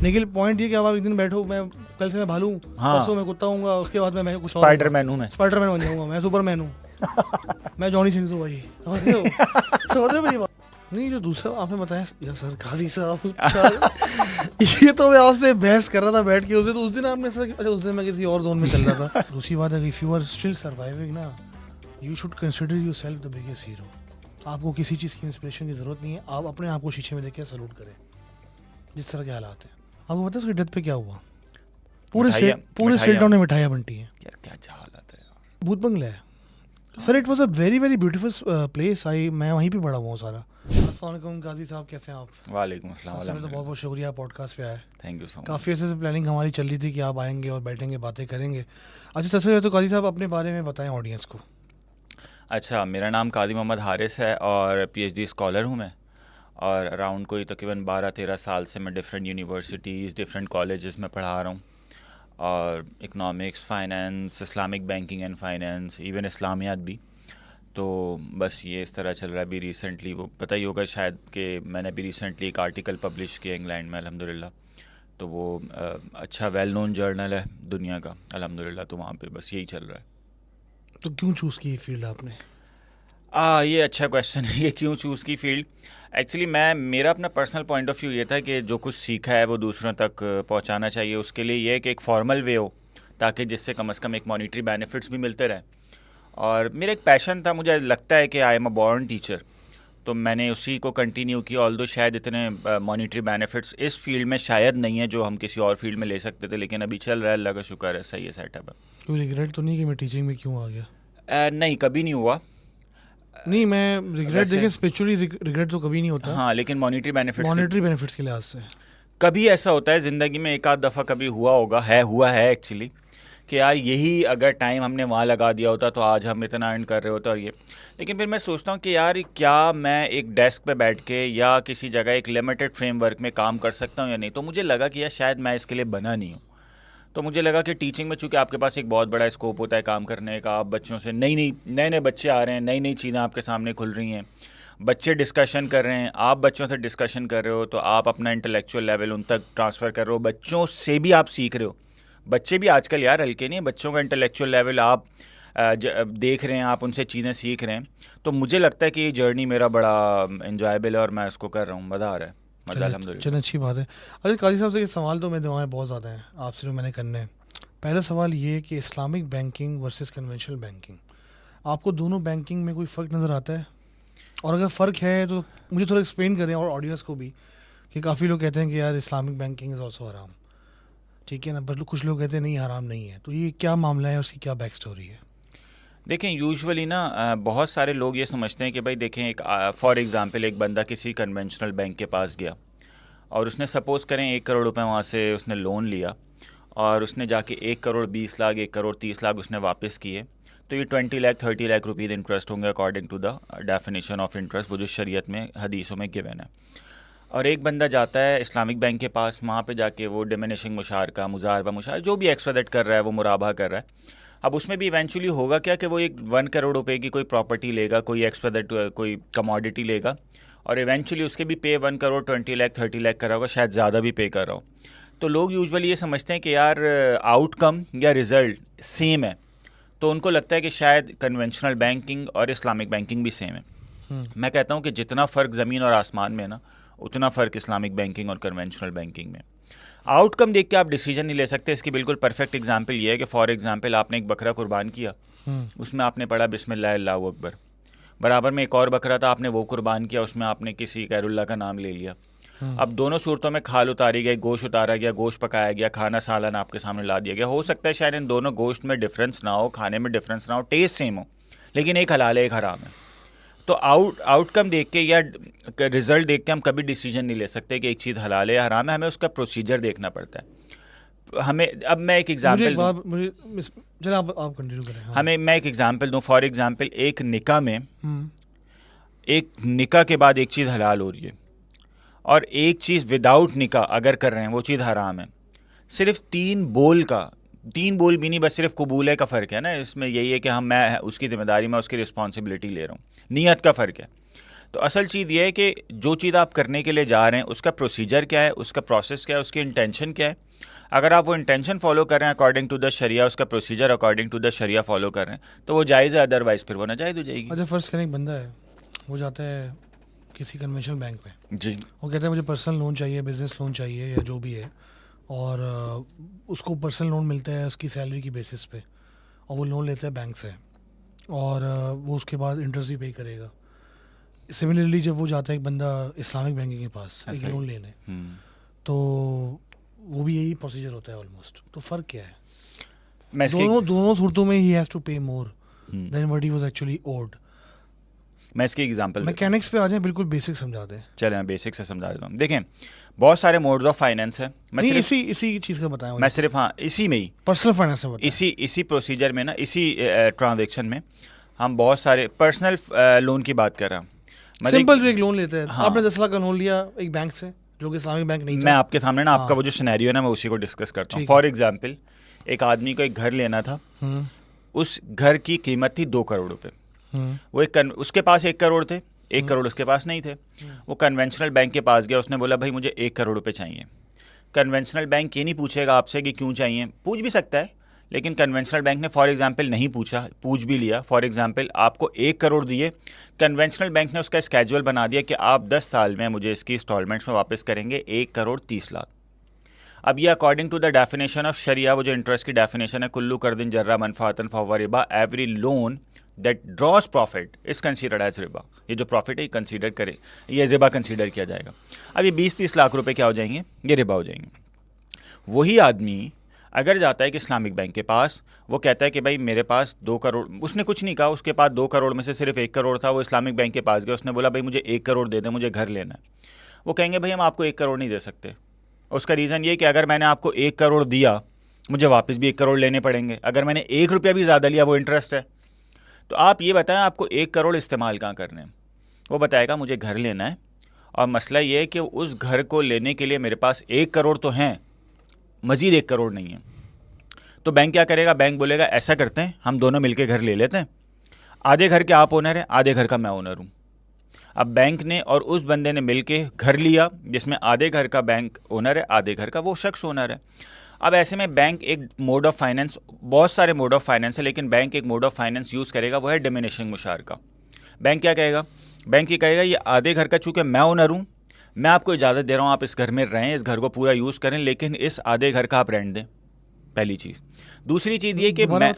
लेकिन पॉइंट ये कि अब आप एक दिन बैठो, मैं कल से मैं भालू हूँ, हाँ। परसों मैं कुत्ता हूँगा, उसके बाद मैं कुछ और स्पाइडरमैन हूँ मैं। स्पाइडरमैन बन जाऊँगा, मैं सुपरमैन हूँ, मैं जॉनी सिंह हूँ भाई। समझ रहे हो मेरी बात? नहीं, जो दूसरा आपने बताया या सर काजी साहब, ये तो मैं आपसे बहस कर रहा था बैठ के उस दिन आपने सर, अच्छा उस दिन मैं किसी और जोन में चल रहा था। दूसरी बात है, if you are still surviving ना, you should consider yourself the biggest hero. आपको किसी चीज़ की इंस्पिरेशन की ज़रूरत नहीं है, आप अपने आप को शीशे में देख के सैल्यूट करें जिस तरह के हालात हैं। आपको पता है उसकी डेथ पे क्या हुआ? पूरे स्टेट टाउन में मिठाइयाँ बनती हैं यार, क्या हालत है यार। भूत बंगला है sir. It was a very very beautiful place. मैं वहीं पे पढ़ा हुआ हूँ सारा। अस्सलाम वालेकुम काजी साहब, कैसे हैं आप? वालेकुम अस्सलाम। तो बहुत बहुत शुक्रिया पॉडकास्ट पे आए। Thank you so much. काफ़ी ऐसे से प्लानिंग हमारी चल रही थी कि आप आएंगे और बैठेंगे, बातें करेंगे। अच्छा, सबसे पहले तो काजी साहब अपने बारे में बताएं ऑडियंस को। अच्छा, मेरा नाम कादी मोहम्मद हारिस है और पीएचडी स्कॉलर हूँ मैं। और अराउंड कोई तकरीबन 12-13 साल से मैं डिफरेंट यूनिवर्सिटीज़, डिफरेंट कॉलेजेस में पढ़ा रहा हूँ। और economics, finance, Islamic banking and finance, even इस्लामियात भी। तो बस ये इस तरह चल रहा है। अभी रिसेंटली, वो पता ही होगा शायद कि मैंने अभी रिसेंटली एक आर्टिकल पब्लिश किया इंग्लैंड में, अल्हम्दुलिल्लाह। तो वो अच्छा वेल नोन जर्नल है दुनिया का, अल्हम्दुलिल्लाह। तो वहाँ पे बस यही चल रहा है। तो क्यों चूज़ की फील्ड आपने? ये अच्छा क्वेश्चन है, ये क्यों चूज़ की फील्ड। एक्चुअली मेरा अपना पर्सनल पॉइंट ऑफ व्यू ये था कि जो कुछ सीखा है वो दूसरों तक पहुंचाना चाहिए। उसके लिए ये है कि एक फॉर्मल वे हो, ताकि जिससे कम से कम एक मॉनिटरी बेनिफिट्स भी मिलते रहें। और मेरा एक पैशन था, मुझे लगता है कि I am a born teacher, तो मैंने उसी को कंटिन्यू किया। ऑल्दो शायद इतने मॉनिटरी बेनिफिट्स इस फील्ड में शायद नहीं है जो हम किसी और फील्ड में ले सकते थे, लेकिन अभी चल रहा है, अल्लाह का शुक्र है, सही है, सेटअप है। कोई रिग्रेट तो नहीं कि मैं टीचिंग में क्यों आ गया? नहीं, कभी नहीं हुआ। नहीं, मैं रिग्रेट देखिए, स्पिरिचुअली रिग्रेट तो कभी नहीं होता। हाँ, लेकिन मॉनिटरी बेनिफिट्स के लिहाज से कभी ऐसा होता है ज़िंदगी में, एक आध दफ़ा कभी हुआ होगा, हुआ है एक्चुअली, कि यार यही अगर टाइम हमने वहाँ लगा दिया होता तो आज हम इतना अर्न कर रहे होते और ये। लेकिन फिर मैं सोचता हूँ कि यार क्या मैं एक डेस्क पे बैठ के या किसी जगह एक लिमिटेड फ्रेमवर्क में काम कर सकता हूँ या नहीं। तो मुझे लगा कि यार शायद मैं इसके लिए बना नहीं हूँ। तो मुझे लगा कि टीचिंग में चूँकि आपके पास एक बहुत बड़ा स्कोप होता है काम करने का, आप बच्चों से नए बच्चे आ रहे हैं, नई नई चीज़ें आपके सामने खुल रही हैं, बच्चे डिस्कशन कर रहे हैं, आप बच्चों से डिस्कशन कर रहे हो, तो आप अपना इंटेलेक्चुअल लेवल उन तक ट्रांसफ़र कर रहे हो, बच्चों से भी आप सीख रहे हो। बच्चे भी आजकल यार हल्के नहीं है, बच्चों का इंटेलेक्चुअल लेवल आप देख रहे हैं, आप उनसे चीज़ें सीख रहे हैं। तो मुझे लगता है कि ये जर्नी मेरा बड़ा इन्जॉयबल है और मैं इसको कर रहा हूँ, मज़ा आ रहा है, मज़ा अल्हम्दुलिल्लाह। चलो, अच्छी बात है। अच्छा काजी साहब से ये सवाल तो मेरे दिमाग में बहुत ज़्यादा है, आपसे जो मैंने करने हैं। पहला सवाल ये कि Islamic banking versus conventional banking, आपको दोनों बैंकिंग में कोई फ़र्क नज़र आता है? और अगर फ़र्क है तो मुझे थोड़ा एक्सप्लेन करें, और ऑडियंस को भी, कि काफ़ी लोग कहते हैं कि यार इस्लामिक बैंकिंग इज़ ऑल्सो हराम, ठीक है ना, बट कुछ लोग कहते हैं नहीं हराम नहीं है। तो ये क्या मामला है, उसकी क्या बैक स्टोरी है? देखें, यूजुअली ना बहुत सारे लोग ये समझते हैं कि भाई देखें, एक फॉर एग्ज़ाम्पल एक बंदा किसी कन्वेंशनल बैंक के पास गया और उसने सपोज़ करें 1 करोड़ रुपए वहाँ से उसने लोन लिया और उसने जाके 1 करोड़ 20 लाख, 1 करोड़ 30 लाख उसने वापस किए। तो ये 20 लाख 30 लाख रुपीज़ इंटरेस्ट होंगे according to the definition of interest, वो जो शरीयत में हदीसों में गिवन है। और एक बंदा जाता है इस्लामिक बैंक के पास, वहाँ पे जाके वो डिमिनिशिंग मुशारका, मुजारबा मुशार जो भी एक्सपेक्ट कर रहा है, वो मुराबा कर रहा है। अब उसमें भी इवेंचुअली होगा क्या कि वो एक 1 करोड़ रुपए की कोई प्रॉपर्टी लेगा, कोई एक्सपेक्ट कोई कमोडिटी लेगा, और इवेंचुअली उसके भी पे 1 करोड़ 20 लाख 30 लाख कर रहा होगा, शायद ज़्यादा भी पे कर रहा हो। तो लोग यूजुअली ये समझते हैं कि यार आउटकम या रिज़ल्ट सेम है, तो उनको लगता है कि शायद कन्वेंशनल बैंकिंग और इस्लामिक बैंकिंग भी सेम है। मैं कहता हूँ कि जितना फ़र्क ज़मीन और आसमान में है ना, उतना फ़र्क इस्लामिक बैंकिंग और कन्वेंशनल बैंकिंग में। आउटकम देख के आप डिसीजन नहीं ले सकते। इसकी बिल्कुल परफेक्ट एग्जांपल ये है कि फॉर एग्जांपल आपने एक बकरा कुर्बान किया, उसमें आपने पढ़ा बिस्मिल्लाह अल्लाहु अकबर, बराबर में एक और बकरा था, आपने वो कुर्बान किया, उसमें आपने किसी गैरुल्लाह का नाम ले लिया। अब दोनों सूरतों में खाल उतारी गई, गोश्त उतारा गया, गोश्त पकाया गया, खाना सालन आपके सामने ला दिया गया। हो सकता है शायद इन दोनों गोश्त में डिफरेंस ना हो, खाने में डिफरेंस ना हो, टेस्ट सेम हो, लेकिन एक हलाल है एक हराम है। तो आउटकम देख के या रिजल्ट देख के हम कभी डिसीजन नहीं ले सकते कि एक चीज़ हलाल है या हराम है। हमें उसका प्रोसीजर देखना पड़ता है। हमें, अब मैं एक एग्जांपल दूं, चलो आप कंटिन्यू करें। हाँ। मैं एक एग्जांपल दूं। फॉर एग्जांपल एक निकाह में, एक निकाह के बाद एक चीज़ हलाल हो रही है और एक चीज़ विदाउट निकाह अगर कर रहे हैं वो चीज़ हराम है। सिर्फ 3 बोल भी नहीं, बस सिर्फ कबूले का फ़र्क है ना इसमें। यही है कि मैं उसकी जिम्मेदारी में उसकी रिस्पॉन्सिबिलिटी ले रहा हूँ, नीयत का फ़र्क है। तो असल चीज़ ये है कि जो चीज़ आप करने के लिए जा रहे हैं उसका प्रोसीजर क्या है, उसका प्रोसेस क्या है, उसकी इंटेंशन क्या है। अगर आप वो इंटेंशन फॉलो कर रहे हैं अकॉर्डिंग टू द शरिया, उसका प्रोसीजर अकॉर्डिंग टू द शरिया फॉलो कर रहे हैं तो वो जायज़ है, अदरवाइज फिर वो नाजायज़ हो जाएगी। अच्छा, फर्स्ट करें एक बंदा है, वो जाता है किसी कन्वेंशनल बैंक में, जी, वो कहता है मुझे पर्सनल लोन चाहिए, बिजनेस लोन चाहिए या जो भी है, और उसको पर्सनल लोन मिलता है उसकी सैलरी की बेसिस पे, और वो लोन लेता है बैंक से, और वो उसके बाद इंटरेस्ट भी पे करेगा। सिमिलरली जब वो जाता है एक बंदा इस्लामिक बैंकिंग के पास एक ऐसा ही। लोन लेने, तो वो भी यही प्रोसीजर होता है ऑलमोस्ट। तो फ़र्क क्या है? मैं इसकी दोनों सूरतों में ही has to pay more than what he was actually owed. मैं इसकी एग्जांपल मैकेनिक्स पे आ जाए, बिल्कुल बेसिक समझा दें। चले मैं बेसिक से समझा देता हूँ। देखें, बहुत सारे मोड्स ऑफ फाइनेंस है। मैं नहीं, सिर्फ इसी चीज़ का बताया मैं सिर्फ हाँ इसी में ही पर्सनल फाइनेंस में बताया। इसी प्रोसीजर में ना, इसी ट्रांजैक्शन में हम बहुत सारे पर्सनल लोन की बात कर रहे हैं। सिंपल जो एक लोन लेते हैं, हाँ। आपने 10 लाख का लोन लिया एक बैंक से जो कि इस्लामिक बैंक नहीं था। मैं आपके सामने ना आपका हाँ। वो जो सिनेरियो है ना मैं उसी को डिस्कस करता हूँ। ठीक फॉर एग्जांपल, एक आदमी को एक घर लेना था, हम्म, उस घर की कीमत थी 2 करोड़ रुपए। हम्म, वो उसके पास 1 करोड़ थे, 1 करोड़ उसके पास नहीं थे। वो कन्वेंशनल बैंक के पास गया, उसने बोला भाई मुझे 1 करोड़ रुपए चाहिए। कन्वेंशनल बैंक ये नहीं पूछेगा आपसे कि क्यों चाहिए, पूछ भी सकता है, लेकिन कन्वेंशनल बैंक ने फॉर एग्जांपल नहीं पूछा, पूछ भी लिया। फॉर एग्जांपल आपको 1 करोड़ दिए, कन्वेंशनल बैंक ने उसका स्केड्यूल बना दिया कि आप 10 साल में मुझे इसकी इंस्टॉलमेंट्स में वापस करेंगे 1 करोड़ 30 लाख। अब ये according to the definition of शरिया, वो जो इंटरेस्ट की डेफिनेशन है, कुल्लू कर्दिन जर्रा मनफातन फवा रिबा, every loan that draws profit is considered as रिबा। ये जो प्रॉफिट है ये कंसीडर करे, ये रिबा कंसीडर किया जाएगा। अब ये 20-30 लाख रुपए क्या हो जाएंगे, ये रिबा हो जाएंगे। वही आदमी अगर जाता है कि इस्लामिक बैंक के पास, वो कहता है कि भाई मेरे पास 2 करोड़, उसने कुछ नहीं कहा, उसके पास 2 करोड़ में से सिर्फ 1 करोड़ था। वो इस्लामिक बैंक के पास गया, उसने बोला भाई मुझे 1 करोड़ दे दें, मुझे घर लेना है। वो कहेंगे भाई हम आपको 1 करोड़ नहीं दे सकते। उसका रीज़न ये कि अगर मैंने आपको 1 करोड़ दिया, मुझे वापस भी 1 करोड़ लेने पड़ेंगे। अगर मैंने 1 रुपया भी ज़्यादा लिया, वो इंटरेस्ट है। तो आप ये बताएं आपको 1 करोड़ इस्तेमाल कहाँ करने हैं। वो बताएगा मुझे घर लेना है, और मसला ये है कि उस घर को लेने के लिए मेरे पास 1 करोड़ तो हैं, मज़ीद 1 करोड़ नहीं है। तो बैंक क्या करेगा, बैंक बोलेगा ऐसा करते हैं हम दोनों मिलके घर ले लेते हैं, आधे घर के आप ओनर हैं, आधे घर का मैं ओनर हूँ। अब बैंक ने और उस बंदे ने मिलके घर लिया जिसमें आधे घर का बैंक ओनर है, आधे घर का वो शख्स ओनर है। अब ऐसे में बैंक एक मोड ऑफ फाइनेंस, बहुत सारे मोड ऑफ फाइनेंस है, लेकिन बैंक एक मोड ऑफ फाइनेंस यूज़ करेगा, वो है डिमिनिशिंग मुशारका। बैंक क्या कहेगा, बैंक ये कहेगा ये आधे घर का चूँकि मैं ओनर हूँ, मैं आपको इजाज़त दे रहा हूँ आप इस घर में रहें, इस घर को पूरा यूज़ करें, लेकिन इस आधे घर का आप रेंट दें। पहली चीज़। दूसरी चीज़ ये कि मैं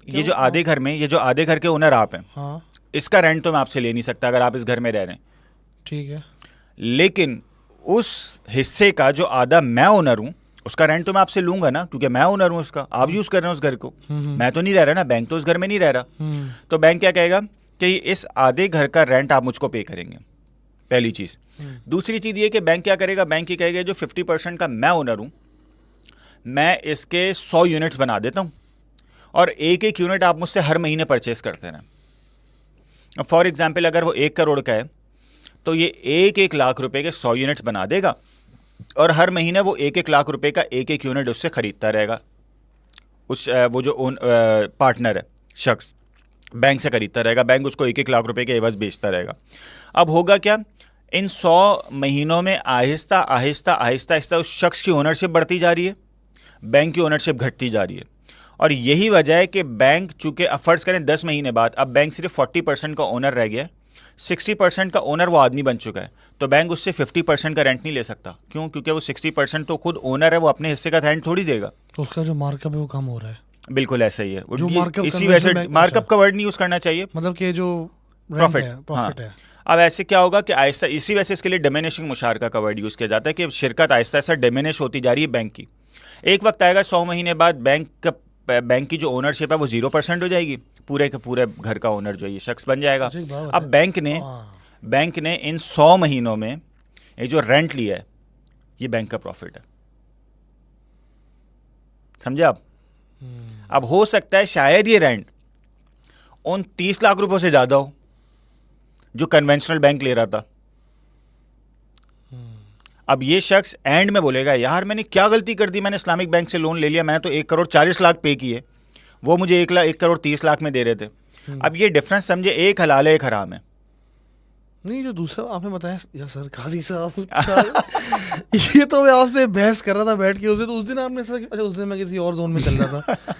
ये जो आधे घर में, ये जो आधे घर के ओनर आप हैं, हाँ इसका रेंट तो मैं आपसे ले नहीं सकता अगर आप इस घर में रह रहे हैं, ठीक है, लेकिन उस हिस्से का जो आधा मैं ओनर हूँ उसका रेंट तो मैं आपसे लूंगा ना, क्योंकि मैं ओनर हूँ उसका, आप यूज़ कर रहे हैं उस घर को, मैं तो नहीं रह रहा ना, बैंक तो उस घर में नहीं रह रहा। तो बैंक क्या कहेगा कि इस आधे घर का रेंट आप मुझको पे करेंगे, पहली चीज़। दूसरी चीज़ ये कि बैंक क्या करेगा, बैंक ये कहेगा जो 50% का मैं ओनर हूँ, मैं इसके 100 यूनिट्स बना देता हूँ, और एक एक यूनिट आप मुझसे हर महीने परचेस करते रहें। फॉर एग्जाम्पल अगर वो 1 करोड़ का है तो ये 1-1 लाख रुपए के 100 यूनिट्स बना देगा, और हर महीने वो 1-1 लाख रुपए का एक एक यूनिट उससे ख़रीदता रहेगा। उस वो जो पार्टनर है शख्स बैंक से ख़रीदता रहेगा, बैंक उसको 1-1 लाख रुपए के एवज़ बेचता रहेगा। अब होगा क्या, इन 100 महीनों में आहिस्ता आहिस्ता आहिस्ता आहिस्ता उस शख्स की ओनरशिप बढ़ती जा रही है, बैंक की ओनरशिप घटती जा रही है। और यही वजह है कि बैंक चूँकि फ़र्ज़ करें 10 महीने बाद अब बैंक सिर्फ 40% का ओनर रह गया है, 60% का ओनर वो आदमी बन चुका है, तो बैंक उससे 50% का रेंट नहीं ले सकता। क्यों? क्योंकि वो 60% तो खुद ओनर है, वो अपने हिस्से का रेंट थोड़ी देगा। तो उसका जो मार्कअप है वो कम हो रहा है। बिल्कुल ऐसा ही है। जो मार्कअप इसी वजह से मार्कअप का वर्ड नहीं यूज़ करना चाहिए, मतलब कि जो प्रॉफिट है। अब ऐसे क्या होगा कि आहिस्ता, इसी वजह से इसके लिए डिमिनिशिंग मुशारका का वर्ड यूज़ किया जाता है कि शिरकत आहिस्ता आहिस्ता डिमिनिश होती जा रही है बैंक की। एक वक्त आएगा 100 महीने बाद बैंक की जो ओनरशिप है वो 0% हो जाएगी, पूरे के पूरे घर का ओनर जो ये शख्स बन जाएगा। अब बैंक ने इन 100 महीनों में ये जो रेंट लिया है ये बैंक का प्रॉफिट है, समझे आप। अब हो सकता है शायद ये रेंट उन 30 लाख रुपयों से ज़्यादा हो जो कन्वेंशनल बैंक ले रहा था। अब ये शख्स एंड में बोलेगा यार मैंने क्या गलती कर दी, मैंने इस्लामिक बैंक से लोन ले लिया, मैंने तो 1 करोड़ 40 लाख पे किए, वो मुझे 1 करोड़ 30 लाख में दे रहे थे। अब ये डिफरेंस समझे, एक हलाल है एक हराम है। नहीं, जो दूसरा आपने बताया या सर काजी साहब, ये तो मैं आपसे बहस कर रहा था बैठ के उस दिन आपने सर, अच्छा उस दिन मैं किसी और जोन में चल रहा था।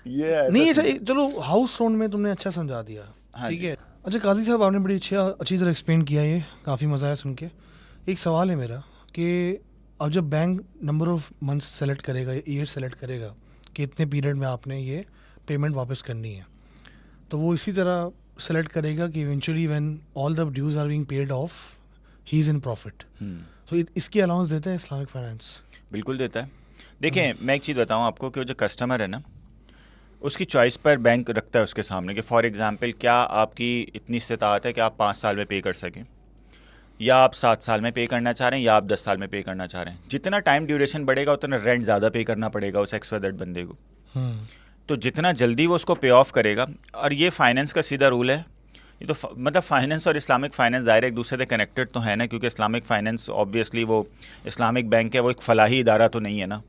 ये नहीं अच्छा, चलो हाउस लोन में तुमने अच्छा समझा दिया, ठीक है। अच्छा काजी साहब, आपने बड़ी अच्छी तरह एक्सप्लेन किया, ये काफ़ी मज़ा आया सुन के। एक सवाल है मेरा कि अब जब bank number of months select करेगा, ईयर सेलेक्ट करेगा कि इतने पीरियड में आपने ये पेमेंट वापस करनी है, तो वो इसी तरह सेलेक्ट करेगा कि eventually when all the dues are being paid off he is in profit. तो इसकी अलाउंस देता है इस्लामिक फाइनेंस? बिल्कुल देता है। देखिए मैं एक चीज़ बताऊं आपको कि जो कस्टमर है ना, उसकी चॉइस पर बैंक रखता है उसके सामने कि फॉर एग्जांपल क्या आपकी इतनी इस्तात है कि आप 5 साल में पे कर सकें, या आप 7 साल में पे करना चाह रहे हैं, या आप 10 साल में पे करना चाह रहे हैं। जितना टाइम ड्यूरेशन बढ़ेगा उतना रेंट ज़्यादा पे करना पड़ेगा उस एक्सपायर्ड बंदे को। तो जितना जल्दी वो उसको पे ऑफ करेगा, और ये फाइनेंस का सीधा रूल है। ये तो मतलब फाइनेंस और इस्लामिक फाइनेंस ज़ाहिर एक दूसरे से कनेक्टेड तो है ना, क्योंकि इस्लामिक फाइनेंस ऑब्वियसली वो इस्लामिक बैंक है, वो एक फलाही इदारा तो नहीं है ना,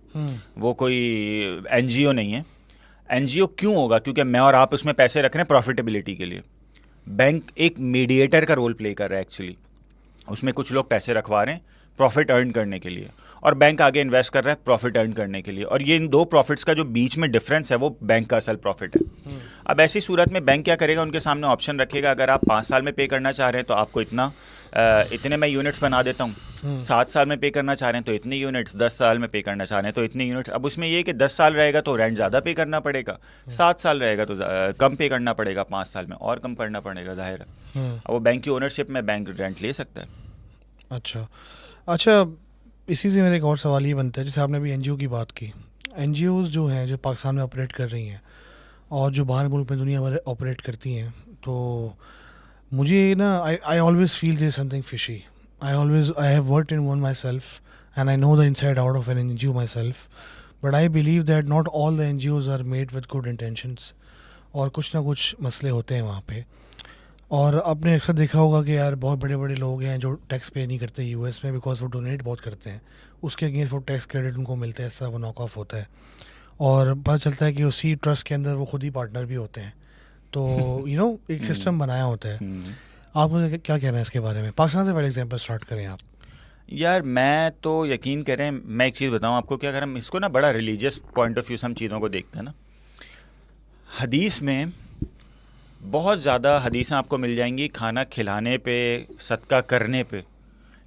वो कोई NGO नहीं है। NGO क्यों होगा? क्योंकि मैं और आप उसमें पैसे रख रहे हैं प्रॉफिटेबिलिटी के लिए। बैंक एक मीडिएटर का रोल प्ले कर रहा है एक्चुअली, उसमें कुछ लोग पैसे रखवा रहे हैं प्रॉफिट अर्न करने के लिए, और बैंक आगे इन्वेस्ट कर रहा है प्रॉफिट अर्न करने के लिए, और ये इन दो प्रॉफिट्स का जो बीच में डिफरेंस है वो बैंक का असल प्रॉफिट है। अब ऐसी सूरत में बैंक क्या करेगा, उनके सामने ऑप्शन रखेगा, अगर आप 5 साल में पे करना चाह रहे हैं तो आपको इतने मैं यूनिट्स बना देता हूँ, 7 साल में पे करना चाह रहे हैं तो इतने यूनिट्स, 10 साल में पे करना चाह रहे हैं तो इतने यूनिट्स। अब उसमें ये है कि 10 साल रहेगा तो रेंट ज़्यादा पे करना पड़ेगा, 7 साल रहेगा तो कम पे करना पड़ेगा, 5 साल में और कम करना पड़ेगा, जाहिर है। अब वो बैंक की ओनरशिप में बैंक रेंट ले सकता है। अच्छा, इसी से मेरा एक और सवाल ये बनता है, जैसे आपने अभी NGO की बात की, NGOs जो हैं जो पाकिस्तान में ऑपरेट कर रही हैं और जो बाहर मुल्क में दुनिया भर ऑपरेट करती हैं, तो मुझे ना I always feel there something fishy. I have worked in one myself and I know the inside out of an NGO myself, but I believe that not all the NGOs are made with good intentions, और कुछ ना कुछ मसले होते हैं वहाँ पे। और आपने अक्सर देखा होगा कि यार बहुत बड़े बड़े लोग हैं जो टैक्स पे नहीं करते US में, बिकॉज वो डोनेट बहुत करते हैं, उसके अगेंस्ट वो टैक्स क्रेडिट उनको मिलता है, ऐसा वो नॉक ऑफ होता है, और पता चलता है कि उसी ट्रस्ट के अंदर वो खुद ही पार्टनर भी होते हैं। तो एक सिस्टम बनाया होता है। आपको क्या कहना है इसके बारे में? पाकिस्तान से पहले एग्जाम्पल स्टार्ट करें आप। यार मैं तो यकीन करें, मैं एक चीज़ बताऊं आपको कि अगर हम इसको ना बड़ा रिलीजियस पॉइंट ऑफ व्यू से हम चीज़ों को देखते हैं ना, हदीस में बहुत ज़्यादा हदीसें आपको मिल जाएंगी खाना खिलाने पे, सदका करने पे,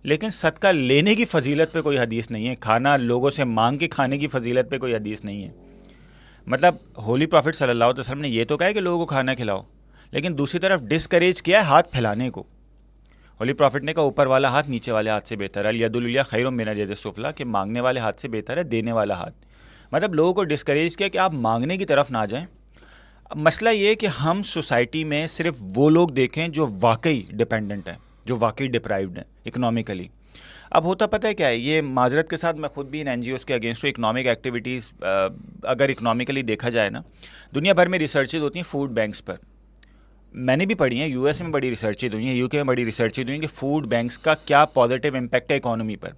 लेकिन सदका लेने की फ़जीलत पे कोई हदीस नहीं है। खाना लोगों से मांग के खाने की फ़जीलत पे कोई हदीस नहीं है। मतलब होली प्रॉफिट सल्लल्लाहु अलैहि वसल्लम ने ये तो कहा है कि लोगों को खाना खिलाओ, लेकिन दूसरी तरफ डिस्करेज किया है हाथ फैलाने को। होली प्रॉफिट ने कहा ऊपर वाला हाथ नीचे वाले हाथ से बेहतर है, अल यदुल उलिया खैरुम मिनल यदिस सुफला, कि मांगने वाले हाथ से बेहतर है देने वाला हाथ। मतलब लोगों को डिस्करेज किया कि आप मांगने की तरफ ना जाएं। मसला ये है कि हम सोसाइटी में सिर्फ वो लोग देखें जो वाकई डिपेंडेंट हैं, जो वाकई डिप्राइव्ड हैं इकोनॉमिकली। अब होता पता है क्या है, ये माजरत के साथ मैं खुद भी इन NGOs के अगेंस्ट हूँ। इकोनॉमिक एक्टिविटीज़ अगर इकोनॉमिकली देखा जाए ना, दुनिया भर में रिसर्चेज होती हैं फूड बैंक्स पर। मैंने भी पढ़ी हैं, US में बड़ी रिसर्चेज हुई हैं, UK में बड़ी रिसर्चेज हुई हैं कि फूड बैंक्स का क्या पॉजिटिव इम्पैक्ट है इकोनॉमी पर।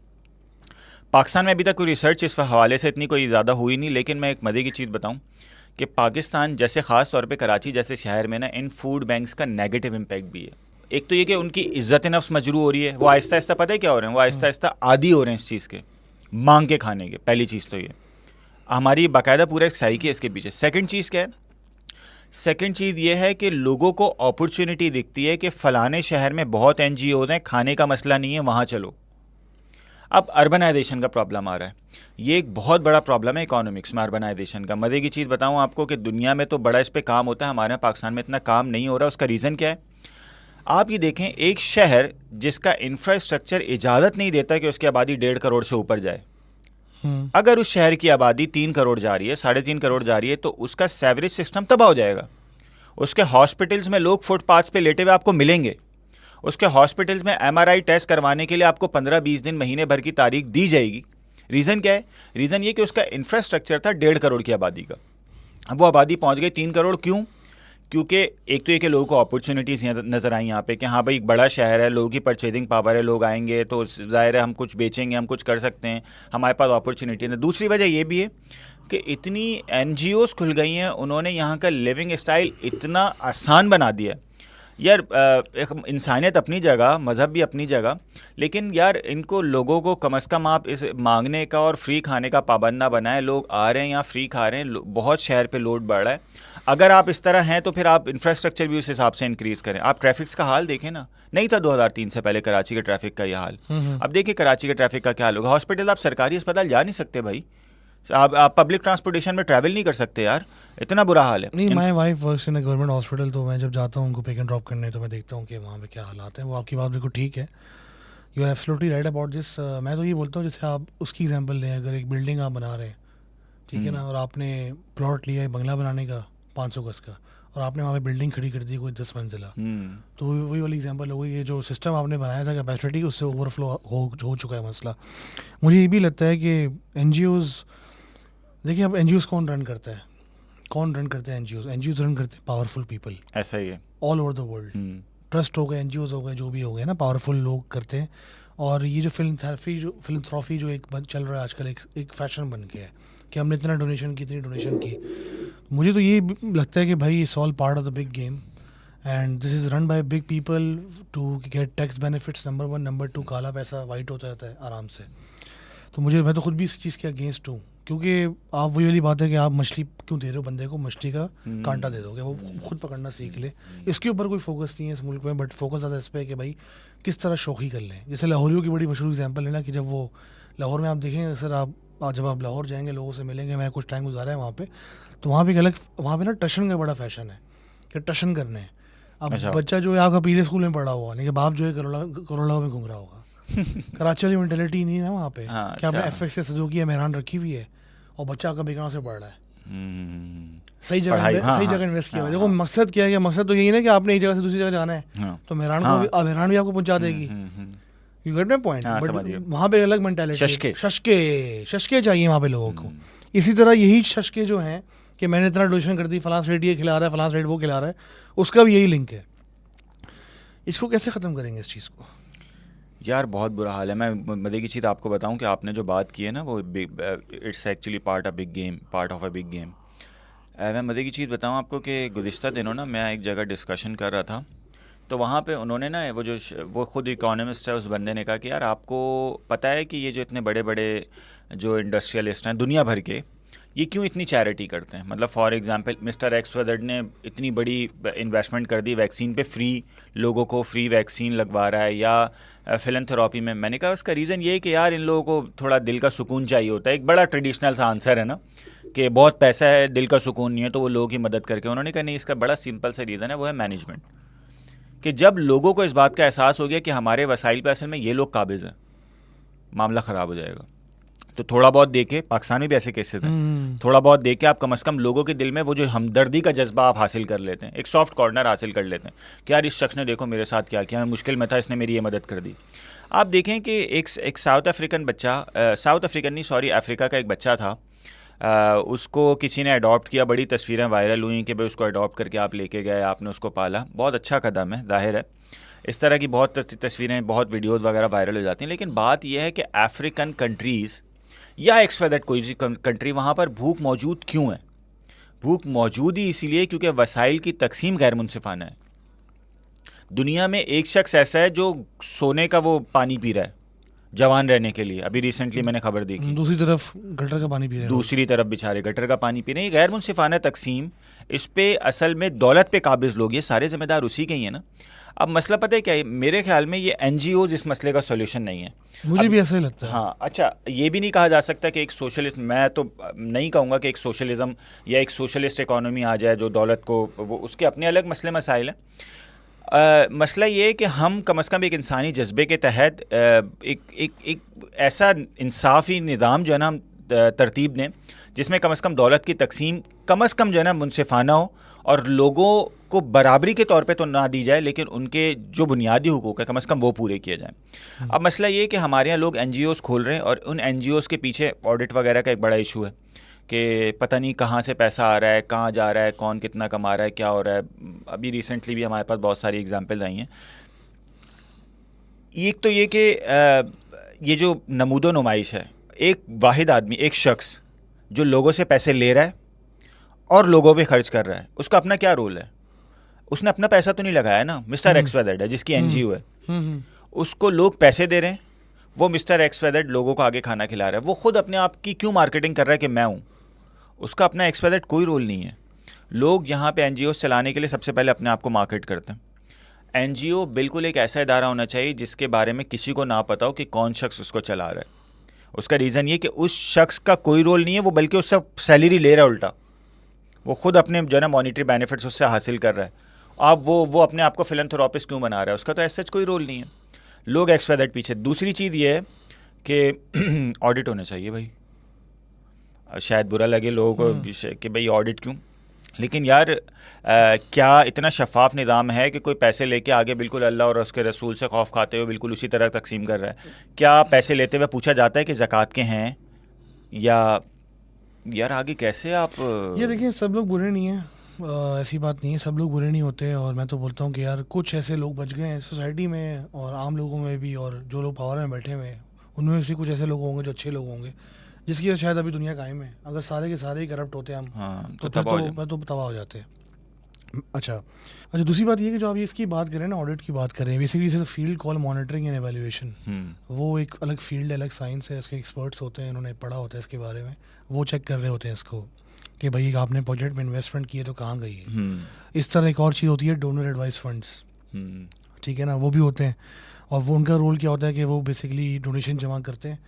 पाकिस्तान में अभी तक कोई रिसर्च इस हवाले से इतनी कोई ज़्यादा हुई नहीं, लेकिन मैं एक मज़े की चीज़ बताऊँ कि पाकिस्तान जैसे ख़ास तौर पे कराची जैसे शहर में ना इन फूड बैंक्स का नेगेटिव इम्पैक्ट भी है। एक तो ये कि उनकी इज़्ज़त नफ्स मजरू हो रही है, वो आहिस्ता आहिस्ता पता है क्या हो रहे हैं, वो आहिस्ता आहिस्ता आदी हो रहे हैं इस चीज़ के, मांग के खाने के। पहली चीज़ तो ये हमारी बाकायदा पूरा एक साइकी है इसके पीछे। सेकंड चीज़ क्या है? सेकंड चीज़ ये है कि लोगों को अपॉर्चुनिटी दिखती है कि फ़लाने शहर में बहुत NGOs हैं, खाने का मसला नहीं है, वहाँ चलो। अब अर्बनाइजेशन का प्रॉब्लम आ रहा है, ये एक बहुत बड़ा प्रॉब्लम है इकोनॉमिक्स में अर्बनाइजेशन का। मज़े की चीज़ बताऊं आपको कि दुनिया में तो बड़ा इस पे काम होता है, हमारे यहाँ पाकिस्तान में इतना काम नहीं हो रहा। उसका रीज़न क्या है? आप ये देखें, एक शहर जिसका इंफ्रास्ट्रक्चर इजाज़त नहीं देता कि उसकी आबादी 1.5 करोड़ से ऊपर जाए, अगर उस शहर की आबादी 3 करोड़ जा रही है, 3.5 करोड़ जा रही है, तो उसका सेवरेज सिस्टम तबाह हो जाएगा। उसके हॉस्पिटल्स में लोग फुटपाथ पे लेटे हुए आपको मिलेंगे, उसके हॉस्पिटल्स में MRI टेस्ट करवाने के लिए आपको 15-20 दिन महीने भर की तारीख दी जाएगी। रीज़न क्या है? रीज़न ये कि उसका इंफ्रास्ट्रक्चर था 1.5 करोड़ की आबादी का, अब वो आबादी पहुंच गई 3 करोड़। क्यों? क्योंकि एक तो ये कि लोगों को अपॉर्चुनिटीज़ नज़र आई यहाँ पे कि हाँ भाई एक बड़ा शहर है, लोगों की परचेजिंग पावर है, लोग आएंगे तो ज़ाहिर है हम कुछ बेचेंगे, हम कुछ कर सकते हैं, हमारे पास अपॉर्चुनिटी है। दूसरी वजह ये भी है कि इतनी NGOs खुल गई हैं, उन्होंने यहाँ का लिविंग स्टाइल इतना आसान बना दिया है। यार एक इंसानियत अपनी जगह, मज़हब भी अपनी जगह, लेकिन यार इनको लोगों को कम से कम आप इस मांगने का और फ्री खाने का पाबंद ना बनाएं। लोग आ रहे हैं यहाँ फ्री खा रहे हैं, बहुत शहर पे लोड बढ़ रहा है। अगर आप इस तरह हैं तो फिर आप इंफ्रास्ट्रक्चर भी उस हिसाब से इंक्रीज़ करें। आप ट्रैफिक का हाल देखें ना, नहीं था 2003 से पहले कराची के ट्रैफिक का ये हाल। अब देखिए कराची के ट्रैफिक का क्या हाल होगा। हॉस्पिटल, आप सरकारी अस्पताल जा नहीं सकते भाई, आप पब्लिक ट्रांसपोर्टेशन में ट्रैवल नहीं कर सकते यार, इतना बुरा हाल है। नहीं, my wife works in a government hospital, तो मैं जब जाता हूँ उनको पिक एंड ड्रॉप करने तो मैं देखता हूँ कि वहाँ पे क्या हालात हैं। वो आपकी बात बिल्कुल ठीक है, you are absolutely right about this. मैं तो ये बोलता हूँ जैसे आप उसकी एग्जांपल लें, अगर एक बिल्डिंग आप बना रहे हैं, ठीक है ना, और आपने प्लॉट लिया है बंगला बनाने का 500 गज का, और आपने वहाँ पे बिल्डिंग खड़ी कर दी कोई 10 मंजिला, तो वही वाली एग्जांपल हो गई। ये जो सिस्टम आपने बनाया था कैपेसिटी, उससे ओवरफ्लो हो चुका है मसला। मुझे ये भी लगता है कि एनजीओज़, देखिए अब एनजीओज़ कौन रन करता है, कौन रन करते हैं एनजीओज़ रन करते हैं पावरफुल पीपल, ऐसा ही है all over the world. Trust हो गए, एनजीओज़ हो गए, जो भी हो गए ना, पावरफुल लोग करते हैं। और ये जो फिलंथ्रॉफी जो एक चल रहा है आजकल, एक फैशन बन गया है कि हमने इतना डोनेशन की, इतनी डोनेशन की। मुझे तो ये लगता है कि भाई it's all part of the big game and this is run by big people to get tax benefits, number 1। Number 2, काला पैसा वाइट होता रहता है आराम से। तो मैं तो खुद भी इस चीज़ के अगेंस्ट हूँ, क्योंकि आप वही वाली बात है कि आप मछली क्यों दे रहे हो बंदे को, मछली का कांटा दे दोगे, वो खुद पकड़ना सीख ले। इसके ऊपर कोई फोकस नहीं है इस मुल्क में, बट फोकस ज़्यादा इस पर है कि भाई किस तरह शौकी कर लें। जैसे लाहौरियों की बड़ी मशहूर एग्जांपल है ना, कि जब वो लाहौर में आप देखेंगे सर, आप जब आप लाहौर जाएंगे, लोगों से मिलेंगे, मैं कुछ टाइम गुजारा है वहाँ पे, तो वहाँ पे एक अलग, वहाँ पे ना टशन का बड़ा फैशन है कि टशन करने हैं। अब बच्चा जो है आपका पीले स्कूल में पढ़ा हुआ, लेकिन बाप जो है करोड़ा में घूम रहा होगा। कराची वाली मेंटेलिटी नहीं है ना वहाँ पे, कि आपने एफ एक्स जो की मेहरान रखी हुई है और बच्चा आपका बेगानों से पढ़ रहा है, सही जगह इन्वेस्ट किया। देखो मकसद क्या है, कि मकसद तो यही ना कि आपने एक जगह से दूसरी जगह जाना है, तो मेहरान को मेहरान भी आपको पहुंचा देगी। You get my point. But वहाँ पे अलग मेंटालिटी, शशके चाहिए वहाँ पे लोगों को। इसी तरह यही शशके जो हैं कि मैंने इतना डोनेशन कर दी, फलां स्टेट ये खिला रहा है, फलां स्टेट वो खिला रहा है, उसका भी यही लिंक है। इसको कैसे ख़त्म करेंगे इस चीज़ को? यार बहुत बुरा हाल है। मैं मज़े की चीज़ आपको बताऊं कि आपने जो बात की है ना, वो it's actually part of a big game. मैं मज़े की चीज़ बताऊं आपको कि गुज़िश्ता दिनों ना मैं एक जगह डिस्कशन कर रहा था, तो वहाँ पे उन्होंने ना वो खुद इकोनॉमिस्ट है, उस बंदे ने कहा कि यार आपको पता है कि ये जो इतने बड़े बड़े जो इंडस्ट्रियलिस्ट हैं दुनिया भर के, ये क्यों इतनी चैरिटी करते हैं। मतलब फॉर एग्जांपल मिस्टर एक्सवाइजेड ने इतनी बड़ी इन्वेस्टमेंट कर दी वैक्सीन पे, फ्री लोगों को फ्री वैक्सीन लगवा रहा है, या फिलंथ्रॉपी में। मैंने कहा उसका रीज़न ये है कि यार इन लोगों को थोड़ा दिल का सुकून चाहिए होता है। एक बड़ा ट्रेडिशनल सा आंसर है ना, कि बहुत पैसा है, दिल का सुकून नहीं है, तो वो लोगों की मदद करके। उन्होंने कहा नहीं, इसका बड़ा सिंपल सा रीज़न है, वो है मैनेजमेंट। कि जब लोगों को इस बात का एहसास हो गया कि हमारे वसाइल पे असल में ये लोग काबिज़ हैं, मामला ख़राब हो जाएगा। तो थोड़ा बहुत देके, पाकिस्तान में भी ऐसे केसेस हैं, थोड़ा बहुत देके आप कम से कम लोगों के दिल में वो जो हमदर्दी का जज्बा आप हासिल कर लेते हैं, एक सॉफ्ट कॉर्नर हासिल कर लेते हैं कि यार इस शख्स ने देखो मेरे साथ क्या किया, मैं मुश्किल में था, इसने मेरी ये मदद कर दी। आप देखें कि एक साउथ अफ्रीकन बच्चा, अफ्रीका का एक बच्चा था, उसको किसी ने अडॉप्ट किया, बड़ी तस्वीरें वायरल हुई कि भाई उसको अडॉप्ट करके आप लेके गए, आपने उसको पाला। बहुत अच्छा कदम है, जाहिर है इस तरह की बहुत तस्वीरें, बहुत वीडियोज़ वगैरह वायरल हो जाती हैं। लेकिन बात यह है कि अफ्रीकन कंट्रीज़ या एक्सपेक्टेड कोई भी कंट्री, वहाँ पर भूख मौजूद क्यों है? भूख मौजूद ही इसीलिए क्योंकि वसाइल की तकसीम गैर मुनसिफाना है। दुनिया में एक शख्स ऐसा है जो सोने का वो पानी पी रहा है जवान रहने के लिए। अभी रिसेंटली मैंने खबर देखी, दूसरी तरफ गटर का पानी पी रहे हैं, दूसरी तरफ बेचारे गटर का पानी पी रहे हैं। गैर मुनसिफाना तकसीम, इस पे असल में दौलत पे काबिज लोग, ये सारे जिम्मेदार उसी के ही हैं ना। अब मसला पता है क्या है, मेरे ख्याल में ये एनजीओज इस मसले का सोल्यूशन नहीं है। मुझे भी ऐसा ही लगता है। हाँ, अच्छा, ये भी नहीं कहा जा सकता कि एक सोशलिस्ट, मैं तो नहीं कहूँगा कि एक सोशलिज्म या एक सोशलिस्ट इकोनॉमी आ जाए जो दौलत को, वो उसके अपने अलग मसले मसाइल हैं। मसला ये है कि हम कम से कम एक इंसानी जज्बे के तहत एक ऐसा इंसाफ़ी निज़ाम जो है ना हम तरतीब दें, जिसमें कम से कम दौलत की तकसीम कम से कम जो है ना मुनसिफाना हो, और लोगों को बराबरी के तौर पे तो ना दी जाए, लेकिन उनके जो बुनियादी हुकूक है कम से कम वो पूरे किए जाएं। अब मसला ये है कि हमारे यहाँ लोग एनजीओज़ खोल रहे हैं, और उन एनजीओज़ के पीछे ऑडिट वगैरह का एक बड़ा इशू है कि पता नहीं कहाँ से पैसा आ रहा है, कहाँ जा रहा है, कौन कितना कमा रहा है, क्या हो रहा है। अभी रिसेंटली भी हमारे पास बहुत सारी एग्जांपल आई हैं। एक तो ये कि ये जो नमूदो नुमाइश है, एक वाहिद आदमी, एक शख्स जो लोगों से पैसे ले रहा है और लोगों पे खर्च कर रहा है, उसका अपना क्या रोल है? उसने अपना पैसा तो नहीं लगाया ना, मिस्टर एक्स-वाई-जेड है जिसकी एनजीओ है, हम्म उसको लोग पैसे दे रहे हैं, वो मिस्टर एक्स-वाई-जेड लोगों को आगे खाना खिला रहा है, वो खुद अपने आप की क्यों मार्केटिंग कर रहा है कि मैं हूँ, उसका अपना एक्स-वाई-जेड कोई रोल नहीं है। लोग यहाँ पे एनजीओ चलाने के लिए सबसे पहले अपने आप को मार्केट करते हैं। एनजीओ बिल्कुल एक ऐसा इदारा होना चाहिए जिसके बारे में किसी को ना पता हो कि कौन शख्स उसको चला रहा है। उसका रीज़न ये कि उस शख्स का कोई रोल नहीं है, वो बल्कि उससे सैलरी ले रहा है उल्टा, वो खुद अपने जो है ना मॉनिटरी बेनिफिट्स उससे हासिल कर रहा है। अब वो अपने आप को फिलैंथ्रोपिस्ट क्यों बना रहा है, उसका तो ऐसा कोई रोल नहीं है। लोग एक्स-वाई-जेड पीछे। दूसरी चीज़ ये है कि ऑडिट होने चाहिए भाई। शायद बुरा लगे लोगों को कि भाई ऑडिट क्यों, लेकिन यार क्या इतना शफाफ निज़ाम है कि कोई पैसे लेके आगे बिल्कुल अल्लाह और उसके रसूल से खौफ खाते हुए बिल्कुल उसी तरह तकसीम कर रहा है? क्या पैसे लेते हुए पूछा जाता है कि ज़कात के हैं, या यार आगे कैसे आप ये देखिए, सब लोग बुरे नहीं हैं, ऐसी बात नहीं है, सब लोग बुरे नहीं होते। और मैं तो बोलता हूँ कि यार कुछ ऐसे लोग बच गए हैं सोसाइटी में और आम लोगों में भी, और जो लोग पावर में बैठे हुए हैं उनमें से कुछ ऐसे लोग होंगे जो अच्छे लोग होंगे, जिसकी वजह शायद अभी दुनिया कायम है। अगर सारे के सारे ही करप्ट होते हैं हम, हाँ तो फिर तो तबाह हो जाते हैं। अच्छा, दूसरी बात ये कि जो आप इसकी बात करें ना, ऑडिट की बात करें, बेसिकली इसे field call monitoring and evaluation. वो एक अलग फील्ड, अलग साइंस है, इसके एक्सपर्ट्स होते हैं, उन्होंने पढ़ा होता है इसके बारे में, वो चेक कर रहे होते हैं इसको कि भाई आपने प्रोजेक्ट में इन्वेस्टमेंट की है तो कहाँ गई है। इस तरह एक और चीज़ होती है डोनर एडवाइस फंड्स, ठीक है ना, वो भी होते हैं। और वो उनका रोल क्या होता है कि वो बेसिकली डोनेशन जमा करते हैं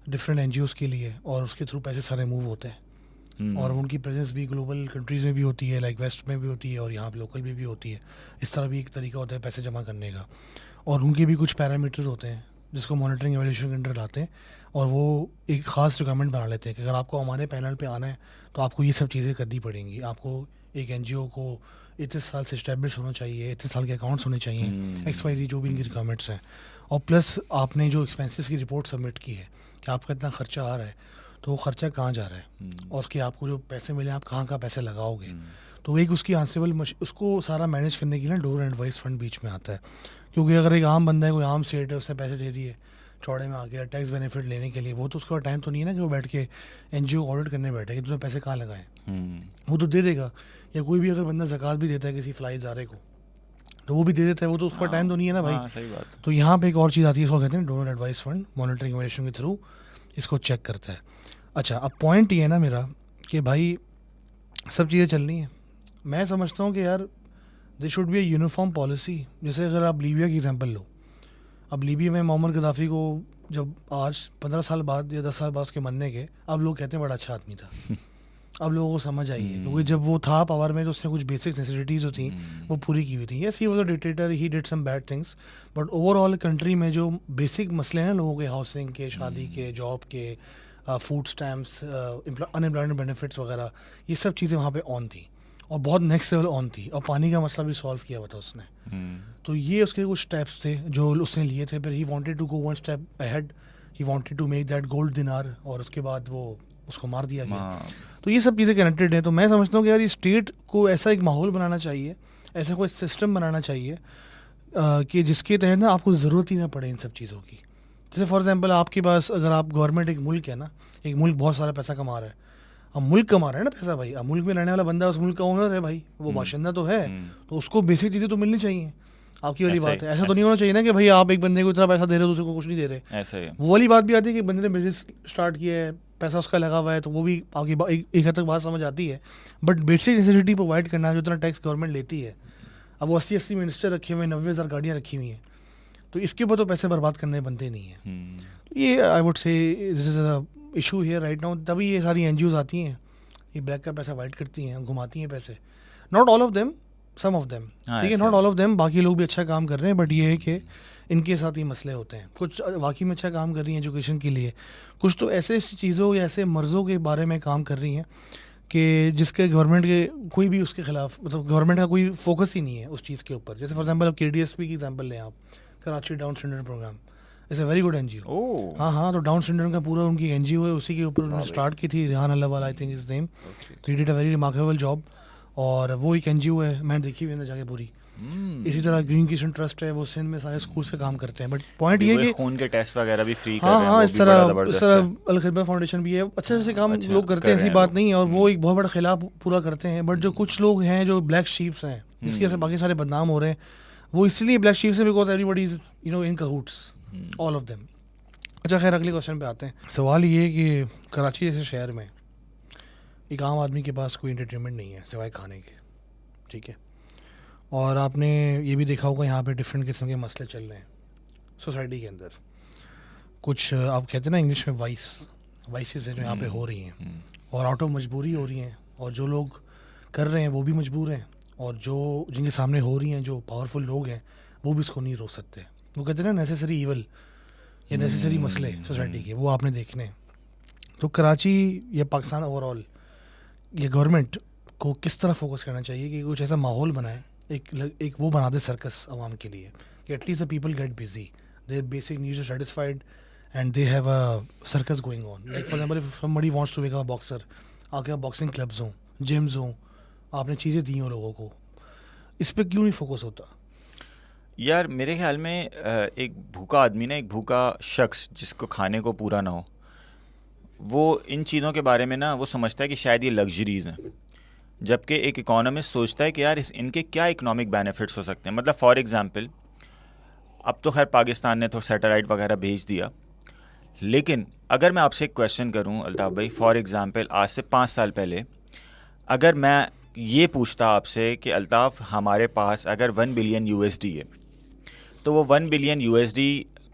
डिफरेंट एनजीओज़ के लिए, और उसके थ्रू पैसे सारे मूव होते हैं। और उनकी प्रेजेंस भी ग्लोबल कंट्रीज़ में भी होती है, लाइक वेस्ट में भी होती है और यहाँ पे लोकल भी होती है। इस तरह भी एक तरीका होता है पैसे जमा करने का। और उनके भी कुछ पैरामीटर्स होते हैं जिसको मॉनिटरिंग एवेल्यूएशन के अंडर लाते हैं, और वो एक ख़ास रिक्वायरमेंट बना लेते हैं कि अगर आपको हमारे पैनल पे आना है तो आपको ये सब चीज़ें करनी पड़ेंगी। आपको एक एनजीओ को इतने साल से इस्टेब्लिश होना चाहिए, इतने साल के अकाउंट्स होने चाहिए, XYZ जो भी इनकी रिक्वायरमेंट्स हैं, और प्लस आपने जो एक्सपेंसेस की रिपोर्ट सबमिट की है कि आपका इतना खर्चा आ रहा है, तो वो खर्चा कहाँ जा रहा है, और उसके आपको जो पैसे मिले आप कहाँ कहाँ पैसे लगाओगे। तो एक उसकी आंसरेबल उसको सारा मैनेज करने की ना डोनर एडवाइस फंड बीच में आता है। क्योंकि अगर एक आम बंदा है, कोई आम स्टेट है, उसने पैसे दे दिए चौड़े में आ गया टैक्स बेनिफिट लेने के लिए, वो तो उसका टाइम तो नहीं है ना कि वो बैठ के एनजीओ ऑडिट करने बैठे कि तुमने पैसे कहाँ लगाए। वो तो दे देगा। या कोई भी अगर बंदा ज़कात भी देता है किसी फ्लाई इदारे को, तो वो भी दे देता है, वो तो उसका टाइम तो नहीं है ना भाई। सही बात। तो यहाँ पे एक और चीज़ आती है, इसको कहते हैं donor advice fund, monitoring evaluation के थ्रू इसको चेक करता है। अच्छा, अब पॉइंट ये है ना मेरा कि भाई सब चीज़ें चल रही हैं, मैं समझता हूँ कि यार they should be a uniform policy. जैसे अगर आप लीबिया की एग्जांपल लो, अब लीबिया में मोहम्मद गद्दाफी को जब आज 15 साल बाद या 10 साल बाद उसके मरने के, अब लोग कहते हैं बड़ा अच्छा आदमी था। अब लोगों को समझ आई है, क्योंकि जब वो था पावर में तो उसने कुछ बेसिक नेसेसिटीज़ जो थी वो पूरी की हुई थी। Yes, he was a dictator, he did some bad things, but overall country में जो बेसिक मसले हैं लोगों के, हाउसिंग के, शादी के, जॉब के, फूड स्टैम्प्स, अनएम्प्लॉयमेंट बेनिफिट्स वगैरह, ये सब चीज़ें वहाँ पे ऑन थी और बहुत नेक्स्ट लेवल ऑन थी। और पानी का मसला भी सॉल्व किया हुआ था उसने। तो ये उसके कुछ स्टेप्स थे जो उसने लिए थे। फिर he wanted to go one step ahead, he wanted to make that gold dinar, और उसके बाद वो उसको मार दिया गया। तो ये सब चीज़ें कनेक्टेड हैं। तो मैं समझता हूँ कि यार ये स्टेट को ऐसा एक माहौल बनाना चाहिए, ऐसा कोई सिस्टम बनाना चाहिए कि जिसके तहत ना आपको ज़रूरत ही ना पड़े इन सब चीज़ों की। जैसे फॉर एग्जांपल आपके पास, अगर आप गवर्नमेंट, एक मुल्क है ना, एक मुल्क बहुत सारा पैसा कमा रहा है, अब मुल्क कमा रहा है ना पैसा भाई, अब मुल्क में रहने वाला बंदा उस मुल्क का ओनर है भाई, वो बाशिंदा तो है, तो उसको बेसिक चीज़ें तो मिलनी चाहिए। आपकी वाली बात है, ऐसा तो नहीं होना चाहिए ना कि भाई आप एक बंदे को इतना पैसा दे रहे हो, दूसरे को कुछ नहीं दे रहे। ऐसा ही वो वाली बात भी आती है कि बंदे ने बिजनेस स्टार्ट किया है, पैसा उसका लगा हुआ है, तो वो भी आपकी एक हद तक बात समझ आती है। बट बेसिक नेसेसिटी प्रोवाइड करना, जो इतना टैक्स गवर्नमेंट लेती है, अब वो 80 मिनिस्टर रखे हुए हैं, 90,000 गाड़ियाँ रखी हुई हैं, तो इसके ऊपर तो पैसे बर्बाद करने बनते नहीं हैं। तो ये I would say this is a issue here right now. तभी ये सारी एनजीओज आती हैं, ये ब्लैक का पैसा वाइट करती हैं, घुमाती हैं पैसे। Not all of them, some of them, ठीक है, नॉट ऑल ऑफ देम। बाकी लोग भी अच्छा काम कर रहे हैं, बट ये है कि इनके साथ ही मसले होते हैं। कुछ वाकई में अच्छा काम कर रही हैं एजुकेशन के लिए, कुछ तो ऐसे चीज़ों या ऐसे मर्ज़ों के बारे में काम कर रही हैं कि जिसके गवर्नमेंट के कोई भी उसके खिलाफ, मतलब गवर्नमेंट का कोई फोकस ही नहीं है उस चीज़ के ऊपर। जैसे फॉर एग्जांपल KDSP की एग्जांपल लें आप, Karachi down syndrome program, it's a very good NGO. हाँ, तो डाउन सिंड्रोम का पूरा उनकी एनजीओ है, उसी के ऊपर उन्होंने स्टार्ट की थी, रिहान अल्लाह आई थिंक इज नेम। तो he did a very remarkable job, और वो एक एनजीओ है, मैंने देखी हुई है जाके पूरी। इसी तरह ग्रीन किचन ट्रस्ट है, वो सिंध में सारे स्कूल से काम करते हैं। बट पॉइंट ये कि खून के टेस्ट वगैरह भी फ्री कर हाँ रहे हैं, हाँ, वो इस भी बड़ा तरह जबरदस्त है। अल खिदमत फाउंडेशन भी है, अच्छे से काम अच्छा, लोग करते कर हैं, ऐसी रहे हैं बात लोग। नहीं है, और वो एक बहुत बड़ा खिलाफ पूरा करते हैं। बट जो कुछ लोग हैं जो ब्लैक शीप्स हैं, जिसकी वजह से बाकी सारे बदनाम हो रहे हैं, वो इसलिए ब्लैक शीप्स है because everybody is in cahoots, all of them. अच्छा खैर, अगले क्वेश्चन पे आते हैं। सवाल ये है कि कराची जैसे शहर में एक आम आदमी के पास कोई एंटरटेनमेंट नहीं है सिवाय खाने के, ठीक है। और आपने ये भी देखा होगा यहाँ पे डिफरेंट किस्म के मसले चल रहे हैं सोसाइटी के अंदर। कुछ आप कहते हैं ना इंग्लिश में वाइसेस हैं जो यहाँ पे हो रही हैं, और आउट ऑफ मजबूरी हो रही हैं, और जो लोग कर रहे हैं वो भी मजबूर हैं, और जो जिनके सामने हो रही हैं, जो पावरफुल लोग हैं, वो भी इसको नहीं रोक सकते। वो कहते हैं ना नेसेसरी ईवल या नेसेसरी मसले सोसाइटी के, वो आपने देखने हैं। तो कराची या पाकिस्तान ओवरऑल ये गवर्नमेंट को किस तरह फोकस करना चाहिए कि कुछ ऐसा माहौल बनाए, एक वो बना दे सर्कस आवाम के लिए, कि at least the people get busy, their basic needs are satisfied and they have a circus going on. Like for example if somebody wants to become a boxer, आपके पास बॉक्सिंग क्लब्स हों, जिम्स हों, आपने चीज़ें दी हों लोगों को, इस पर क्यों नहीं फोकस होता? यार मेरे ख्याल में एक भूखा आदमी ना, एक भूखा शख्स जिसको खाने को पूरा ना हो, वो इन चीज़ों के बारे में ना वो समझता है कि शायद ये लग्जरीज़ हैं, जबकि एक इकोनॉमिस्ट सोचता है कि यार इनके क्या इकोनॉमिक बेनिफिट्स हो सकते हैं। मतलब फॉर एग्जांपल, अब तो खैर पाकिस्तान ने तो सैटेलाइट वगैरह भेज दिया, लेकिन अगर मैं आपसे एक क्वेश्चन करूं अल्ताफ़ भाई, फॉर एग्जांपल आज से 5 साल पहले अगर मैं ये पूछता आपसे कि अल्ताफ़ हमारे पास अगर 1 बिलियन USD है, तो वो 1 बिलियन USD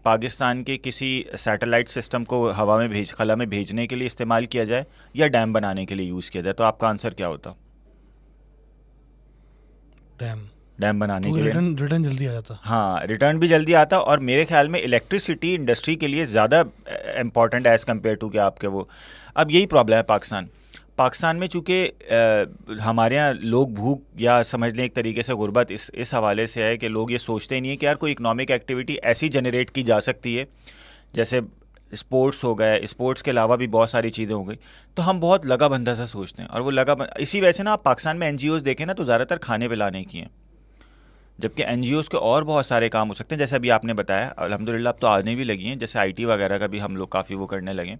पाकिस्तान के किसी सैटेलाइट सिस्टम को खला में भेजने के लिए इस्तेमाल किया जाए या डैम बनाने के लिए यूज़ किया जाए, तो आपका आंसर क्या होता? डैम बनाने के लिए रिटर्न जल्दी आ जाता। हाँ, रिटर्न भी जल्दी आता, और मेरे ख्याल में इलेक्ट्रिसिटी इंडस्ट्री के लिए ज़्यादा इम्पॉर्टेंट एज़ कम्पेयर टू कि आपके वो। अब यही प्रॉब्लम है पाकिस्तान में, चूँकि हमारे यहाँ लोग भूख या समझ लें एक तरीके से गुर्बत इस हवाले से है कि लोग ये सोचते नहीं है कि यार कोई इकोनॉमिक एक्टिविटी ऐसी जनरेट की जा सकती है, जैसे स्पोर्ट्स हो गए, स्पोर्ट्स के अलावा भी बहुत सारी चीज़ें हो गई, तो हम बहुत लगा बंदा सा सोचते हैं, और वो इसी वजह से ना आप पाकिस्तान में NGOs देखें ना तो ज़्यादातर खाने पिलाने की हैं, जबकि NGOs के और बहुत सारे काम हो सकते हैं, जैसे अभी आपने बताया अल्हम्दुलिल्लाह अब तो आने भी लगी हैं, जैसे IT वगैरह का भी हम लोग काफ़ी वो करने लगे।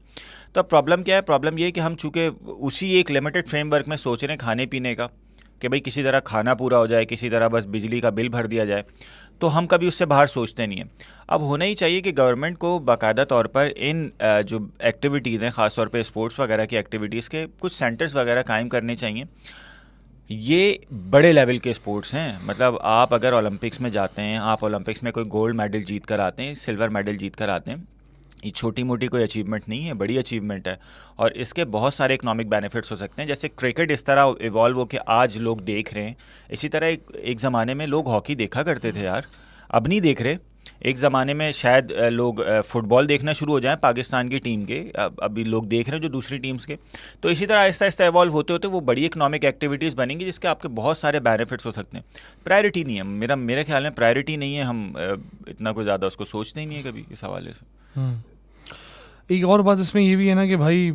तो अब प्रॉब्लम क्या है? प्रॉब्लम ये है कि हम चूँकि उसी एक लिमिटेड फ्रेमवर्क में सोच रहे हैं खाने पीने का, कि भाई किसी तरह खाना पूरा हो जाए, किसी तरह बस बिजली का बिल भर दिया जाए, तो हम कभी उससे बाहर सोचते नहीं हैं। अब होना ही चाहिए कि गवर्नमेंट को बाकायदा तौर पर इन जो एक्टिविटीज़ हैं, ख़ास तौर पर स्पोर्ट्स वगैरह की एक्टिविटीज़ के कुछ सेंटर्स वगैरह कायम करने चाहिए। ये बड़े लेवल के स्पोर्ट्स हैं, मतलब आप अगर ओलंपिक्स में जाते हैं, आप ओलंपिक्स में कोई गोल्ड मेडल जीत कर आते हैं, सिल्वर मेडल जीत कर आते हैं, ये छोटी मोटी कोई अचीवमेंट नहीं है, बड़ी अचीवमेंट है, और इसके बहुत सारे इकोनॉमिक बेनिफिट्स हो सकते हैं। जैसे क्रिकेट इस तरह इवॉल्व हो के आज लोग देख रहे हैं, इसी तरह एक ज़माने में लोग हॉकी देखा करते थे यार, अब नहीं देख रहे। एक ज़माने में शायद लोग फुटबॉल देखना शुरू हो जाएं पाकिस्तान की टीम के, अभी लोग देख रहे हैं जो दूसरी टीम्स के। तो इसी तरह आहिस्ता आहिस्ता इवॉल्व होते होते वो बड़ी इकोनॉमिक एक्टिविटीज़ बनेंगी जिसके आपके बहुत सारे बेनिफिट्स हो सकते हैं। प्रायोरिटी नहीं है, मेरे ख्याल में प्रायोरिटी नहीं है, हम इतना कोई ज़्यादा उसको सोचते ही नहीं है कभी इस हवाले से। एक और बात इसमें ये भी है ना कि भाई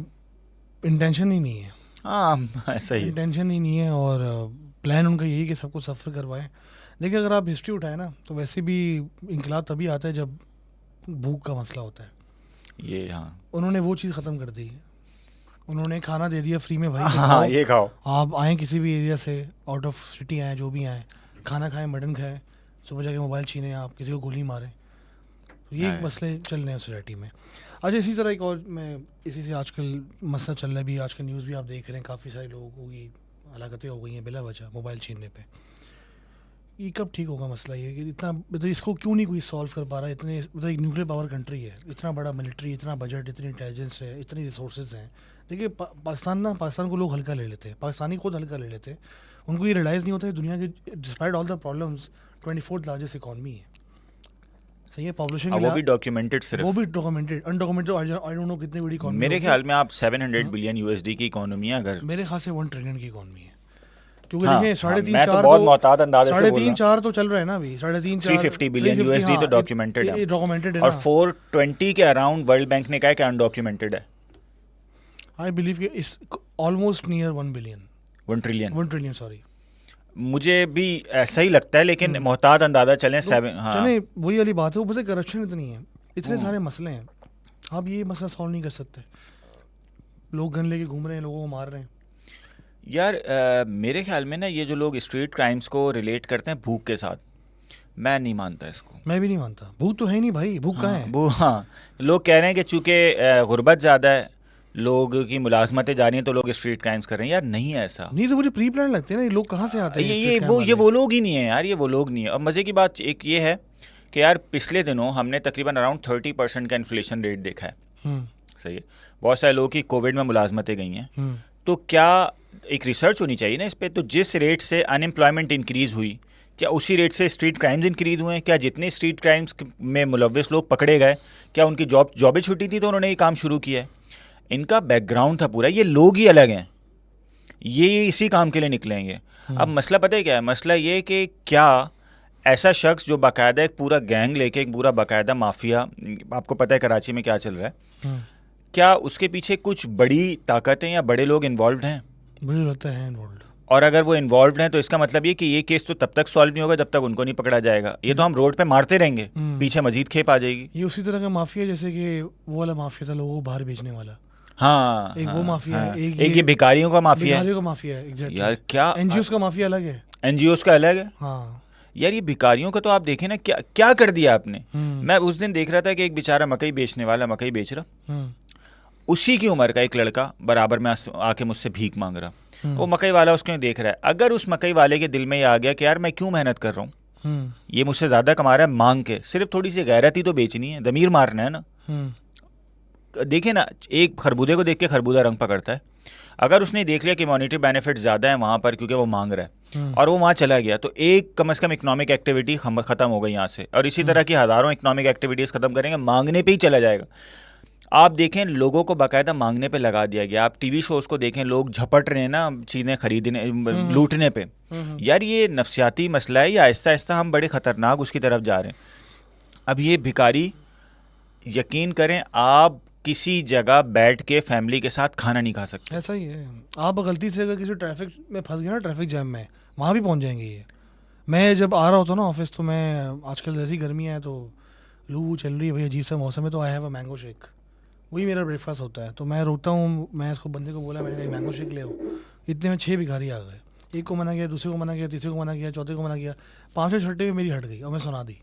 इंटेंशन ही नहीं है। हाँ ऐसा ही इंटेंशन ही नहीं है, और प्लान उनका यही कि सबको सफ़र करवाएं। देखिए अगर आप हिस्ट्री उठाएं ना तो वैसे भी इंकलाब तभी आता है जब भूख का मसला होता है। ये हाँ, उन्होंने वो चीज़ ख़त्म कर दी, उन्होंने खाना दे दिया फ्री में, भाई हाँ ये खाओ, आप आएँ किसी भी एरिया से, आउट ऑफ सिटी आएँ, जो भी आएँ, खाना खाएं, मटन खाएं, सुबह जाके मोबाइल छीनें, आप किसी को गोली मारें। तो ये एक मसले चल रहे हैं सोसाइटी में। अच्छा इसी तरह एक और, मैं इसी से आजकल मसला चल रहा है भी, आजकल न्यूज़ भी आप देख रहे हैं, काफ़ी सारे लोगों की हलाकतें हो गई हैं बिला वजह मोबाइल छीनने पे। ये कब ठीक होगा मसला ये कि इतना, मतलब इसको क्यों नहीं कोई सॉल्व कर पा रहा है? इतने, मतलब एक न्यूक्लियर पावर कंट्री है, इतना बड़ा मिलिट्री, इतना बजट, इतनी इंटेलिजेंस है, इतनी रिसोर्सेज हैं। देखिए पाकिस्तान को लोग हल्का ले लेते हैं, पाकिस्तानी खुद हल्का ले लेते हैं, उनको ये रियलाइज़ नहीं होता है दुनिया के despite all the problems 24th largest economy है। सही है, पॉपुलेशन वो भी डॉक्यूमेंटेड, सिर्फ वो भी documented, undocumented I don't know कितनी बड़ी इकॉनमी। मेरे ख्याल में आप 700 बिलियन USD की इकोनॉमी है, अगर मेरे ख्याल से 1 ट्रिलियन की इकॉनमी है, क्योंकि हाँ, देखिए 3.5-4 बहुत मोहतात अंदाजे से बोल रहा हूं। 3.5-4 तो चल रहा है ना अभी, 350 बिलियन USD तो डॉक्यूमेंटेड है, डॉक्यूमेंटेड है, और 420 के अराउंड वर्ल्ड बैंक ने कहा कि अनडॉक्यूमेंटेड है। आई बिलीव कि इस ऑलमोस्ट नियर 1 ट्रिलियन सॉरी। मुझे भी ऐसा ही लगता है, लेकिन मोहतात अंदाजा चलें 7। हाँ चले वही वाली बात है, ऊपर से करप्शन इतनी है, इतने सारे मसले हैं, आप ये मसला सॉल्व नहीं कर सकते। लोग गन लेके घूम रहे हैं, लोगों को मार रहे हैं। यार मेरे ख्याल में ना ये जो लोग स्ट्रीट क्राइम्स को रिलेट करते हैं भूख के साथ, मैं नहीं मानता इसको। मैं भी नहीं मानता, भूख तो है ही नहीं भाई, भूख कहाँ है। वो हाँ, लोग कह रहे हैं कि चूंकि गुर्बत ज़्यादा है, लोग की मुलाजमतें जा रही हैं तो लोग स्ट्रीट क्राइम्स कर रहे हैं। यार नहीं है ऐसा। नहीं तो मुझे प्री प्लान लगते हैं ना, ये लोग कहाँ से आते हैं। ये वो लोग ही नहीं है यार, ये वो लोग नहीं है। और मज़े की बात एक ये है कि यार पिछले दिनों हमने तकरीबन अराउंड 30% का इन्फ्लेशन रेट देखा है। सही है, बहुत सारे लोगों की कोविड में मुलाजमतें गई हैं, तो क्या एक रिसर्च होनी चाहिए ना इस पर। तो जिस रेट से अनएम्प्लॉयमेंट इंक्रीज़ हुई, क्या उसी रेट से स्ट्रीट क्राइम्स इंक्रीज हुए हैं? क्या जितने स्ट्रीट क्राइम्स में मुलव्विस लोग पकड़े गए, क्या उनकी जॉबें छुट्टी थी तो उन्होंने ये काम शुरू किया है? इनका बैकग्राउंड था पूरा, ये लोग ही अलग हैं, ये इसी काम के लिए निकलेंगे। अब मसला पता है क्या है? मसला ये कि क्या ऐसा शख्स जो बाकायदा एक पूरा गैंग लेके, एक पूरा बाकायदा माफिया, आपको पता है कराची में क्या चल रहा है, क्या उसके पीछे कुछ बड़ी ताकतें या बड़े लोग इन्वॉल्व हैं? मुझे लगता है इन्वॉल्व। और अगर वो इन्वॉल्व हैं तो इसका मतलब ये कि ये केस तो तब तक सॉल्व नहीं होगा जब तक उनको नहीं पकड़ा जाएगा। ये तो हम रोड पे मारते रहेंगे, पीछे मजीद खेप आ जाएगी। ये उसी तरह का माफिया जैसे कि वो वाला माफिया था लोगों को बाहर बेचने वाला। हाँ, एक वो माफिया है, एक ये भिखारियों का माफिया है। भिखारियों का माफिया है, एग्जैक्टली। यार क्या एनजीओस का माफिया अलग है, एनजीओस का अलग है। हाँ यार ये भिखारियों का तो आप देखें ना, क्या क्या कर दिया आपने। मैं उस दिन देख रहा था कि एक बेचारा मकई बेचने वाला मकई बेच रहा, उसी की उम्र का एक लड़का बराबर में आके मुझसे भीख मांग रहा। वो मकई वाला उसको देख रहा है। अगर उस मकई वाले के दिल में ये आ गया कि यार मैं क्यों मेहनत कर रहा हूँ, ये मुझसे ज़्यादा कमा रहा है मांग के, सिर्फ थोड़ी सी गैरत ही तो बेचनी है, दमीर मारना है ना। देखे ना, एक खरबूजे को देख के खरबूजा रंग पकड़ता है। अगर उसने देख लिया कि मॉनिटरी बेनिफिट ज़्यादा है वहाँ पर क्योंकि वो मांग रहा है, और वो वहाँ चला गया, तो एक कम से कम इकोनॉमिक एक्टिविटी ख़त्म हो गई यहाँ से। और इसी तरह की हज़ारों इकोनॉमिक एक्टिविटीज़ ख़त्म करेंगे, मांगने पे ही चला जाएगा। आप देखें लोगों को बाकायदा मांगने पे लगा दिया गया। आप टीवी शोज़ को देखें, लोग झपट रहे हैं ना चीज़ें खरीदने, लूटने पे। यार ये नफसियाती मसला है, या आहिस्ता आहिस्ता हम बड़े ख़तरनाक उसकी तरफ जा रहे हैं। अब ये भिखारी, यकीन करें आप किसी जगह बैठ के फैमिली के साथ खाना नहीं खा सकते। ऐसा ही है। आप गलती से अगर किसी ट्रैफिक में फंस गए ना, ट्रैफिक जैम में, वहाँ भी पहुँच जाएंगे ये। मैं जब आ रहा होता ना ऑफिस, तो मैं आजकल जैसी गर्मियाँ हैं तो लू चल रही है भाई, अजीब सा मौसम है, तो I have a mango shake, वही मेरा ब्रेकफास्ट होता है। तो मैं रोकता हूँ, मैं इसको बंदे को बोला, मैंने मैंगो शेक ले आओ। इतने में 6 भिखारी आ गए, एक को मना किया, दूसरे को मना किया, तीसरे को मना किया, चौथे को मना किया, 5वें छठे में मेरी हट गई और मैं सुना दी।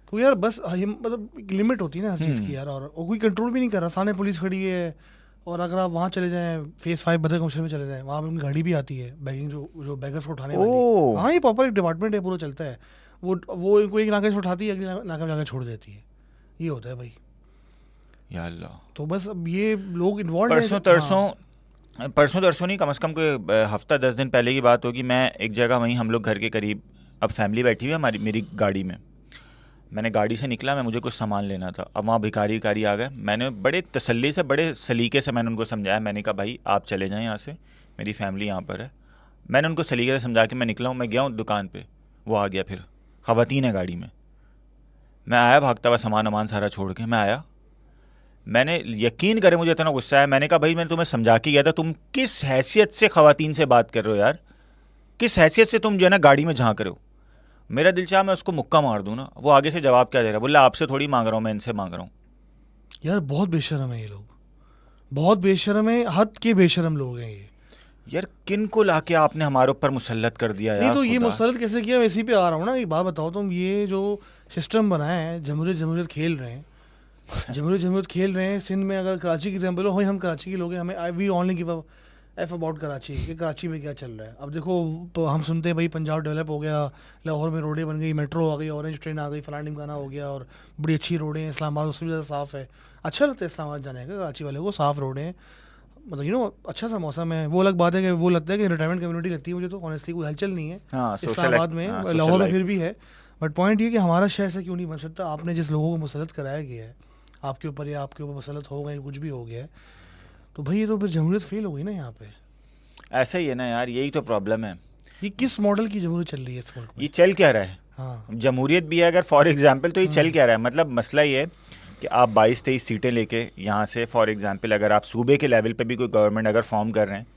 क्योंकि यार बस मतलब लिमिट होती है ना हर चीज़ की यार, और कोई कंट्रोल भी नहीं कर रहा। सामने पुलिस खड़ी है, और अगर आप वहाँ चले जाएँ फेस 5 बदर कमिश्नर में चले जाएँ, वहाँ पर उनकी गाड़ी भी आती है बैगिंग, जो बैगर्स को उठाने वाली। हाँ, ये प्रॉपर एक डिपार्टमेंट है, पूरा चलता है। वो इनको एक नाके से उठाती है, अगली नाके में जाकर छोड़ देती है। ये होता है भाई। या अल्लाह। तो बस अब ये लोग इन्वॉल्व परसों तरसों नहीं, कम से कम कोई हफ्ता 10 दिन पहले की बात होगी। मैं एक जगह, वहीं हम लोग घर के करीब, अब फैमिली बैठी हुई है मेरी गाड़ी में। मैंने गाड़ी से निकला, मुझे कुछ सामान लेना था। अब वहाँ भिखारी आ गए। मैंने बड़े तसल्ली से, बड़े सलीके से मैंने उनको समझाया। मैंने कहा भाई आप चले जाएँ यहाँ से, मेरी फैमिली यहाँ पर है। मैंने उनको सलीके से समझा के मैं निकला हूँ। मैं गया हूँ दुकान पे, वो आ गया, फिर ख़वातीन है गाड़ी में। मैं आया भागता हुआ, सामान सारा छोड़ के मैं आया। मैंने, यकीन करें मुझे इतना गुस्सा है, मैंने कहा भाई मैंने तुम्हें समझा के गया था, तुम किस हैसियत से ख़वातीन से बात कर रहे हो यार? किस हैसियत से तुम जो है ना गाड़ी में झांक रहे हो? मेरा दिल चाहा मैं उसको मुक्का मार दूँ ना। वो आगे से जवाब क्या दे रहा है, बोला आपसे थोड़ी मांग रहा हूँ, मैं इनसे मांग रहा हूँ। यार बहुत बेशरम है ये लोग, बहुत बेशरम है, हद के बेशरम लोग हैं ये। यार किन को लाके आपने हमारे ऊपर मुसल्लत कर दिया यार? नहीं तो ये मुसल्लत कैसे किया, वैसे पे आ रहा हूँ ना। एक बात बताओ, तुम ये जो सिस्टम बनाया है, जमहूरियत खेल रहे हैं, जमहूरियत खेल रहे हैं। सिंध में अगर कराची की एग्जाम्पल हो, भाई हम कराची के लोग हैं, हमें we only give a F about Karachi, कि कराची में क्या चल रहा है। अब देखो हम सुनते हैं भाई पंजाब डेवलप हो गया, लाहौर में रोडें बन गई, मेट्रो आ गई, ऑरेंज ट्रेन आ गई, फलाना ढिमकाना हो गया, और बड़ी अच्छी रोडें हैं। इस्लामाबाद उससे भी ज़्यादा साफ़ है, अच्छा लगता है इस्लामाबाद जाने का कराची वाले को, साफ़ रोडें हैं, मतलब अच्छा सा मौसम है। वो अलग बात है कि वो लगता है कि रिटायरमेंट कम्युनिटी लगती है मुझे, तो ऑनेस्टली कोई हलचल नहीं है इस्लामाबाद में, लाहौर में फिर भी है। बट पॉइंट ये कि हमारा शहर से क्यों नहीं बन सकता? आपने जिस लोगों को मुसल्लत कराया गया है आपके ऊपर, या आपके ऊपर मुसल्लत हो गए, कुछ भी हो गया है, तो भाई ये तो फिर जमहूरियत फेल हो गई ना यहाँ पे। ऐसा ही है ना यार, यही तो प्रॉब्लम है। ये किस मॉडल की जमहूरियत चल रही है इस मुल्क में? ये चल क्या रहा है? हाँ, जमहूरियत भी है अगर फॉर एग्जांपल, तो ये चल क्या रहा है? मतलब मसला ये है कि आप 22-23 सीटें लेके यहाँ से, फॉर एग्जांपल अगर आप सूबे के लेवल पे भी कोई गवर्नमेंट अगर फॉर्म कर रहे हैं,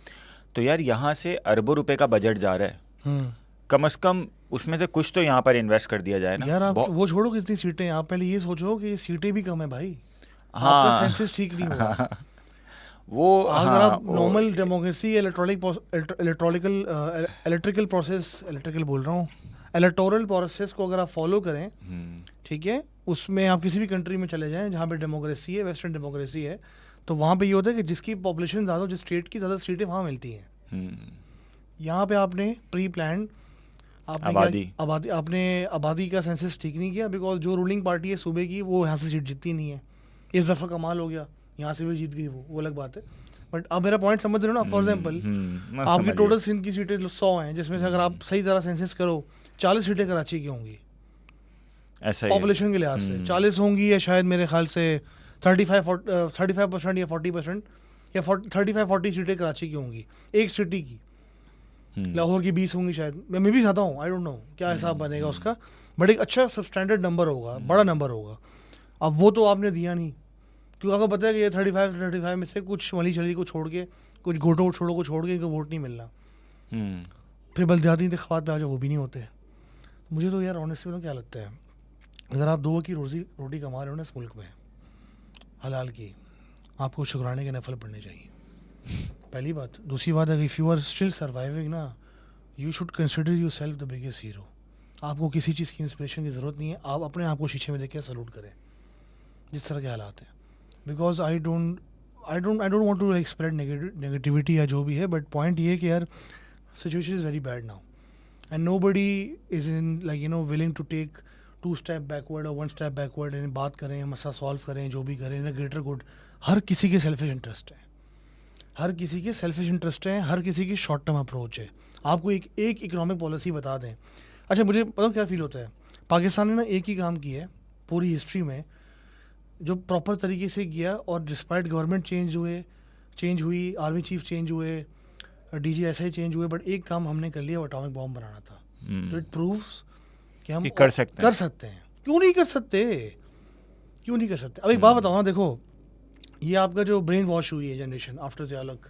तो यार यहाँ से अरबों रुपए का बजट जा रहा है। कम से कम उसमें से कुछ तो यहाँ पर इन्वेस्ट कर दिया जाए ना यार। आप वो छोड़ो कितनी सीटें, आप पहले ये सोचो कि ये सीटें भी कम है भाई। हाँ आपका सेंसस ठीक नहीं हुआ। वो अगर हाँ, आप normal democracy electrical process, electrical बोल रहा हूँ, इलेक्टोरल प्रोसेस को अगर आप फॉलो करें, ठीक है, उसमें आप किसी भी कंट्री में चले जाएं जहाँ पे डेमोक्रेसी है, वेस्टर्न डेमोक्रेसी है, तो वहाँ पे ये होता है कि जिसकी पॉपुलेशन ज़्यादा हो, जिस स्टेट की ज़्यादा सीटें वहाँ मिलती हैं। यहाँ पे आपने प्री प्लान आबादी का सेंसस ठीक नहीं किया, बिकॉज जो रूलिंग पार्टी है सूबे की वो यहाँ से सीट जीतती नहीं है। इस दफ़ा कमाल हो गया, यहाँ से भी जीत गई, वो अलग बात है। बट आप मेरा पॉइंट समझ रहे हो ना। फॉर एग्जाम्पल आपकी टोटल सिंध की सीटें 100 हैं, जिसमें से अगर आप सही तरह सेंसस करो 40 सीटें कराची की होंगी, ऐसा पॉपुलेशन के लिहाज से 40 होंगी, या शायद मेरे ख्याल से 35% या 40% या 35-40 सीटें कराची की होंगी एक सिटी की। लाहौर की 20 होंगी शायद, मैं भी चाहता हूँ, आई डोंट नो क्या हिसाब बनेगा उसका, बट एक अच्छा सब स्टैंडर्ड नंबर होगा, बड़ा नंबर होगा। अब वो तो आपने दिया नहीं, क्योंकि आपको पता है कि ये 35 में से कुछ वली चली को छोड़ के, कुछ घोटो छोड़ो को छोड़ के इनको वोट नहीं मिलना। फिर बलदियाती इंतखाबात पे आ जाओ, वो भी नहीं होते। मुझे तो यार ऑनेस्टली क्या लगता है, अगर आप 2 की रोटी कमा रहे हो ना इस मुल्क में हलाल की, आपको शुक्राने के नफल पढ़ने चाहिए, पहली बात। दूसरी बात है, if you are still surviving ना, you should consider yourself the biggest hero. आपको किसी चीज़ की इंस्पिरेशन की ज़रूरत नहीं है, आप अपने आप को शीशे में देख के सलूट करें जिस तरह के हालात हैं। Because I don't want to like spread negativity या जो भी है, बट पॉइंट ये है कि यार situation is very bad now and nobody is in like willing to take 2 step backward और 1 स्टेप बैकवर्ड, यानी बात करें, मसला सॉल्व करें, जो भी करें इन ग्रेटर गुड। हर किसी के सेल्फिश इंटरेस्ट है, हर किसी की शॉर्ट टर्म अप्रोच है। आपको एक इकोनॉमिक पॉलिसी बता दें। अच्छा, मुझे पता क्या फील होता है, पाकिस्तान ने ना एक ही काम किया है पूरी हिस्ट्री में जो प्रॉपर तरीके से किया, और डिस्पाइट गवर्नमेंट चेंज हुई, आर्मी चीफ चेंज हुए, DGSI चेंज हुए, बट एक काम हमने कर लिया, वो एटॉमिक बॉम्ब बनाना था। तो इट प्रूव्स कि हम कर सकते हैं। क्यों नहीं कर सकते? अब एक बात बताओ ना, देखो ये आपका जो ब्रेन वॉश हुई है जनरेशन आफ्टर ज़िया-उल-हक,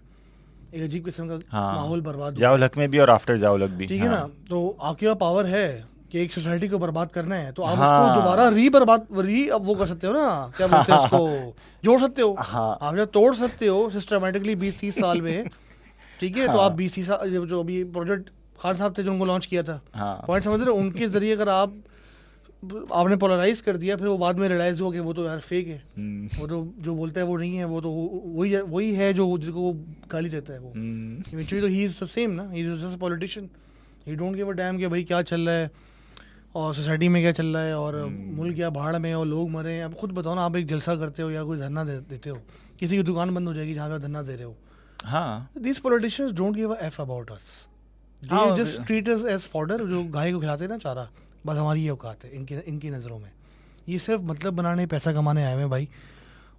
एक अजीब किस्म का माहौल बर्बाद, ज़िया-उल-हक में भी और आफ्टर ज़िया-उल-हक भी, ठीक है ना। तो आपके पास पावर है कि एक सोसाइटी को बर्बाद करना है, तो आप उसको दोबारा अब वो कर सकते हो ना, क्या बोलते हैं उसको, जोड़ सकते हो। आप जब तोड़ सकते हो सिस्टमेटिकली 20-30 साल में, ठीक है। तो आप 20 साल जो अभी प्रोजेक्ट खान साहब थे जो उनको लॉन्च किया था, पॉइंट समझ रहे हो, उनके जरिए अगर आपने पोलराइज कर दिया, फिर वो बाद में रियलाइज हो कि वो तो यार फेक है, वो तो जो बोलता है वो नहीं है, वो तो वही है जो जिसको वो गाली देता है। वो इवेंचुअली तो ही इज द सेम ना, he is just a politician, he don't give a dam कि भाई क्या चल रहा है और सोसाइटी में क्या चल रहा है और मुल्क क्या भाड़ में और लोग मरे हैं। अब खुद बताओ ना, आप एक जलसा करते हो या कोई धरना देते हो, किसी की दुकान बंद हो जाएगी जहाँ पे धरना दे रहे हो। हाँ, this politicians don't give a F about us, they just treat us as fodder, जो गाय को खिलाते हैं ना चारा, बस हमारी ये औकात है इनकी नज़रों में। ये सिर्फ मतलब बनाने, पैसा कमाने आए हुए भाई।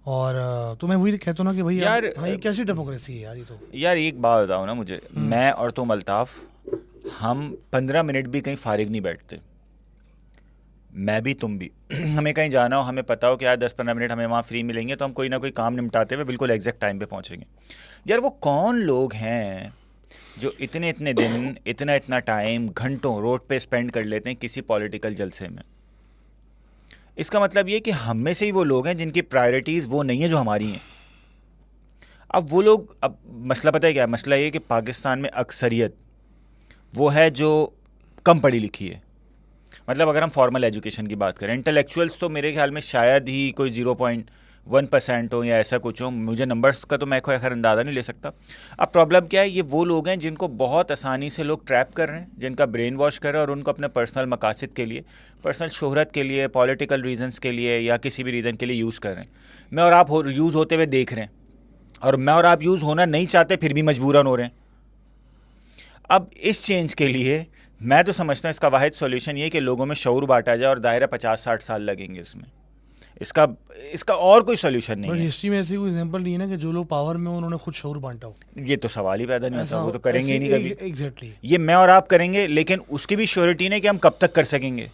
और तो मैं वही कहता हूँ ना कि भाई यार ये कैसी डेमोक्रेसी है यार। ये तो यार एक बात बताओ ना मुझे, मैं और तुम अल्ताफ़, हम 15 मिनट भी कहीं फारिग नहीं बैठते, मैं भी तुम भी। हमें कहीं जाना हो, हमें पता हो कि यार 10-15 मिनट हमें वहाँ फ्री मिलेंगे, तो हम कोई ना कोई काम निपटाते हुए बिल्कुल एग्जैक्ट टाइम पे पहुँचेंगे। यार वो कौन लोग हैं जो इतने दिन, इतना टाइम, घंटों रोड पे स्पेंड कर लेते हैं किसी पॉलिटिकल जलसे में? इसका मतलब ये कि हम में से ही वो लोग हैं जिनकी प्रायोरिटीज़ वो नहीं है जो हमारी हैं। अब वो लोग, अब मसला पता है क्या है? मसला ये कि पाकिस्तान में अक्सरियत वो है जो कम पढ़ी लिखी है। मतलब अगर हम फॉर्मल एजुकेशन की बात करें, इंटेलेक्चुअल्स तो मेरे ख्याल में शायद ही कोई 0.1% हो या ऐसा कुछ हो, मुझे नंबर्स का तो मैं कोई खैर अंदाज़ा नहीं ले सकता। अब प्रॉब्लम क्या है, ये वो लोग हैं जिनको बहुत आसानी से लोग ट्रैप कर रहे हैं, जिनका ब्रेन वॉश कर रहे हैं और उनको अपने पर्सनल मकासद के लिए, पर्सनल शोहरत के लिए, पॉलिटिकल रीजंस के लिए या किसी भी रीज़न के लिए यूज़ कर रहे हैं। मैं और आप यूज़ होते हुए देख रहे हैं, और मैं और आप यूज़ होना नहीं चाहते फिर भी मजबूरन हो रहे हैं। अब इस चेंज के लिए मैं तो समझता हूँ इसका वाहिद सॉल्यूशन ये कि लोगों में शऊर बांटा जाए, और दायरा 50-60 साल लगेंगे इसमें। इसका और कोई सोल्यूशन नहीं है। हिस्ट्री में ऐसी कोई एग्जांपल नहीं है ना कि जो लोग पावर में हो उन्होंने खुद शऊर बांटा हो। ये तो सवाल ही पैदा नहीं होता, वो तो करेंगे ही नहीं कभी। एग्जैक्टली, ये मैं और आप करेंगे, लेकिन उसकी भी श्योरिटी नहीं कि हम कब तक कर सकेंगे,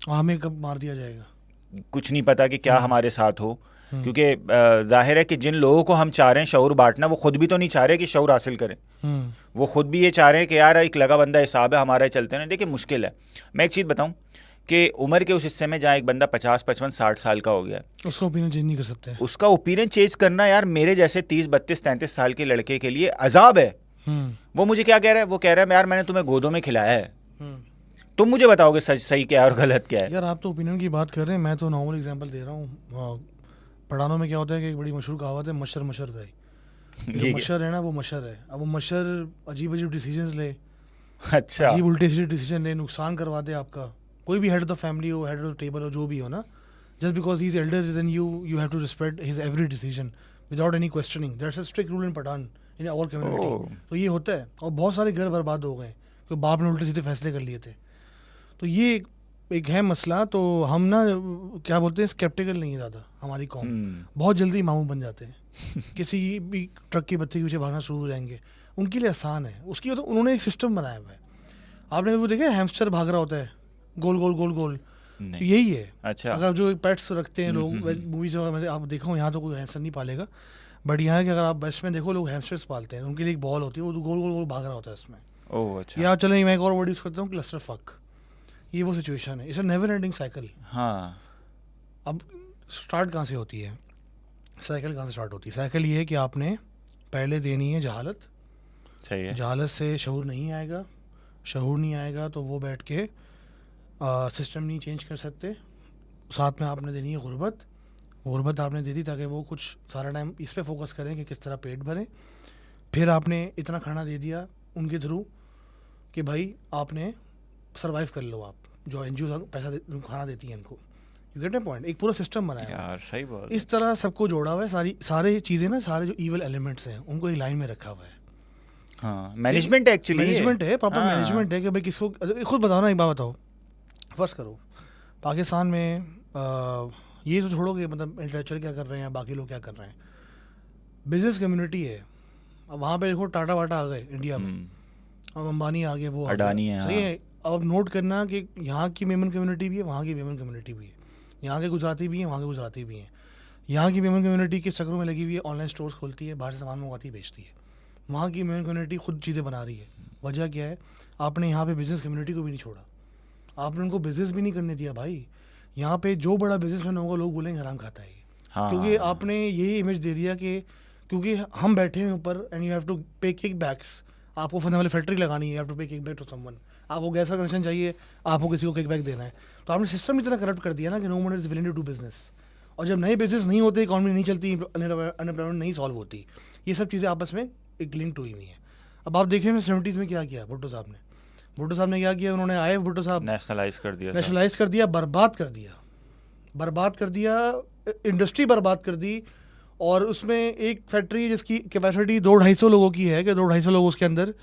हमें कब मार दिया जाएगा, कुछ नहीं पता कि क्या हमारे साथ हो। क्योंकि जाहिर है कि जिन लोगों को हम चाह रहे हैं शऊर बांटना, वो खुद भी तो नहीं चाह रहे कि शऊर हासिल करें। वो खुद भी ये चाह रहे हैं कि यार एक लगा बंदा हिसाब है हमारा, चलते हैं। देखिए मुश्किल है। मैं एक चीज़ बताऊं कि उम्र के उस हिस्से में जहाँ एक बंदा 50, 55, 60 साल का हो गया है, उसका ओपिनियन चेंज नहीं कर सकते। उसका ओपिनियन चेंज करना यार मेरे जैसे 30, 32, 33 साल के लड़के के लिए अजाब है। वो मुझे क्या कह रहा है? वो कह रहा है यार मैंने तुम्हें गोदों में खिलाया है, तुम मुझे बताओगे सच सही क्या है और गलत क्या है। यार आप तो ओपिनियन की बात कर रहे हैं, मैं तो नॉर्मल एग्जांपल दे रहा हूँ। पढ़ानों में क्या होता है कि एक बड़ी मशहूर कहावत है, मशर मशर दे। जो मशर है ना वो मशर है। अब वो मशर अजीब अजीब डिसीजंस ले, अच्छा, अजीब उल्टे सीधे डिसीजन ले, नुकसान करवा दे आपका। कोई भी हेड ऑफ द फैमिली हो, हेड ऑफ द टेबल हो, जो भी हो ना, just because he is elder than you, you have to respect his every decision without any questioning. That's a strict rule in Pathan, in our community. तो ये होता है, और बहुत सारे घर बर्बाद हो गए क्योंकि बाप ने उल्टे सीधे फैसले कर लिए थे। तो ये एक है मसला। तो हम ना क्या बोलते हैं, स्केप्टिकल नहीं है ज़्यादा हमारी कौम। बहुत जल्दी मामू बन जाते हैं। किसी भी ट्रक की बत्ती के पीछे भागना शुरू हो जाएंगे। उनके लिए आसान है, उसकी तो उन्होंने एक सिस्टम बनाया हुआ है। आपने वो देखा हैमस्टर भाग रहा होता है गोल गोल गोल गोल, यही है। अच्छा, अगर जो पेट्स रखते हैं लोग मूवीज में, आप देखो यहाँ तो कोई हैमस्टर नहीं पालेगा, बट यहाँ के अगर आप बस में देखो लोग हैमस्टर्स पालते हैं। उनके लिए एक बॉल होती है, वो गोल गोल गोल भाग रहा होता है इसमें। ओह अच्छा। या चलो मैं एक और वर्ड यूज़ करता हूँ, क्लस्टर फक। ये वो सिचुएशन है, it's a never ending cycle. हाँ, अब स्टार्ट कहाँ से होती है साइकिल? कहाँ से स्टार्ट होती है साइकिल? ये है कि आपने पहले देनी है जहालत। सही है। जहालत से शऊर नहीं आएगा, शऊर नहीं आएगा तो वो बैठ के सिस्टम नहीं चेंज कर सकते। साथ में आपने देनी है गुर्बत। गुर्बत आपने दे दी ताकि वो कुछ सारा टाइम इस पे फोकस करें कि किस तरह पेट भरें। फिर आपने इतना खाना दे दिया उनके थ्रू कि भाई आपने सर्वाइव कर लो। आप जो एनजीओ पैसा खाना देती हैं इनको, यू गेट माय पॉइंट। एक पूरा सिस्टम बनाया है यार सही बात। इस तरह सबको जोड़ा हुआ है। सारी चीज़ें ना, सारे जो ईवल एलिमेंट्स हैं उनको एक लाइन में रखा हुआ है। हाँ, मैनेजमेंट एक्चुअली मैनेजमेंट है, प्रॉपर मैनेजमेंट है कि भाई किसको। खुद बताओ ना, एक बात बताओ, फर्ज करो पाकिस्तान में ये तो छोड़ो कि मतलब इंटेलेक्चुअल क्या कर रहे हैं, बाकी लोग क्या कर रहे हैं, बिजनेस कम्युनिटी है। अब वहाँ पे देखो टाटा वाटा आ गए इंडिया में, अब अंबानी आ गए, वो अडानी है। सही है। अब नोट करना कि यहाँ की मेमन कम्युनिटी भी है, वहाँ की मेमन कम्युनिटी भी है, यहाँ के गुजराती भी हैं, वहाँ के गुजराती भी हैं। यहाँ की मेमन कम्युनिटी किस चक्रों में लगी हुई है, ऑनलाइन स्टोर्स खोलती है, बाहर से सामान मंगवाती है, बेचती है। वहाँ की मेमन कम्युनिटी खुद चीज़ें बना रही है। वजह क्या है? आपने यहाँ पे बिजनेस कम्युनिटी को भी नहीं छोड़ा, आपने उनको बिजनेस भी नहीं करने दिया। भाई यहाँ पे जो बड़ा बिजनेसमैन होगा लोग बोलेंगे हराम खाता है। हाँ, क्योंकि आपने यही इमेज दे दिया कि क्योंकि हम बैठे हैं ऊपर एंड यू हैव टू पे किक बैक्स। आपको फंडे वाली फैक्ट्री लगानी है, यू हैव टू पे किक बैक टू समवन। आपको गैस का कनेक्शन चाहिए, आपको किसी को किक बैक देना है। तो आपने सिस्टम इतना करप्ट कर दिया ना कि no one is willing to do business. और जब नए बिजनेस नहीं होते, इकॉनमी नहीं चलती, अनएम्प्लॉयमेंट नहीं सॉल्व होती, ये सब चीज़ें आपस में एक लिंक हुई हुई हैं। अब आप देखें 70s में क्या किया भुट्टो साहब ने। भुट्टो साहब ने क्या किया? उन्होंने आए भुट्टो साहब नेशनलाइज कर दिया, नेशनलाइज कर दिया, बर्बाद कर दिया, बर्बाद कर दिया, इंडस्ट्री बर्बाद कर दी। और उसमें एक फैक्ट्री जिसकी कैपेसिटी 200-250 लोगों की है कि 200-250 लोग उसके अंदर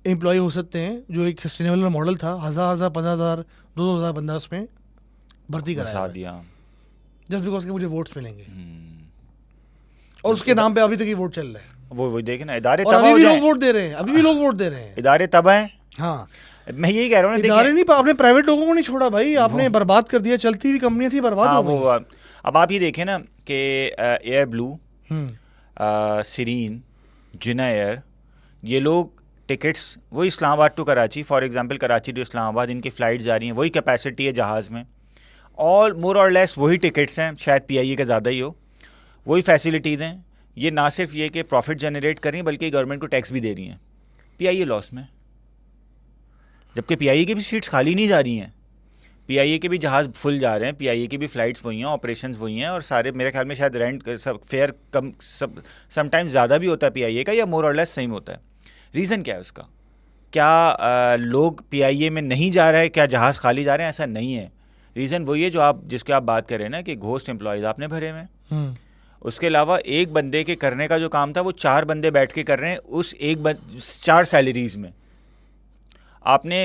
एम्प्लॉय हो सकते हैं, जो एक सस्टेनेबल मॉडल था, 1000, 15,000, 2,000 बंदा उसमें भर्ती करा दिया जस्ट बिकॉज के मुझे वोट्स मिलेंगे। और उसके नाम पे अभी तक ये वोट चल रहा है। वो देखे ना, इदारे और अभी भी लोग वोट दे रहे हैं, अभी भी लोग वोट दे रहे हैं। इदारे तब हैं। हाँ, मैं यही कह रहा हूँ ना, इदारे नहीं, आपने प्राइवेट लोगों को नहीं छोड़ा भाई, आपने बर्बाद कर दिया। चलती हुई कंपनियां थी, बर्बाद हो गई। अब आप ये देखें ना कि एयर ब्लू, सिरीन, जिना एयर, ये लोग टिकट्स वही Islamabad to Karachi, for example Karachi to Islamabad, इनकी फ़्लाइट जा रही हैं, वही कैपेसिटी है जहाज़ में, ऑल मोर और लेस वही टिकट्स हैं, शायद पीआईए का ज़्यादा ही हो, वही फैसिलिटीज़ हैं। ये ना सिर्फ ये कि प्रॉफिट जनरेट कर रही हैं बल्कि गवर्नमेंट को टैक्स भी दे रही हैं। पीआईए लॉस में, जबकि पीआईए की भी सीट्स खाली नहीं जा रही हैं, पीआईए के भी जहाज़ फुल जा रहे हैं, पीआईए की भी फ़्लाइट्स वही हैं, ऑपरेशंस वही हैं, और सारे मेरे ख्याल में शायद रेंट सब फेयर कम सब समटाइम्स ज़्यादा भी होता है पीआईए का, या मोर और लेस सेम होता है। रीज़न क्या है उसका? क्या लोग पीआईए में नहीं जा रहे हैं? क्या जहाज़ खाली जा रहे हैं? ऐसा नहीं है। रीज़न वही है जो आप जिसके आप बात कर रहे हैं ना कि घोस्ट एम्प्लॉयज़ आपने भरे में। उसके अलावा एक बंदे के करने का जो काम था वो 4 बंदे बैठ के कर रहे हैं उस 4 सैलरीज़ में। आपने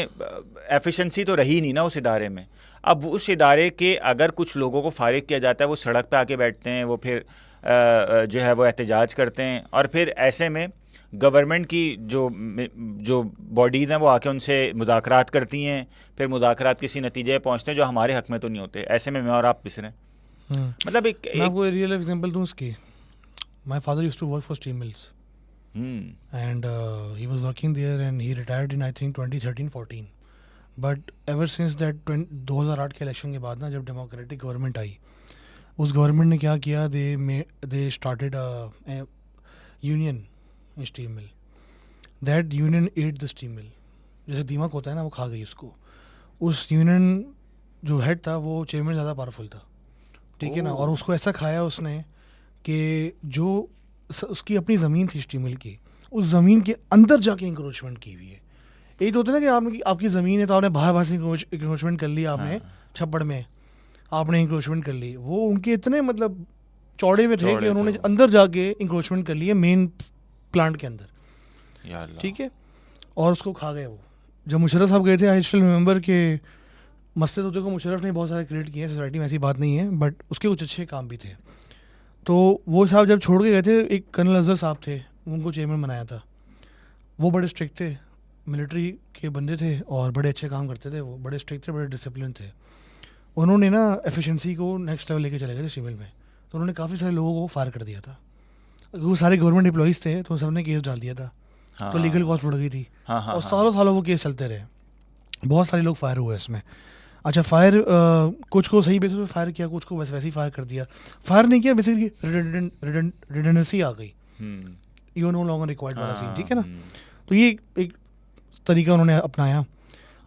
एफिशिएंसी तो रही नहीं ना उस इदारे में। अब उस इदारे के अगर कुछ लोगों को फारिग किया जाता है, वो सड़क पे आके बैठते हैं, वो फिर जो है वो एहतजाज करते हैं, और फिर ऐसे में गवर्नमेंट की जो बॉडीज़ हैं वो आके उनसे मुज़ाकरात करती हैं, फिर मुज़ाकरात किसी नतीजे पहुँचते हैं जो हमारे हक़ में तो नहीं होते। ऐसे में मैं और आप पिस रहे हैं। मतलब एक मैं आपको रियल लाइफ एग्जांपल दूं इसकी. My father used to work for steel mills and he was working there and he retired in I think 2013-14. But ever since that 2008 के इलेक्शन के बाद ना, जब डेमोक्रेटिक गवर्नमेंट आई, उस गवर्नमेंट ने क्या किया, they started a union in steel mill. That union at the steel mill. जैसे दीमक होता है ना, वो खा गई उसको. उस यूनियन जो हेड था वो चेयरमैन ज़्यादा पावरफुल था, ठीक है ना. और उसको ऐसा खाया उसने कि जो उसकी अपनी ज़मीन थी स्टील मिल की, उस ज़मीन के अंदर जाके इंक्रोचमेंट की हुई है. एक तो होता है ना कि आपने आपकी ज़मीन है तो आपने बाहर से इंक्रोचमेंट कर ली, आपने छप्पड़ में आपने इंक्रोचमेंट कर ली. वो उनके इतने मतलब चौड़े में थे कि उन्होंने अंदर जाके इंक्रोचमेंट कर लिए मेन प्लांट के अंदर, ठीक है. और उसको खा गए वो. जब मुशर्रफ साहब गए थे, आई स्टिल रिमेंबर के मसले तो देखो मुशर्रफ ने बहुत सारे क्रिएट किए हैं सोसाइटी में, ऐसी बात नहीं है, बट उसके कुछ अच्छे काम भी थे. तो वो साहब जब छोड़ के गए थे, एक कर्नल अजहर साहब थे, उनको चेयरमैन बनाया था. वो बड़े स्ट्रिक्ट थे, मिलिट्री के बंदे थे और बड़े अच्छे काम करते थे. वो बड़े स्ट्रिक्ट थे, बड़े डिसिप्लिन थे. उन्होंने ना एफिशिएंसी को नेक्स्ट लेवल लेके चले गए थे सिविल में. तो उन्होंने काफ़ी सारे लोगों को फायर कर दिया था. वो सारे गवर्नमेंट एम्प्लॉइज़ थे, तो सबने केस डाल दिया था. तो लीगल कॉस्ट बढ़ गई थी. और सालों सालों वो केस चलते रहे. बहुत सारे लोग फायर हुए इसमें. अच्छा, फायर कुछ को सही बेसिस पे फायर किया, कुछ को वैसे ही फायर कर दिया. फायर नहीं किया, बेसिकली रिडंडेंसी आ गई, यू नो लॉन्गर रिक्वायर्ड वाला सीन, ठीक है ना. तो ये एक तरीका उन्होंने अपनाया.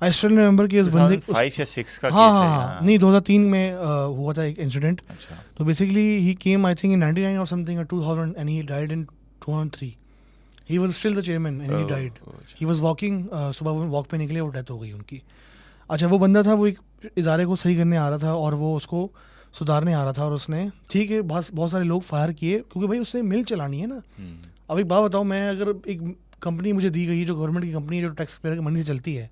आई स्टिल रिमेंबर कि उस बंदे 5 या 6 का हाँ केस है. हाँ नहीं 2003 में हुआ था एक इंसिडेंट. अच्छा. तो basically he came I think in 99 और समथिंग और 2000 and he died in 2003. He was still the chairman and he died. He was walking, सुबह वो वॉक पे निकले और डेथ हो गई उनकी. अच्छा, वो बंदा था, वो एक इदारे को सही करने आ रहा था और वो उसको सुधारने आ रहा था. और उसने ठीक है बहुत सारे लोग फायर किए, क्योंकि भाई उसने मिल चलानी है ना. अब एक बात बताओ, मैं अगर एक कंपनी मुझे दी गई है जो गवर्नमेंट की कंपनी है, जो टैक्स पेयर की मनी से चलती है,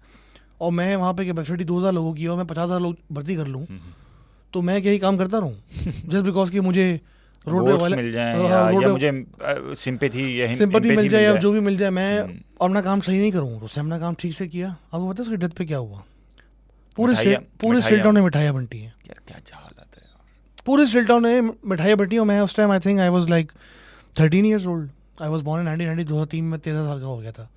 और मैं वहाँ पे कैपेसिटी 2000 लोगों की और मैं 50,000 लोग भर्ती कर लूँ, तो मैं क्या ही काम करता रहूँ जस्ट बिकॉज कि मुझे रोड पे वाले मिल जाए या मुझे सिंपैथी मिल जाए या जो भी मिल जाए, मैं अपना काम सही नहीं करूँ. तो उसने अपना काम ठीक से किया. आपको पता है उसकी डेथ पे क्या हुआ? पूरे स्टेट टाउन में मिठाइयाँ बंटी हैं. यार क्या हालत है. पूरे स्टेट टाउन में मिठाइयाँ बंटी. और मैं उस time I think I was like 13 years old. I was born in 1990. 2003 में 13 साल का हो गया था.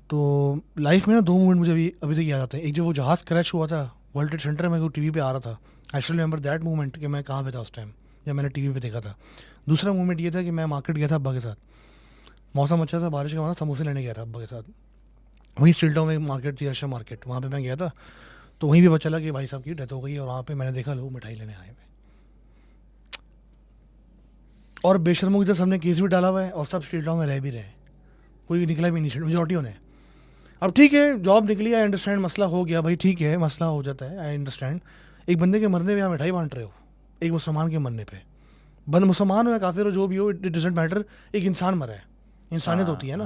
तो लाइफ में ना 2 मोमेंट मुझे अभी तक याद आते हैं. एक जो वो जहाज़ क्रैश हुआ था वर्ल्ड ट्रेड सेंटर में, वो टीवी पे आ रहा था. I still remember that moment कि मैं कहाँ पे था उस टाइम जब मैंने टीवी पे देखा था. दूसरा मोमेंट ये था कि मैं मार्केट गया था अब्बा के साथ. मौसम अच्छा था, बारिश का वहाँ समोसे लेने गया था अब्बा के साथ. वहीं स्टील टाउन में मार्केट थी, रशिया मार्केट, वहाँ पे मैं गया था. तो वहीं पे पता चला कि भाई साहब की डेथ हो गई. और वहाँ पे मैंने देखा लोग मिठाई लेने आए हुए. और बेशर्मों की तरह सबने केस भी डाला हुआ है और सब स्टील टाउन में रह भी रहे हैं. कोई निकला भी नहीं मेजॉरिटियों ने. अब ठीक है, जॉब निकली, आई अंडरस्टैंड, मसला हो गया भाई, ठीक है, मसला हो जाता है, आई अंडरस्टैंड. एक बंदे के मरने पे आप मिठाई बांट रहे हो, एक मुसलमान के मरने पे. बंद मुसलमान हो या काफिर हो, जो भी हो, इट डजंट मैटर. एक इंसान मरा है, इंसानियत होती है ना.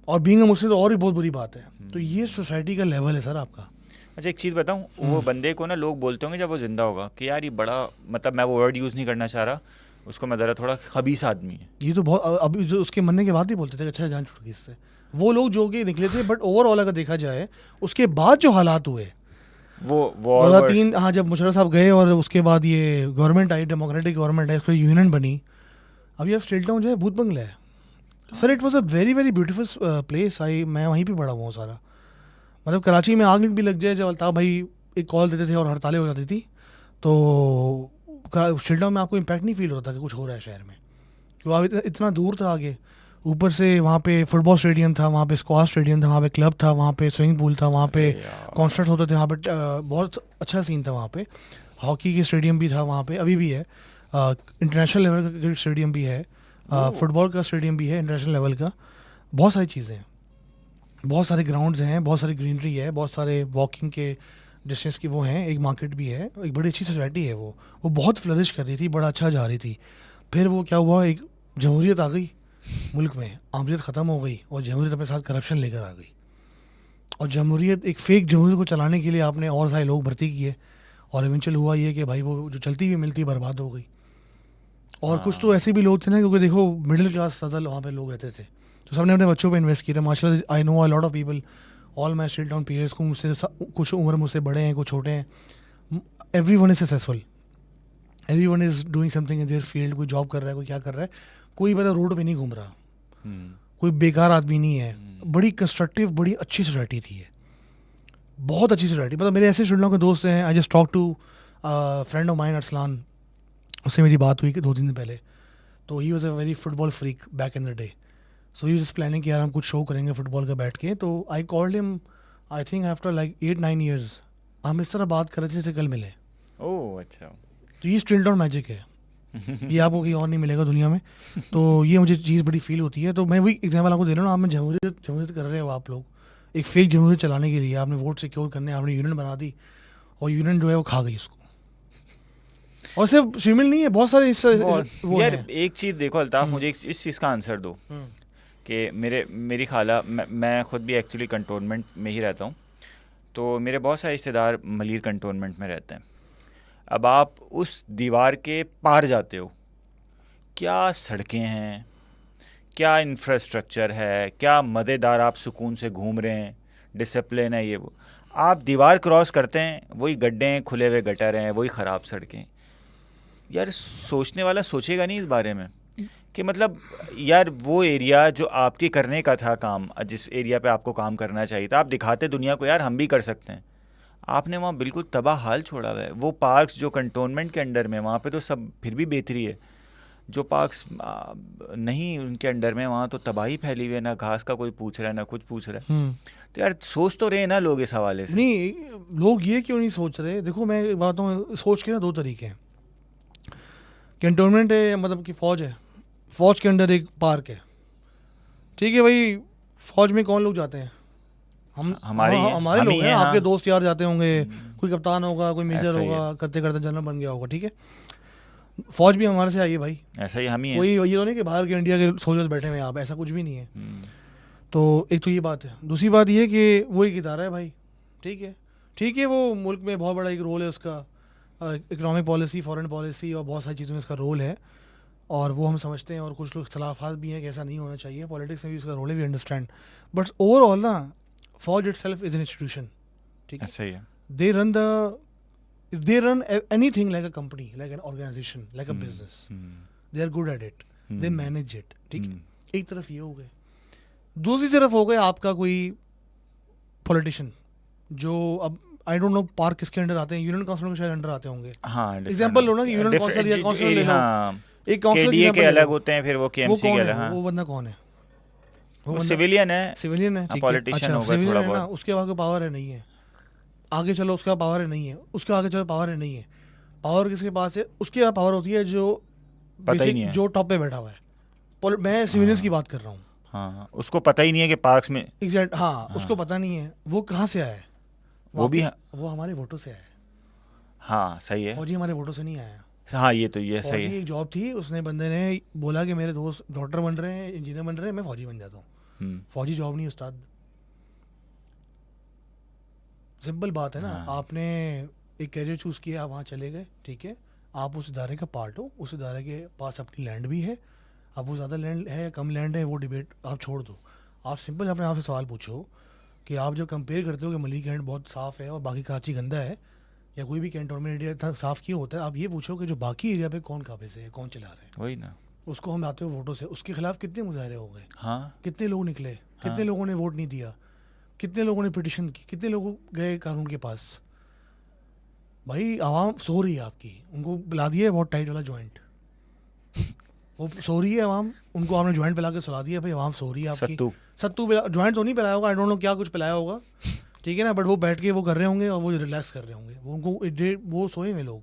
और बीइंग अ मुस्लिम तो और भी बहुत बुरी बात है. तो ये सोसाइटी का लेवल है सर आपका. अच्छा, एक चीज़ बताऊँ, वो बंदे को ना लोग बोलते होंगे जब वो जिंदा होगा कि यार ये बड़ा, मतलब मैं वो वर्ड यूज़ नहीं करना चाह रहा, उसको मैं ज़रा थोड़ा खबीस आदमी है. ये तो बहुत अभी जो उसके मरने के बाद ही बोलते थे अच्छा जान छूट गई इससे, वो लोग जो कि निकले थे. बट ओवरऑल अगर देखा जाए उसके बाद जो हालात हुए वो 2003, हाँ, जब मुशर्रफ साहब गए और उसके बाद ये गवर्नमेंट आई, डेमोक्रेटिक गवर्नमेंट आई, उसको यूनियन बनी. अभी अब स्टील टाउन जो है भूत बंगला है sir. It was a very very beautiful place. मैं वहीं पे पढ़ा हुआ हूँ सारा. मतलब कराची में आग भी लग जाए जब अल्ताफ़ भाई एक कॉल देते थे और हड़तालें हो जाती थी, तो स्टील टाउन में आपको इम्पैक्ट नहीं फील होता कि कुछ हो रहा है शहर में, क्योंकि आप इतना दूर था आगे. ऊपर से वहाँ पे फुटबॉल स्टेडियम था, वहाँ पे स्क्वाश स्टेडियम था, वहाँ पे क्लब था, वहाँ पे स्विमिंग पूल था, वहाँ पे कॉन्सर्ट होते थे, वहाँ पे बहुत अच्छा सीन था. वहाँ पे हॉकी की स्टेडियम भी था, वहाँ पे अभी भी है. इंटरनेशनल लेवल का क्रिकेट स्टेडियम भी है, फुटबॉल का स्टेडियम भी है इंटरनेशनल लेवल का. बहुत सारी चीज़ें हैं, बहुत सारे ग्राउंड्स हैं, बहुत सारी ग्रीनरी है, बहुत सारे वॉकिंग के डिस्टेंस की वो हैं. एक मार्केट भी है, एक बड़ी अच्छी सोसाइटी है. वो बहुत फ्लरिश कर रही थी, बड़ा अच्छा जा रही थी. फिर वो क्या हुआ, एक जमहूरियत आ गई मुल्क में, आमरीत ख़त्म हो गई और जमहूरियत अपने साथ करप्शन लेकर आ गई. और जमहूरियत, एक फेक जमहूरियत को चलाने के लिए आपने और सारे लोग भर्ती किए. और इवेंचुअल हुआ ये कि भाई वो जो चलती हुई मिलती बर्बाद हो गई. और कुछ तो ऐसे भी लोग थे ना, क्योंकि देखो मिडिल क्लास ज़्यादा वहाँ पे लोग रहते थे, तो सबने अपने बच्चों पे इन्वेस्ट किया था. माशाल्लाह I know a lot of people, all my steel town peers को मुझसे कुछ उम्र मुझसे बड़े हैं, कुछ छोटे हैं, every one is successful. Everyone is doing something in their field, कोई जॉब कर रहा है, कोई क्या कर रहा है, कोई मतलब रोड पे नहीं घूम रहा, कोई बेकार आदमी नहीं है। बड़ी कंस्ट्रक्टिव, बड़ी अच्छी सोसाइटी थी ये, बहुत अच्छी सोसाइटी। मतलब मेरे ऐसे स्टूडेंटों के दोस्त हैं, I just talk to friend of mine Arsalan, उससे मेरी बात हुई कि 2 दिन पहले। तो he was a very football freak back in the day, so he just planning कि यार हम कुछ शो करेंगे फुटबॉल का बैठ के। तो I called him, I think after like 8-9 years हम इस तरह बात कर रहे थे जैसे कल मिले। ओह अच्छा। तो ये स्टिल्ड ऑन मैजिक है, ये आपको कहीं और नहीं मिलेगा दुनिया में। तो ये मुझे चीज़ बड़ी फील होती है। तो मैं वही एग्जाम्पल आपको दे रहा हूँ, आप में जमहूरियत कर रहे हो आप लोग, एक फेक जमहूरियत चलाने के लिए आपने वोट सिक्योर करने, आपने यूनियन बना दी और यूनियन जो है वो खा गई उसको। और सिर्फ शिमिल नहीं है, बहुत सारे वो यार हैं। एक चीज़ देखो अल्ताफ, मुझे इस चीज़ का आंसर दो कि मेरी खाला, मैं खुद भी एक्चुअली कंटोनमेंट में ही रहता हूँ, तो मेरे बहुत सारे रिश्तेदार मलीर कंटोनमेंट में रहते हैं। अब आप उस दीवार के पार जाते हो, क्या सड़कें हैं, क्या इंफ्रास्ट्रक्चर है, क्या मज़ेदार आप सुकून से घूम रहे हैं, डिसिप्लिन है ये वो। आप दीवार क्रॉस करते हैं, वही गड्ढे हैं, खुले हुए गटर हैं, वही ख़राब सड़कें। यार सोचने वाला सोचेगा नहीं इस बारे में कि मतलब यार वो एरिया जो आपके करने का था काम, जिस एरिया पे आपको काम करना चाहिए था, आप दिखाते दुनिया को यार हम भी कर सकते हैं, आपने वहाँ बिल्कुल तबाह हाल छोड़ा हुआ है। वो पार्क्स जो कंटोनमेंट के अंडर में, वहाँ पे तो सब फिर भी बेहतरी है, जो पार्क्स नहीं उनके अंडर में, वहाँ तो तबाही फैली हुई है, ना घास का कोई पूछ रहा है ना कुछ पूछ रहा है। तो यार सोच तो रहे ना लोग इस हवाले से। नहीं, लोग ये क्यों नहीं सोच रहे? देखो मैं एक बात हूँ, सोच के ना 2 तरीके हैं। कैंटोनमेंट है, मतलब कि फ़ौज है, फ़ौज के अंडर एक पार्क है, ठीक है भाई। फ़ौज में कौन लोग जाते हैं? हमारे लोग हैं, आपके दोस्त यार जाते होंगे, कोई कप्तान होगा, कोई मेजर होगा, करते करते जनरल बन गया होगा, ठीक है। फ़ौज भी हमारे से आई है भाई, ऐसा ही हम ही हैं। कोई ये तो नहीं कि बाहर के इंडिया के सोल्जर्स बैठे हुए हैं आप, ऐसा कुछ भी नहीं है। तो एक तो ये बात है। दूसरी बात ये कि वो एक इदारा है भाई, ठीक है, वो मुल्क में बहुत बड़ा एक रोल है उसका, इकनॉमिक पॉलिसी, फॉरेन पॉलिसी और बहुत सारी चीज़ों में इसका रोल है, और वो हम समझते हैं, और कुछ लोग इख्तलाफात भी हैं कि ऐसा नहीं होना चाहिए, पॉलिटिक्स में भी उसका रोल है, वी अंडरस्टैंड। बट ओवरऑल ना, फौज इटसेल्फ इज एन इंस्टीट्यूशन, ठीक है। ऐसा ही है। They run anything like a company, like an organisation, like a business, they are good at it, they manage it, ठीक है। एक तरफ ये हो गए, दूसरी तरफ हो गए आपका कोई पॉलिटिशियन जो, अब आई डोंट नो पार्क किसके अंडर आते हैं, यूनियन काउंसिल के शायद अंडर आते होंगे। हाँ, एग्जांपल लो ना कि यूनियन काउंसिल या काउंसिल ले लो, एक काउंसिल केडीए के अलग होते हैं, फिर वो केएमसी के अलग। हाँ, वो बंदा कौन है? वो सिविलियन है, ठीक है, पॉलिटिशियन होगा सिविलियन थोड़ा है ना, बहुत। उसके पास पावर है नहीं है, आगे चलो उसका पावर है नहीं है, उसके आगे चलो पावर है नहीं है। पावर किसके पास है? उसके पास पावर होती है जो पता ही नहीं है, जो टॉप पे बैठा हुआ है। मैं सिविलियंस की बात कर रहा हूँ। हाँ, उसको पता ही नहीं है कि पार्क्स में एग्जैक्ट, हाँ, उसको पता नहीं है वो कहाँ से आया है, वो हमारे वोटों से आया है। हाँ सही है, फौजी हमारे वोटों से नहीं आया। हाँ ये तो ये सही है। एक जॉब थी, उसने बंदे ने बोला कि मेरे दोस्त डॉक्टर बन रहे हैं, इंजीनियर बन रहे हैं, मैं फौजी बन जाता हूँ। फौजी जॉब नहीं उस्ताद, सिंपल बात है ना। आपने एक कैरियर चूज़ किया, आप वहाँ चले गए, ठीक है, आप उस इदारे का पार्ट हो, उस इदारे के पास अपनी लैंड भी है। अब वो ज़्यादा लैंड है या कम लैंड है, वो डिबेट आप छोड़ दो। आप सिंपल अपने आप से सवाल पूछो कि आप जब कंपेयर करते हो कि मलिक कैंट बहुत साफ़ है और बाकी कराची गंदा है, या कोई भी कैंटोनमेंट एरिया साफ़ क्यों होता है, आप ये पूछो कि जो बाकी एरिया पे कौन काबिज है, कौन चला रहे हैं, वही ना। उसको हम आते हो वोटों से, उसके खिलाफ कितने मुजाहरे हो गए, हाँ, कितने लोग निकले, कितने लोगों ने वोट नहीं दिया, कितने लोगों ने पिटिशन की, कितने लोग गए कानून के पास। भाई आवाम सो रही है आपकी, उनको पिला दिया है बहुत टाइट वाला जॉइंट, वो सो रही है आवाम, उनको आपने जॉइंट पिला के सुला दिया, भाई आवाम सो रही है आपकी। सत्तू जॉइंट तो नहीं पिलाया होगा, आई डोंट नो क्या कुछ पिलाया होगा, ठीक है ना, बट वो बैठ के वो कर रहे होंगे और वो रिलैक्स कर रहे होंगे, वो उनको वो सोए हुए लोग।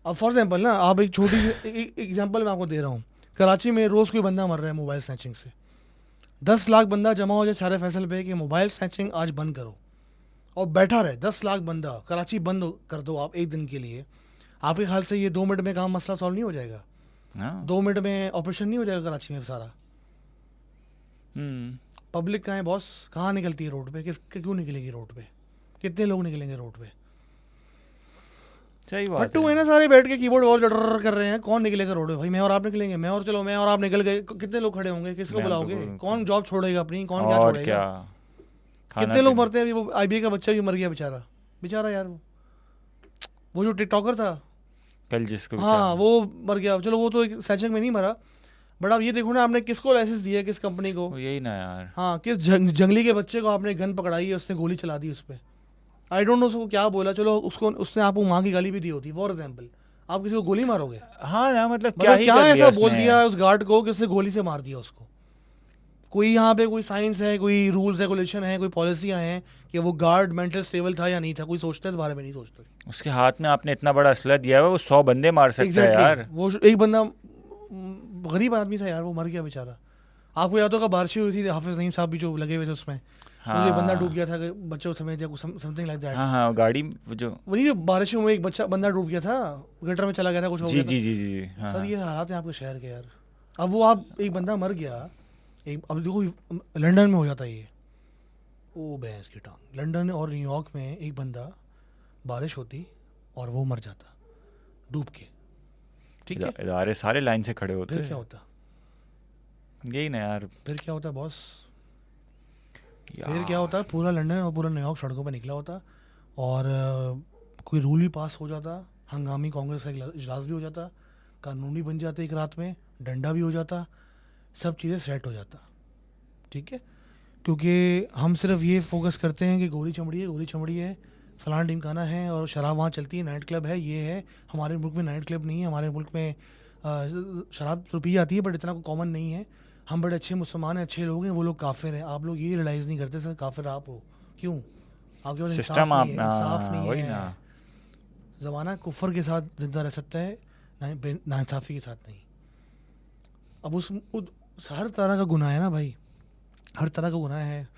अब फॉर एग्जाम्पल ना, आप एक छोटी सी एग्जाम्पल मैं आपको दे रहा हूँ, कराची में रोज़ कोई बंदा मर रहा है मोबाइल स्नैचिंग से, 10 लाख बंदा जमा हो जाए सारे फैसल पे कि मोबाइल स्नैचिंग आज बंद करो, और बैठा रहे 10 लाख बंदा, कराची बंद कर दो आप एक दिन के लिए, आपके ख्याल से ये 2 मिनट में काम मसला सॉल्व नहीं हो जाएगा? 2 मिनट में ऑपरेशन नहीं हो जाएगा कराची में सारा? पब्लिक कहाँ है बॉस, कहाँ निकलती है रोड पे, क्यों निकलेगी रोड पे, कितने लोग निकलेंगे रोड पे? सही बात है। फट्टू है ना सारे बैठ के कीबोर्ड वॉल कर रहे हैं, कौन निकलेगा रोड पे भाई? मैं और आप निकलेंगे, मैं और आप निकल गए, कितने लोग खड़े होंगे, किसको बुलाओगे, कौन जॉब छोड़ेगा अपनी, कौन क्या छोड़ेगा? कितने लोग मरते हैं अभी, वो IBA का बच्चा भी मर गया बेचारा यार, वो जो टिकटॉकर था कल जिसको हाँ वो मर गया, चलो वो तो एक सैचक में नहीं मरा, बट आप ये देखो ना आपने किसको लाइसेंस दिया, किस कंपनी को, यही ना यार। हाँ किस जंगली के बच्चे को आपने गन पकड़ाई है, उसने गोली चला दी उस पर, आई डोंट नो उसको क्या बोला, चलो उसको उसने आपको माँ की गाली भी दी होती, फॉर एग्जाम्पल आप किसी को गोली मारोगे? हाँ ना, मतलब क्या ही क्या कर लिया ऐसा बोल उसने। दिया उस गार्ड को कि उसने गोली से मार दिया उसको? कोई यहाँ पे कोई साइंस है, कोई रूल्स रेगुलेशन है, कोई पॉलिसियाँ हैं कि वो गार्ड मेंटल स्टेबल था या नहीं था? कोई सोचता है इस बारे में? नहीं सोचता। उसके हाथ में आपने इतना बड़ा असला दिया हुआ, वो 100 बंदे मार सकता है यार। वो एक बंदा गरीब आदमी था यार, वो मर गया बेचारा। आपको याद होगा बारिश हुई थी, हाफिज नईम साहब भी जो लगे हुए थे उसमें, हाँ। वो बंदा डूब गया था बच्चों समेत या समथिंग लाइक दैट। हाँ हाँ, गाड़ी जो वही बारिशों में एक बंदा डूब गया था, गटर में चला गया था, कुछ हो जी गया था। जी जी जी हाँ, सर हाँ। ये हालात हैं आपके शहर के यार। अब वो आप एक बंदा मर गया, एक अब देखो लंदन में हो जाता है ये, ओ भैंस की टांग, लंदन और न्यूयॉर्क में एक बंदा बारिश होती और वो मर जाता डूब के, ठीक है? इदारे सारे लाइन से खड़े होते। फिर क्या होता? यही ना यार। फिर क्या होता बॉस? यार फिर क्या होता? पूरा लंदन और पूरा न्यूयॉर्क सड़कों पर निकला होता, और कोई रूल भी पास हो जाता, हंगामी कांग्रेस का इजलास भी हो जाता, कानून भी बन जाता एक रात में, डंडा भी हो जाता, सब चीज़ें सेट हो जाता, ठीक है? क्योंकि हम सिर्फ ये फोकस करते हैं कि गोली चमड़ी है, फलाना ढिमकाना है, और शराब वहाँ चलती है, नाइट क्लब है, ये है। हमारे मुल्क में नाइट क्लब नहीं है, हमारे मुल्क में शराब तो पी जाती है बट इतना कॉमन नहीं है। हम बड़े अच्छे मुसलमान हैं, अच्छे लोग हैं, वो लोग काफिर हैं। आप लोग ये रियलाइज़ नहीं करते सर, काफिर आप हो। क्यों? आपके पास सिस्टम आप इंसाफ नहीं वही है। ना। ज़माना कुफर के साथ जिंदा रह सकता है, नाइंसाफ़ी के साथ नहीं। अब हर तरह का गुनाह है ना भाई, हर तरह का गुनाह है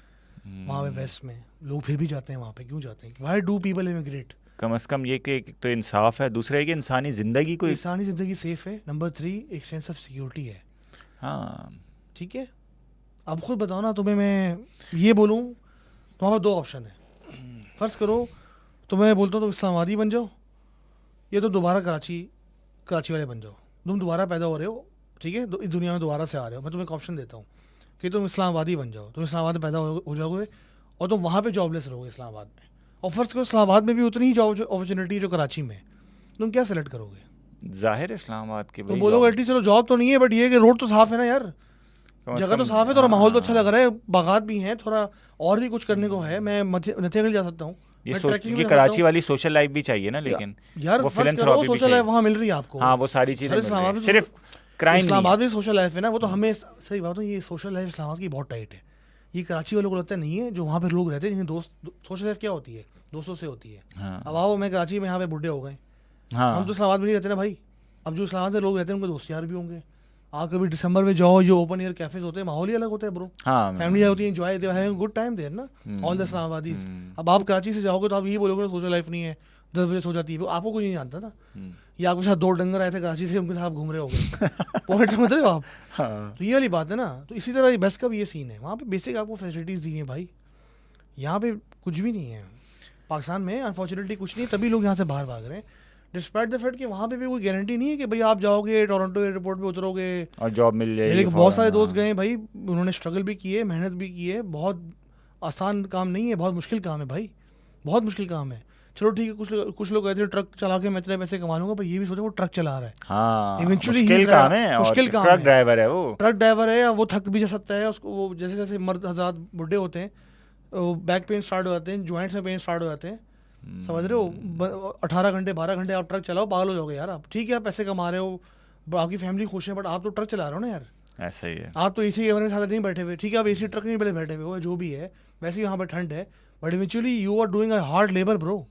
वहाँ पे वेस्ट में। लोग फिर भी जाते हैं वहाँ पे, क्यों जाते हैं? Why do people immigrate? कम से कम ये कि एक तो इंसाफ है, दूसरा है कि इंसानी ज़िंदगी को इंसानी ज़िंदगी सेफ है, नंबर 3 एक सेंस ऑफ सिक्योरिटी है। हाँ ठीक है, अब खुद बताओ ना, तुम्हें मैं ये बोलूँ, तुम्हारे पास 2 ऑप्शन है। फ़र्ज़ करो तुम्हें बोलता हूँ तुम इस्लामाबादी बन जाओ, या तो दोबारा कराची वाले बन जाओ। तुम दोबारा पैदा हो रहे हो, ठीक है, इस दुनिया में दोबारा से आ रहे हो। मैं तुम्हें एक ऑप्शन देता हूँ कि तुम इस्लामाबादी बन जाओ, तुम इस्लामाबाद में पैदा हो जाओगे और तुम वहाँ पे जॉबलेस रहोगे इस्लामाबाद में। और फ़र्ज़ करो इस्लामाबाद में भी उतनी ही जॉब अपॉर्चुनिटी जो कराची में, तुम क्या सेलेक्ट करोगे? जाहिर है इस्लामाबाद के। तुम बोलोगे एटलीस्ट चलो जॉब तो नहीं है, बट ये कि रोड तो साफ़ है ना यार, जगह तो साफ़ है, थोड़ा माहौल तो अच्छा लग रहा है, बागात भी हैं, थोड़ा और भी कुछ करने को है, मैं नथियागंज जा सकता हूँ, ये कराची वाली सोशल लाइफ भी चाहिए ना, लेकिन यार वो फर्स्ट करो सोशल लाइफ वहाँ मिल रही है आपको। हाँ, वो सारी चीज़ें इस्लामाबाद सिर्फ क्राइम इस्लामाबाद में सोशल लाइफ है ना, वो तो हमें सही बात है, ये सोशल लाइफ इस्लामाबाद की बहुत टाइट है। ये कराची वालों को लगता नहीं है, जो वहाँ पे लोग रहते हैं जिनके दोस्त। सोशल लाइफ क्या होती है? दोस्तों से होती है। हाँ। अब आओ, मैं कराची में यहाँ पे बुढ़े हो गए, हाँ। हम तो इस्लामाबाद में नहीं रहते ना भाई। अब जो इस्लामाबाद से लोग रहते हैं उनके दोस्त यार भी होंगे। आप कभी दिसंबर में जाओ, जो ओपन एयर कैफेज होते हैं, माहौल ही अलग होता है ब्रो। हाँ, फैमिली होती है, enjoy they having good time there ना, ऑल द इस्लामाबादीज। अब आप कराची से जाओगे तो आप ये बोलोगे सोशल लाइफ नहीं है, 10 बजे सो जाती है, आपको कुछ नहीं जानता ना। ये आपके साथ 2 डंगर आए थे कराची से, उनके साथ घूम रहे होगे। पॉइंट समझ रहे हो आप? हाँ। तो ये वाली बात है ना। तो इसी तरह बस का भी ये सीन है, वहाँ पे बेसिक आपको फैसिलिटीज़ दी हैं भाई, यहाँ पे कुछ भी नहीं है। पाकिस्तान में अनफॉर्चुनेटली कुछ नहीं, तभी लोग यहाँ से बाहर भाग रहे हैं, डिस्पाइट द फैक्ट कि वहाँ पे भी कोई गारंटी नहीं है कि भाई आप जाओगे टोरंटो एयरपोर्ट पे उतरोगे और जॉब मिल जाएगी। मेरे बहुत सारे दोस्त गए भाई, उन्होंने स्ट्रगल भी किए, मेहनत भी की है। बहुत आसान काम नहीं है, बहुत मुश्किल काम है भाई, बहुत मुश्किल काम है। चलो ठीक है, कुछ लोग कहते हैं ट्रक चला के मैं इतने पैसे कमा लूंगा, पर ये भी सोचो वो ट्रक चला रहा है। हाँ, Eventually मुश्किल काम है, मुश्किल काम ट्रक है। ड्राइवर है वो। ट्रक ड्राइवर है, वो थक भी जा सकता है, उसको वो जैसे जैसे मर्द हज़रात बुढ़े होते हैं, बैक पेन स्टार्ट हो जाते हैं, जॉइंट्स में पेन स्टार्ट हो जाते हैं, समझ रहे हो? 18 घंटे 12 घंटे आप ट्रक चलाओ, पागल हो जाओगे यार आप। ठीक है आप पैसे कमा रहे हो, आपकी फैमिली खुश है, बट आप तो ट्रक चला रहे हो ना यार। ऐसा ही है। आप तो एसी कैमरे के साथ नहीं बैठे हुए, ठीक है आप एसी ट्रक नहीं बैठे हुए, जो भी है, वैसे ही यहाँ पर ठंड है, but eventually you are doing a hard labour bro.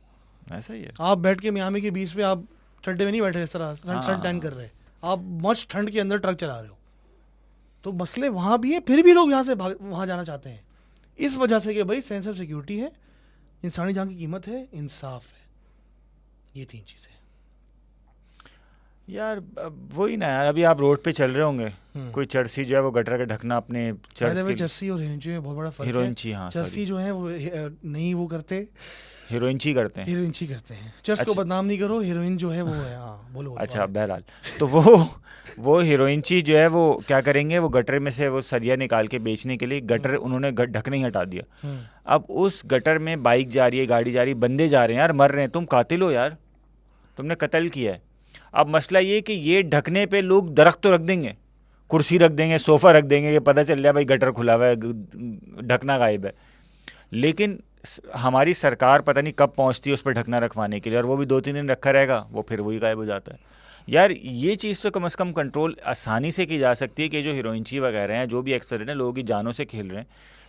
ऐसा ही है। आप बैठ के मियामी के बीच पे आप चड्डे में नहीं बैठे इस तरह सन टैन कर रहे, आप मच ठंड के अंदर ट्रक चला रहे हो। तो मसले वहाँ भी है, फिर भी लोग यहाँ से वहाँ जाना चाहते हैं, इस वजह से कि भाई सेंस ऑफ सिक्योरिटी है, इंसानी जान की कीमत है, इंसाफ है, ये 3 चीज़ें यार। वही ना यार, अभी आप रोड पे चल रहे होंगे, कोई चर्सी जो है वो गटर का ढकना अपने चर्च के। चर्सी और हिरोइनची में बहुत बड़ा फर्क है। हिरोइनची, हाँ, चर्सी जो है वो नहीं वो करते, हीरोइनची करते हैं। हीरोइनची करते हैं। चर्च को बदनाम नहीं करो, हीरोइन जो है वो है। हाँ बोलो। अच्छा बहरहाल, तो वो हीरोइनची जो है वो क्या करेंगे, वो गटर में से वो सरिया निकाल के बेचने के लिए गटर उन्होंने ढकना ही हटा दिया। अब उस गटर में बाइक जा रही है, गाड़ी जा रही है, बंदे जा रहे हैं यार, मर रहे हैं, तुम कातिल हो यार, तुमने कत्ल किया है। अब मसला ये कि ये ढकने पे लोग दरख्त तो रख देंगे, कुर्सी रख देंगे, सोफ़ा रख देंगे कि पता चल जाए भाई गटर खुला हुआ है, ढकना गायब है। लेकिन हमारी सरकार पता नहीं कब पहुंचती है उस पर ढकना रखवाने के लिए, और वो भी 2-3 दिन रखा रहेगा, वो फिर वही गायब हो जाता है। यार ये चीज़ तो कम से कम कंट्रोल आसानी से की जा सकती है कि जो हीरोइनची वगैरह हैं, जो भी एक्सर हैं, लोगों की जानों से खेल रहे हैं,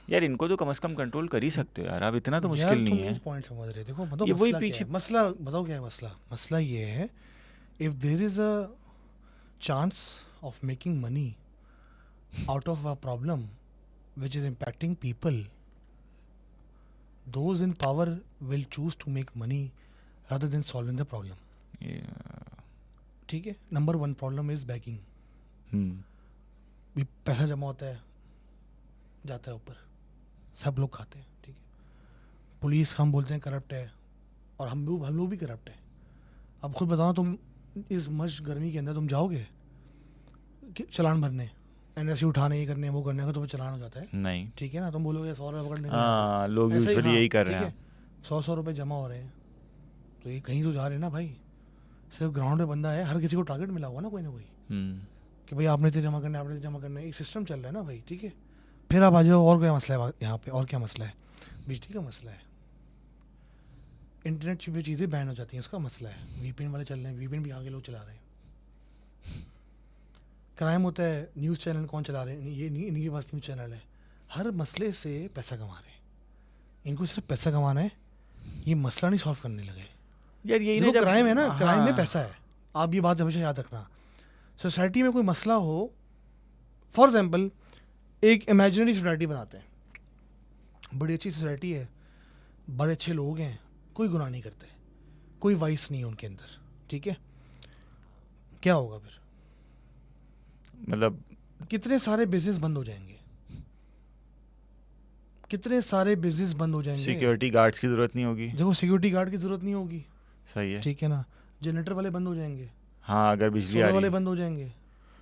यार इनको तो कम से कम कंट्रोल कर ही सकते हो यार, अब इतना तो मुश्किल नहीं है। पॉइंट समझ रहे, देखो बताओ ये वही मसला पीछे क्या है? मसला बताओ क्या है मसला? मसला ये है, if there is a chance of making money out of a problem which is impacting people, those in power will choose to make money rather than solving the problem. ठीक है, नंबर 1 प्रॉब्लम इज बैकिंग। भी पैसा जमा होता है, जाता है ऊपर, सब लोग खाते हैं, ठीक है। पुलिस हम बोलते हैं करप्ट है, और हम लोग भी करप्ट है। अब खुद बताओ, तुम इस मस्त गर्मी के अंदर तुम जाओगे चलान भरने, एनएससी उठाने, ये करने वो करने का, तो चलान हो जाता है नहीं, ठीक है ना। तुम बोलोगे 100 रुपये पकड़ लेंगे। हाँ, लोग यूजुअली यही कर रहे हैं। 100 रुपये जमा हो रहे हैं, तो ये कहीं तो जा रहे हैं ना भाई। सिर्फ ग्राउंड पे बंदा है, हर किसी को टारगेट मिला हुआ ना कोई कि भाई आपने इतने जमा करना है, आपने इतने जमा करना है, एक सिस्टम चल रहा है ना भाई, ठीक है। फिर आप आ जाओ, और क्या मसला है यहाँ पे? और क्या मसला है? बिजली का मसला है, इंटरनेट पे चीज़ें बैन हो जाती हैं, उसका मसला है। वीपीएन वाले चल रहे हैं, वीपीएन भी आगे लोग चला रहे हैं। क्राइम होता है, न्यूज़ चैनल कौन चला रहे हैं? ये नहीं, इनके पास न्यूज़ चैनल है। हर मसले से पैसा कमा रहे हैं, इनको सिर्फ पैसा कमाना है, ये मसला नहीं सॉल्व करने लगे यार। यही देखो क्राइम है ना, क्राइम में पैसा है, आप ये बात हमेशा याद रखना। सोसाइटी में कोई मसला हो, फॉर एग्जाम्पल एक इमेजिनरी सोसाइटी बनाते हैं, बड़ी अच्छी सोसाइटी है, बड़े अच्छे लोग हैं, कोई गुनाह नहीं करते, कोई वाइस नहीं है उनके अंदर, ठीक है। क्या होगा फिर? मतलब कितने सारे बिजनेस बंद हो जाएंगे, कितने सारे बिजनेस बंद हो जाएंगे। सिक्योरिटी गार्ड्स की जरूरत नहीं होगी। देखो सिक्योरिटी गार्ड की जरूरत नहीं होगी, सही है, ठीक है ना। जनरेटर वाले बंद हो जाएंगे, हाँ, अगर बिजली आ रही वाले बंद हो जाएंगे,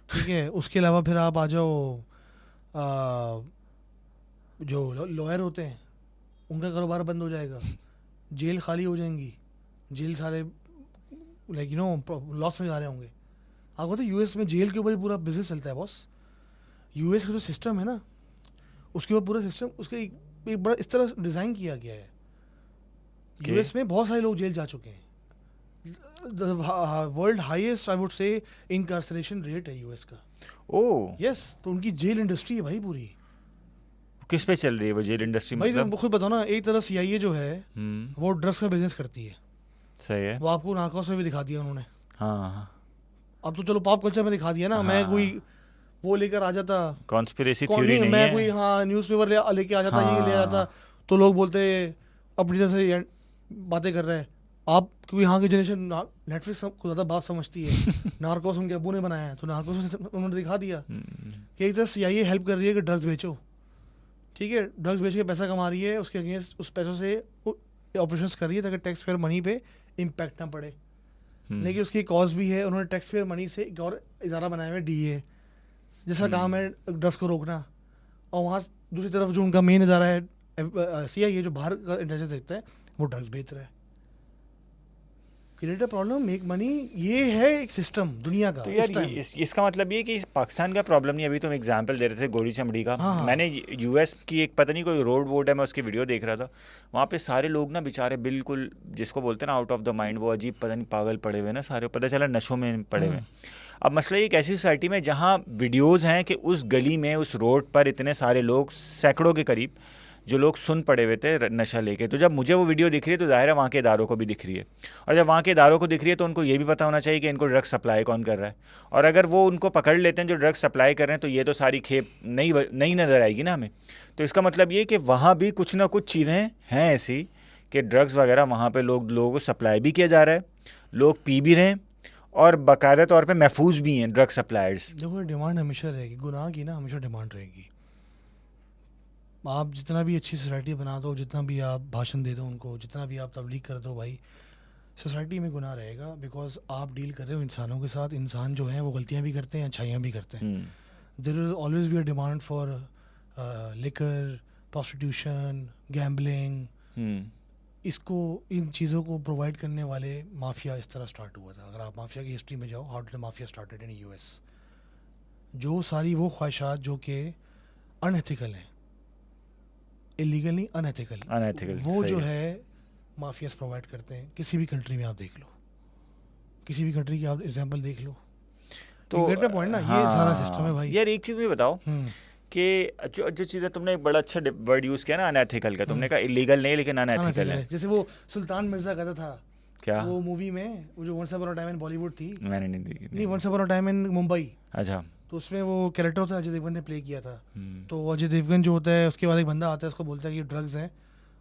ठीक है। उसके अलावा फिर आप आ जाओ, जो लॉयर होते हैं उनका कारोबार बंद हो जाएगा, जेल खाली हो जाएंगी, जेल सारे लाइक यू नो लॉस में जा रहे होंगे। आपको तो यूएस में जेल के ऊपर ही पूरा बिजनेस चलता है बॉस। यूएस का जो सिस्टम है ना, उसके ऊपर पूरा सिस्टम, उसका एक बड़ा इस तरह डिज़ाइन किया गया है। यूएस में बहुत सारे लोग जेल जा चुके हैं, world highest I would say इनकार्सरेशन rate है यूएस का। ओह यस, तो उनकी जेल इंडस्ट्री है भाई पूरी। किस पे चल रही है वो जेल इंडस्ट्री? भाई मतलब तुम खुद बताओ ना, एक तरह सीआईए जो है वो ड्रग्स का बिजनेस करती है, सही है। वो आपको नार्कोस में भी दिखा दिया उन्होंने। हाँ, अब तो चलो पॉप कल्चर में दिखा दिया ना। मैं कोई वो लेकर आ जाता, कॉन्स्पिरेसी थ्योरी नहीं मैं है। कोई न्यूज़पेपर लेके आ जाता, ये ले आता, तो लोग बोलते अपनी तरह से बातें कर रहे हैं आप, क्योंकि यहाँ की जनरेशन नेटफ्लिक्स को ज़्यादा बात समझती है। नार्कोस उनके अब्बू ने बनाया है, तो नार्कोस में उन्होंने दिखा दिया कि एक तरह सीआईए हेल्प कर रही है कि ड्रग्स बेचो, ठीक है, ड्रग्स बेच के पैसा कमा रही है, उसके अगेंस्ट उस पैसों से ऑपरेशंस कर रही है ताकि टैक्स पेयर मनी पे इम्पैक्ट ना पड़े। लेकिन उसकी कॉज भी है, उन्होंने टैक्स पेयर मनी से एक और इदारा बनाया हुआ है, डीए, जिसका काम है ड्रग्स को रोकना। और वहाँ दूसरी तरफ जो उनका मेन इदारा है सीआईए, जो बाहर का इंटेलिजेंस देखता है, वो ड्रग्स बेच रहा है। Create a problem, make money, ये है एक सिस्टम दुनिया का। तो यार इसका मतलब ये कि पाकिस्तान का प्रॉब्लम नहीं। अभी तुम एग्जांपल दे रहे थे गोरी चमड़ी का। हाँ। मैंने यूएस की एक पता नहीं कोई रोड वोड है, मैं उसकी वीडियो देख रहा था। वहाँ पे सारे लोग ना बेचारे बिल्कुल, जिसको बोलते हैं ना आउट ऑफ द माइंड, वो अजीब पता नहीं पागल पड़े हुए ना सारे, पता चला नशों में पड़े हुए। अब मसला ये एक ऐसी सोसाइटी में जहाँ वीडियोज़ हैं कि उस गली में, उस रोड पर इतने सारे लोग, सैकड़ों के करीब जो लोग सुन पड़े हुए थे नशा लेके। तो जब मुझे वो वीडियो दिख रही है तो जाहिर है वहाँ के इदारों को भी दिख रही है, और जब वहाँ के इदारों को दिख रही है तो उनको ये भी पता होना चाहिए कि इनको ड्रग्स सप्लाई कौन कर रहा है। और अगर वो उनको पकड़ लेते हैं जो ड्रग्स सप्लाई कर रहे हैं, तो ये तो सारी खेप नई नज़र आएगी ना हमें। तो इसका मतलब ये कि वहाँ भी कुछ ना कुछ चीज़ें हैं ऐसी कि ड्रग्स वगैरह वहाँ पर लोगों को सप्लाई भी किया जा रहा है, लोग पी भी रहे हैं, और बाकायदा तौर पे महफूज भी हैं ड्रग सप्लायर्स। देखो डिमांड हमेशा रहेगी, गुनाह की ना हमेशा डिमांड रहेगी। आप जितना भी अच्छी सोसाइटी बना दो, जितना भी आप भाषण दे दो उनको, जितना भी आप तबलीग कर दो, भाई सोसाइटी में गुनाह रहेगा। बिकॉज आप डील कर रहे हो इंसानों के साथ, इंसान जो हैं वो गलतियाँ भी करते हैं, अच्छाइयाँ भी करते हैं। There will always be a demand for liquor, prostitution, gambling, इसको इन चीज़ों को प्रोवाइड करने वाले माफिया इस तरह स्टार्ट हुआ था। अगर आप माफिया की हिस्ट्री में जाओ, how did mafia started in US, जो सारी वो ख्वाहिशात जो कि अनएथिकल हैं, इलीगल नहीं, अनएथिकल, वो जो है माफियाज प्रोवाइड करते हैं। किसी भी कंट्री में आप देख लो, किसी भी कंट्री की आप एग्जांपल देख लो, तो गेट माय पॉइंट ना। ये सारा सिस्टम है भाई। यार एक चीज़ मुझे बताओ कि जो जो चीज़ें तुमने एक बड़ा अच्छा वर्ड यूज़ किया ना, अनएथिकल का, तुमने कहा इलीगल नहीं लेकिन अनएथिकल है। जैसे वो सुल्तान मिर्जा कहता था क्या, वो मूवी में, वो जो once upon a time in Bollywood थी, मैंने नहीं देखी। नहीं, once upon a time in Mumbai. अच्छा। तो उसमें वो कैरेक्टर होता है, अजय देवगन ने प्ले किया था। तो अजय देवगन जो होता है, उसके बाद एक बंदा आता है, उसको बोलता है कि ये ड्रग्स हैं।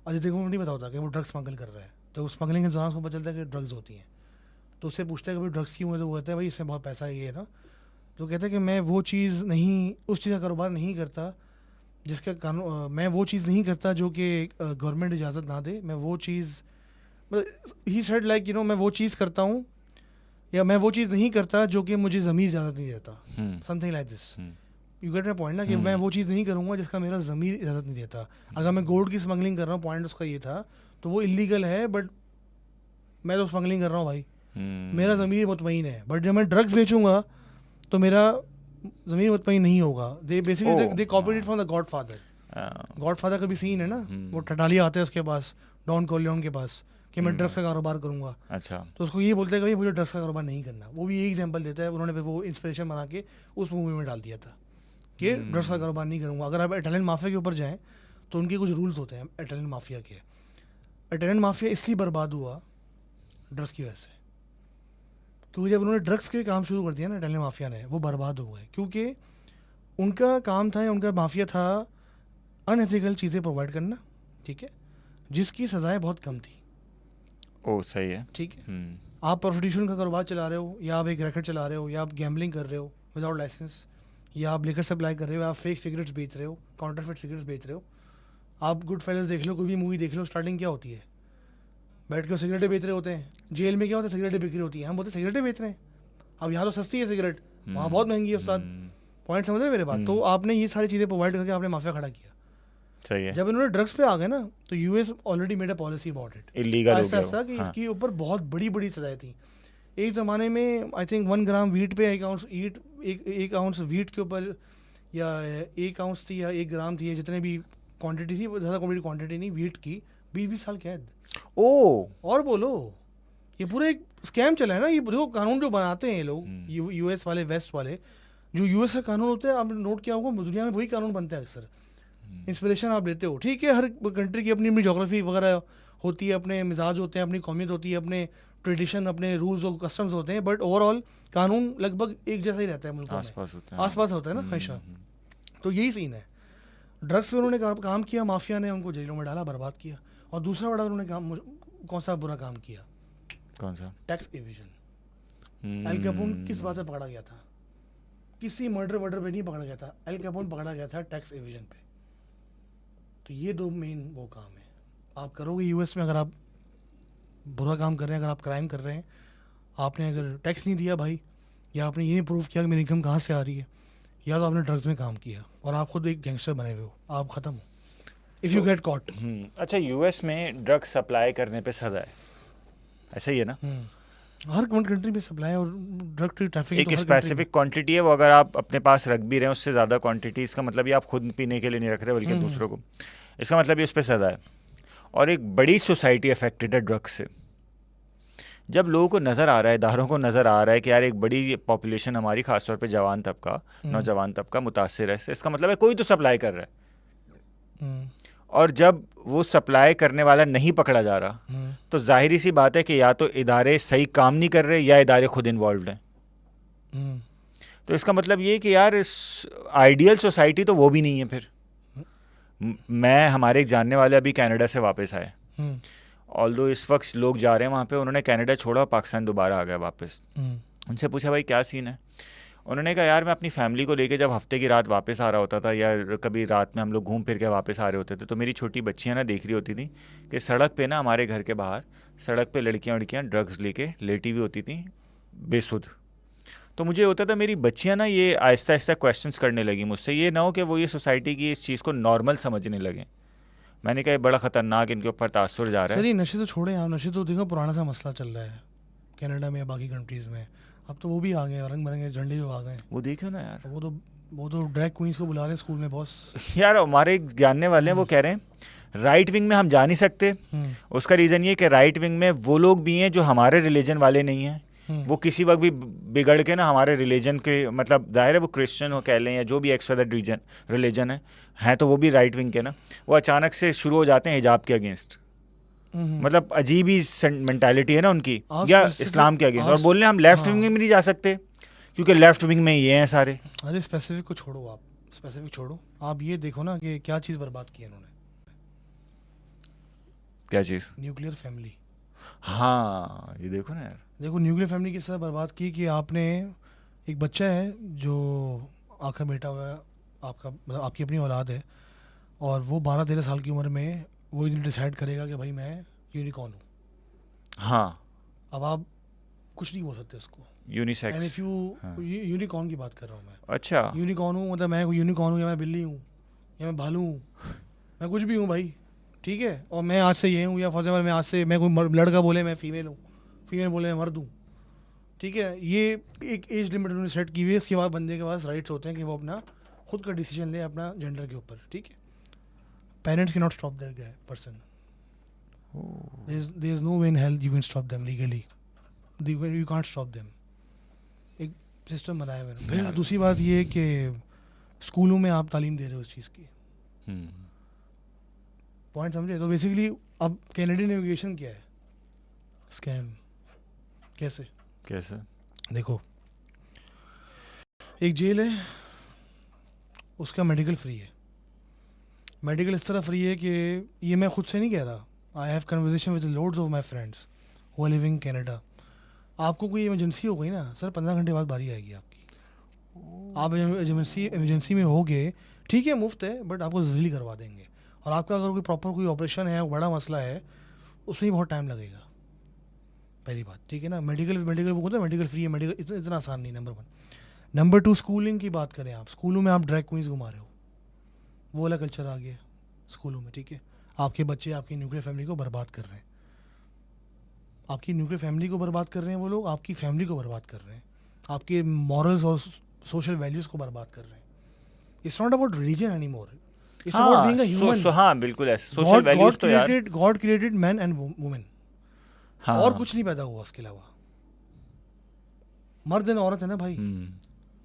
अजय देवगन को नहीं पता होता कि वो ड्रग्स स्मगल कर रहा है। तो स्मगलिंग के दौरान उसको पता चलता है कि ड्रग्स होती हैं। तो उससे पूछता है कि भाई ड्रग्स क्यों है, तो वो कहता है भाई इसमें बहुत पैसा है, ये है ना। तो कहता है कि मैं वो चीज़ नहीं, उस चीज़ का कारोबार नहीं करता जिसका कानून, मैं वो चीज़ नहीं करता जो कि गवर्नमेंट इजाज़त ना दे। मैं वो चीज़, he said like you know, मैं वो चीज़ करता हूँ, या मैं वो चीज़ नहीं करता जो कि मुझे ज़मीर इजाज़त नहीं देता, something like this. You get my point ना, कि मैं वो चीज़ नहीं करूँगा जिसका मेरा ज़मीर इजाज़त नहीं देता। अगर मैं गोल्ड की स्मगलिंग कर रहा हूँ, पॉइंट उसका ये था, तो वो इलीगल है, बट मैं तो स्मगलिंग कर रहा हूँ भाई, मेरा ज़मीर मुतमईन है। बट जब मैं ड्रग्स बेचूंगा तो मेरा ज़मीर मुतमईन नहीं होगा। They basically they copied from the godfather का भी सीन है ना, वो टटालिया आता है उसके पास, डॉन कॉर्लियोन के पास, कि मैं ड्रग्स का कारोबार करूंगा। अच्छा। तो उसको ये बोलते हैं कि भाई मुझे ड्रग्स का कारोबार नहीं करना। वो भी यही एग्जांपल देता है, उन्होंने वो इंस्पिरेशन बना के उस मूवी में डाल दिया था कि ड्रग्स का कारोबार नहीं करूंगा। अगर आप इटालियन माफिया के ऊपर जाएँ तो उनके कुछ रूल्स होते हैं इटालियन माफिया के। इटालियन माफिया इसलिए बर्बाद हुआ ड्रग्स की वजह से, क्योंकि जब उन्होंने ड्रग्स के काम शुरू कर दिया ना इटालियन माफिया ने, वो बर्बाद हो गए। क्योंकि उनका काम था, उनका माफिया था अनएथिकल चीज़ें प्रोवाइड करना, ठीक है, जिसकी सज़ाएं बहुत कम थी। ओ सही है, ठीक है। आप प्रोस्टिट्यूशन का कारोबार चला रहे हो, या आप एक रैकेट चला रहे हो, या आप गैम्बलिंग कर रहे हो विदाउट लाइसेंस, या आप लिकर सप्लाई कर रहे हो, या आप फेक सिगरेट्स बेच रहे हो, काउंटरफिट सिगरेट्स बेच रहे हो। आप गुड फेलर्स देख लो, कोई भी मूवी देख लो, स्टार्टिंग क्या होती है, बैठ के सिगरेटें बेच रहे होते हैं। जेल में क्या होता है, सिगरेटें बिक्री होती है, हम बोलते हैं सिगरेटें बेच रहे हैं। अब यहाँ तो सस्ती है सिगरेट, वहाँ बहुत महंगी है उस्ताद। पॉइंट समझ रहे मेरे बात। तो आपने ये सारी चीज़ें प्रोवाइड करके आपने माफिया खड़ा किया। सही है। जब इन्होंने ड्रग्स पे आ गए ना, तो US already made a policy about it, illegal हो ऐसा कि इसके ऊपर बहुत बड़ी बड़ी सजाएं थी। एक ज़माने में आई थिंक 1 ग्राम वीट पे एक आउंस वीट के ऊपर, या 1 आउंस थी या 1 ग्राम थी, जितने भी क्वांटिटी थी, ज़्यादा क्वांटिटी नहीं, वीट की 20-20 साल कैद। ओ, और बोलो, ये पूरा एक स्कैम चला है ना। ये देखो कानून जो बनाते हैं ये लोग, यूएस वाले, वेस्ट वाले, जो यूएस का कानून होता है, आपने नोट किया होगा, दुनिया में वही कानून बनते हैं अक्सर। इंस्पिरेशन आप लेते हो, ठीक है, हर कंट्री की अपनी अपनी जोग्राफी वगैरह होती है, अपने मिजाज होते हैं, अपनी कौमियत होती है, अपने ट्रेडिशन, अपने रूल्स और कस्टम्स होते हैं, बट ओवरऑल कानून लगभग एक जैसा ही रहता है मुल्कों में, आसपास होता है ना हमेशा। तो यही सीन है। ड्रग्स पे उन्होंने काम किया, माफिया ने उनको जेलों में डाला, बर्बाद किया। और दूसरा बड़ा उन्होंने कौन सा बुरा काम किया? कौन सा? Tax Avision. एल कैपोन किस बात पे पकड़ा गया था? किसी मर्डर पे नहीं पकड़ा गया था, एल कैपोन पकड़ा गया था टैक्स एविजन पे। तो ये 2 मेन वो काम है आप करोगे यूएस में। अगर आप बुरा काम कर रहे हैं, अगर आप क्राइम कर रहे हैं, आपने अगर टैक्स नहीं दिया भाई, या आपने ये नहीं प्रूव किया कि मेरी इनकम कहाँ से आ रही है, या तो आपने ड्रग्स में काम किया और आप खुद एक गैंगस्टर बने हुए हो, आप ख़त्म हो इफ़ यू गेट कॉट। अच्छा, यूएस में ड्रग्स सप्लाई करने पे सजा है, ऐसा ही है ना? हर कंट्री में सप्लाई और ड्रग ट्रैफिकिंग एक स्पेसिफिक क्वांटिटी है, वो अगर आप अपने पास रख भी रहे हैं उससे ज़्यादा क्वांटिटी, इसका मतलब ये आप खुद पीने के लिए नहीं रख रहे बल्कि दूसरों को, इसका मतलब ये उस पर सजा है। और एक बड़ी सोसाइटी अफेक्टेड है ड्रग्स से। जब लोगों को नज़र आ रहा है, इदारों को नज़र आ रहा है कि यार एक बड़ी पॉपुलेशन हमारी, खासतौर पे जवान तबका, नौजवान तबका मुतासिर है, इसका मतलब है कोई तो सप्लाई कर रहा है। और जब वो सप्लाई करने वाला नहीं पकड़ा जा रहा, तो जाहिर सी बात है कि या तो इदारे सही काम नहीं कर रहे, या इदारे खुद इन्वॉल्व हैं। तो इसका मतलब ये कि यार इस आइडियल सोसाइटी तो वो भी नहीं है फिर। मैं, हमारे एक जानने वाले अभी कनाडा से वापस आए, ऑल्दो इस वक्त लोग जा रहे हैं वहाँ पे, उन्होंने कनाडा छोड़ा, पाकिस्तान दोबारा आ गया वापस। उनसे पूछा भाई क्या सीन है? उन्होंने कहा यार मैं अपनी फैमिली को लेके जब हफ्ते की रात वापस आ रहा होता था, या कभी रात में हम लोग घूम फिर के वापस आ रहे होते थे, तो मेरी छोटी बच्चियाँ ना देख रही होती थी कि सड़क पे ना, हमारे घर के बाहर सड़क पे लड़कियाँ ड्रग्स लेके लेटी हुई होती थी बेसुध। तो मुझे होता था मेरी बच्चियाँ ना ये आहिस्ता आहिस्ता क्वेश्चंस करने लगी मुझसे, ये ना हो कि वो ये सोसाइटी की इस चीज़ को नॉर्मल समझने लगें। मैंने कहा ये बड़ा ख़तरनाक इनके ऊपर तासुर जा रहा सर है। ये नशे तो छोड़े आप, नशे तो देखो पुराना सा मसला चल रहा है कनाडा में या बाकी कंट्रीज़ में, अब तो वो भी आ गए, रंग बिरंगे झंडे जो आ गए। वो देखो ना यार, वो तो ड्रैग क्वींस को बुला रहे हैं स्कूल में बॉस। यार हमारे एक जानने वाले हैं वो कह रहे हैं राइट विंग में हम जा नहीं सकते। उसका रीज़न ये कि राइट विंग में वो लोग भी हैं जो हमारे रिलीजन वाले नहीं हैं। वो किसी वक्त भी बिगड़ के ना हमारे रिलीजन के, मतलब जाहिर है वो क्रिश्चियन हो कह लें या जो भी एक्स वाई दैट रिलीजन है तो वो भी राइट विंग के ना, वो अचानक से शुरू हो जाते हैं हिजाब के अगेंस्ट। मतलब अजीब ही मेंटालिटी है ना उनकी, या इस्लाम के अगेंस्ट, और बोल रहे हैं हम लेफ्ट विंग में नहीं जा सकते क्योंकि लेफ्ट विंग में ये हैं सारे। अरे स्पेसिफिक को छोड़ो, आप स्पेसिफिक छोड़ो, आप ये देखो ना कि क्या चीज़ बर्बाद की है इन्होंने। क्या चीज़? Nuclear family. हाँ ये देखो ना यार, देखो न्यूक्लियर फैमिली किस तरह बर्बाद की कि आपने एक बच्चा है जो आपका बेटा हुआ है, आपका मतलब आपकी अपनी औलाद है, और वो 12-13 साल की उम्र में वो डिसाइड करेगा कि भाई मैं यूनिकॉर्न हूँ। हाँ अब आप कुछ नहीं बोल सकते उसको। And unisex. If you unicorn की बात कर रहा हूँ मैं। अच्छा, यूनिकॉर्न हूँ मतलब मैं यूनिकॉर्न हूँ या मैं बिल्ली हूँ या मैं भालू हूँ, मैं कुछ भी हूँ भाई, ठीक है। और मैं आज से ये हूँ, या फॉर एग्जाम्पल मैं आज से, मैं कोई लड़का बोले मैं फीमेल हूँ, फीमेल बोले मैं मर्द हूँ, ठीक है। ये एक एज लिमिट उन्होंने सेट की हुई है। इसके बाद बंदे के पास राइट्स होते हैं कि वो अपना खुद का डिसीजन ले अपना जेंडर के ऊपर, ठीक है। Parents can not stop that person. There is no way in hell you can stop them legally, you can't stop them. एक सिस्टम बनाया मैंने। फिर दूसरी बात ये है कि स्कूलों में आप तालीम दे रहे हो उस चीज़ की, पॉइंट समझे? तो बेसिकली अब कैनेडियन इमिग्रेशन क्या है? स्कैम। कैसे? देखो एक जेल है, उसका मेडिकल फ्री है। मेडिकल इस तरह फ्री है कि ये मैं खुद से नहीं कह रहा, I have conversation with loads of my friends who are living in Canada. आपको कोई इमरजेंसी हो गई ना सर, 15 घंटे बाद बारी आएगी आपकी। आप इमरजेंसी में होगे, ठीक है, मुफ्त है, बट आपको जरूरी करवा देंगे। और आपका अगर कोई प्रॉपर कोई ऑपरेशन है, बड़ा मसला है, उसमें बहुत टाइम लगेगा, पहली बात, ठीक है ना। मेडिकल वो होता है मेडिकल फ्री है, मेडिकल इतना आसान नहीं, नंबर 1। नंबर 2, स्कूलिंग की बात करें, आप स्कूलों में आप ड्रैग क्वींस घुमा रहे हो, वो वाला कल्चर आ गया स्कूलों में, ठीक है। आपके बच्चे आपकी न्यूक्लियर फैमिली को बर्बाद कर रहे हैं, आपकी न्यूक्लियर फैमिली को बर्बाद कर रहे हैं वो लोग, आपकी फैमिली को बर्बाद कर रहे हैं, आपके मॉरल्स और सोशल वैल्यूज़ को बर्बाद कर रहे हैं। It's not about religion any more, it's about being a human. हाँ बिल्कुल ऐसे सोशल वैल्यूज तो यार, God created man and women, और कुछ नहीं पैदा हुआ उसके अलावा। मर्द है ना औरत है ना भाई,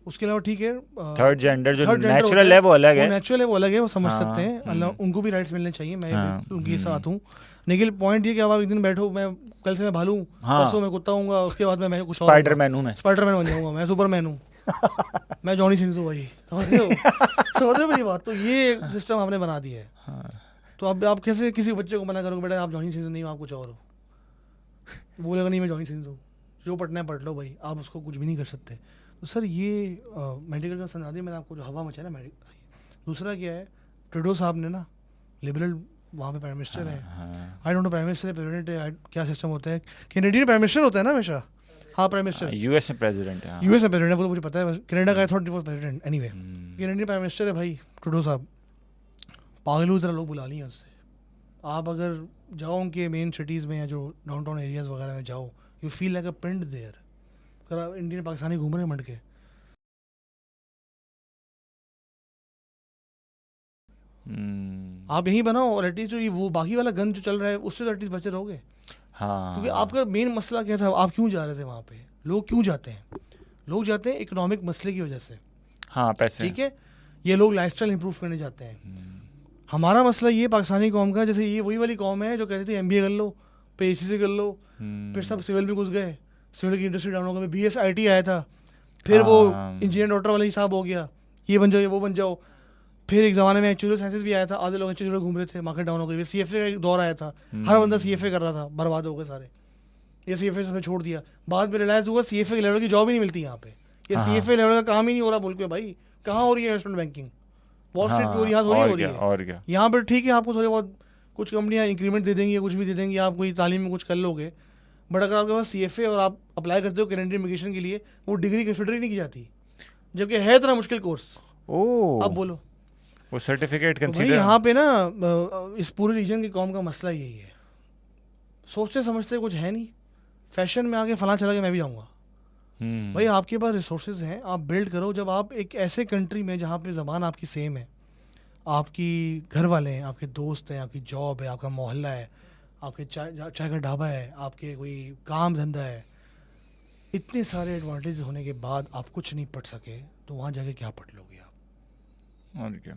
उसके अलावा ठीक है थर्ड जेंडर जो नेचुरल है वो अलग है, नेचुरल है वो अलग है, वो समझ सकते हैं, अल्लाह उनको भी राइट्स मिलने चाहिए, मैं उनके साथ हूँ। लेकिन पॉइंट ये कि अब आप एक दिन बैठो, मैं कल से मैं भालू हूँ, परसों मैं कुत्ता हूँगा, उसके बाद मैं कुछ और स्पाइडरमैन हूँ, मैं स्पाइडरमैन बन जाऊँगा, मैं सुपरमैन हूँ, मैं जॉनी सिंस हूँ भाई, समझ रहे हो मेरी बात? तो ये सिस्टम आपने बना दिया है। तो अब आप कैसे किसी बच्चे को मना करोगे बेटा आप जॉनी सिंस नहीं हो, आप कुछ और हो? वो बोलेगा नहीं मैं जॉनी सिंस हूँ, जो पढ़ना है पढ़ लो भाई, आप उसको कुछ भी नहीं कर सकते। तो सर ये मेडिकल का समझा दिया मैंने आपको, जो हवा मचा ना मेडिकल। दूसरा क्या है, ट्रूडो साहब ने ना, लिबरल वहाँ पे प्राइम मिनिस्टर है, I don't know prime minister है प्रेसिडेंट है, क्या सिस्टम होता है, कैनेडियन प्राइम मिनिस्टर होता है ना हमेशा। हाँ प्राइम मिनिस्टर, यूएस में प्रेसिडेंट है, यूएस में प्रेसिडेंट है, वो तो मुझे पता है, कनाडा का thought default president, anyway Canadian prime minister है भाई ट्रूडो साहब। पागलों की तरह लोग बुला लिए उससे। आप अगर जाओ उनके मेन सिटीज़ में या जो डाउनटाउन एरियाज वगैरह में जाओ, यू फील लाइक अ पिंड देयर। अगर आप इंडियन पाकिस्तानी घूम रहे हैं मंड के, आप यहीं बनाओ, और एटलीस्ट जो ये वो बाकी वाला गन जो चल रहा है उससे तो एटलीस्ट बचे रहोगे। हाँ क्योंकि आपका मेन मसला क्या था, आप क्यों जा रहे थे वहाँ पे? लोग क्यों जाते हैं? लोग जाते हैं इकोनॉमिक मसले की वजह से, हाँ पैसे, ठीक है। ये लोग लाइफस्टाइल इंप्रूव करने जाते हैं। हमारा मसला ये पाकिस्तानी कौम का, जैसे ये वही वाली कौम है जो कहते थे MBA कर लो, फिर ACC कर लो, फिर सब सिविल में घुस गए, सिविल की इंडस्ट्री डाउन हो गई, BSIT आया था, फिर वो इंजीनियर डॉक्टर वाला हिसाब हो गया, ये बन जाओ, ये वो बन जाओ। फिर एक ज़माने में एक्चुअल साइंसेस भी आया था, आधे लोग एक्चुअल घूम रहे थे, मार्केट डाउन हो गई। CFA का एक दौर आया था, हर बंदा CFA कर रहा था, बर्बाद हो गए सारे, ये CFA से छोड़ दिया। बाद में रिलाइज हुआ CFA के लेवल की जॉब ही नहीं मिलती यहाँ पे, ये CFA लेवल का काम ही नहीं हो रहा मुल्क में भाई। कहाँ हो रही है इन्वेस्टमेंट बैंकिंग? वॉल स्ट्रीट पे हो रही है, यहाँ हो रही है। और क्या यहाँ पर ठीक है, आपको थोड़े बहुत कुछ कंपनियाँ इंक्रीमेंट दे देंगी, कुछ भी दे देंगी, आप कोई तालीम में कुछ कर लोगे, बट अगर आपके पास CFA और आप अप्लाई करते हो कैनेडियन इमिग्रेशन के लिए, वो डिग्री कंसिडर ही नहीं की जाती, जबकि है इतना मुश्किल कोर्स। ओ आप बोलो वो सर्टिफिकेट तो भाई कंसीडर। यहाँ पे ना इस पूरे रीजन की कौम का मसला यही है, सोचते समझते कुछ है नहीं, फैशन में आके फलां चला के मैं भी जाऊँगा। भाई आपके पास रिसोर्सेज हैं, आप बिल्ड करो। जब आप एक ऐसे कंट्री में जहाँ पे ज़बान आपकी सेम है, आपकी घर वाले हैं, आपके दोस्त हैं, आपकी जॉब है, आपका मोहल्ला है, आपके चाय का ढाबा है, आपके कोई काम धंधा है, इतने सारे एडवांटेज होने के बाद आप कुछ नहीं पढ़ सके तो वहाँ जाके क्या पढ़ लोगे आप? और क्या।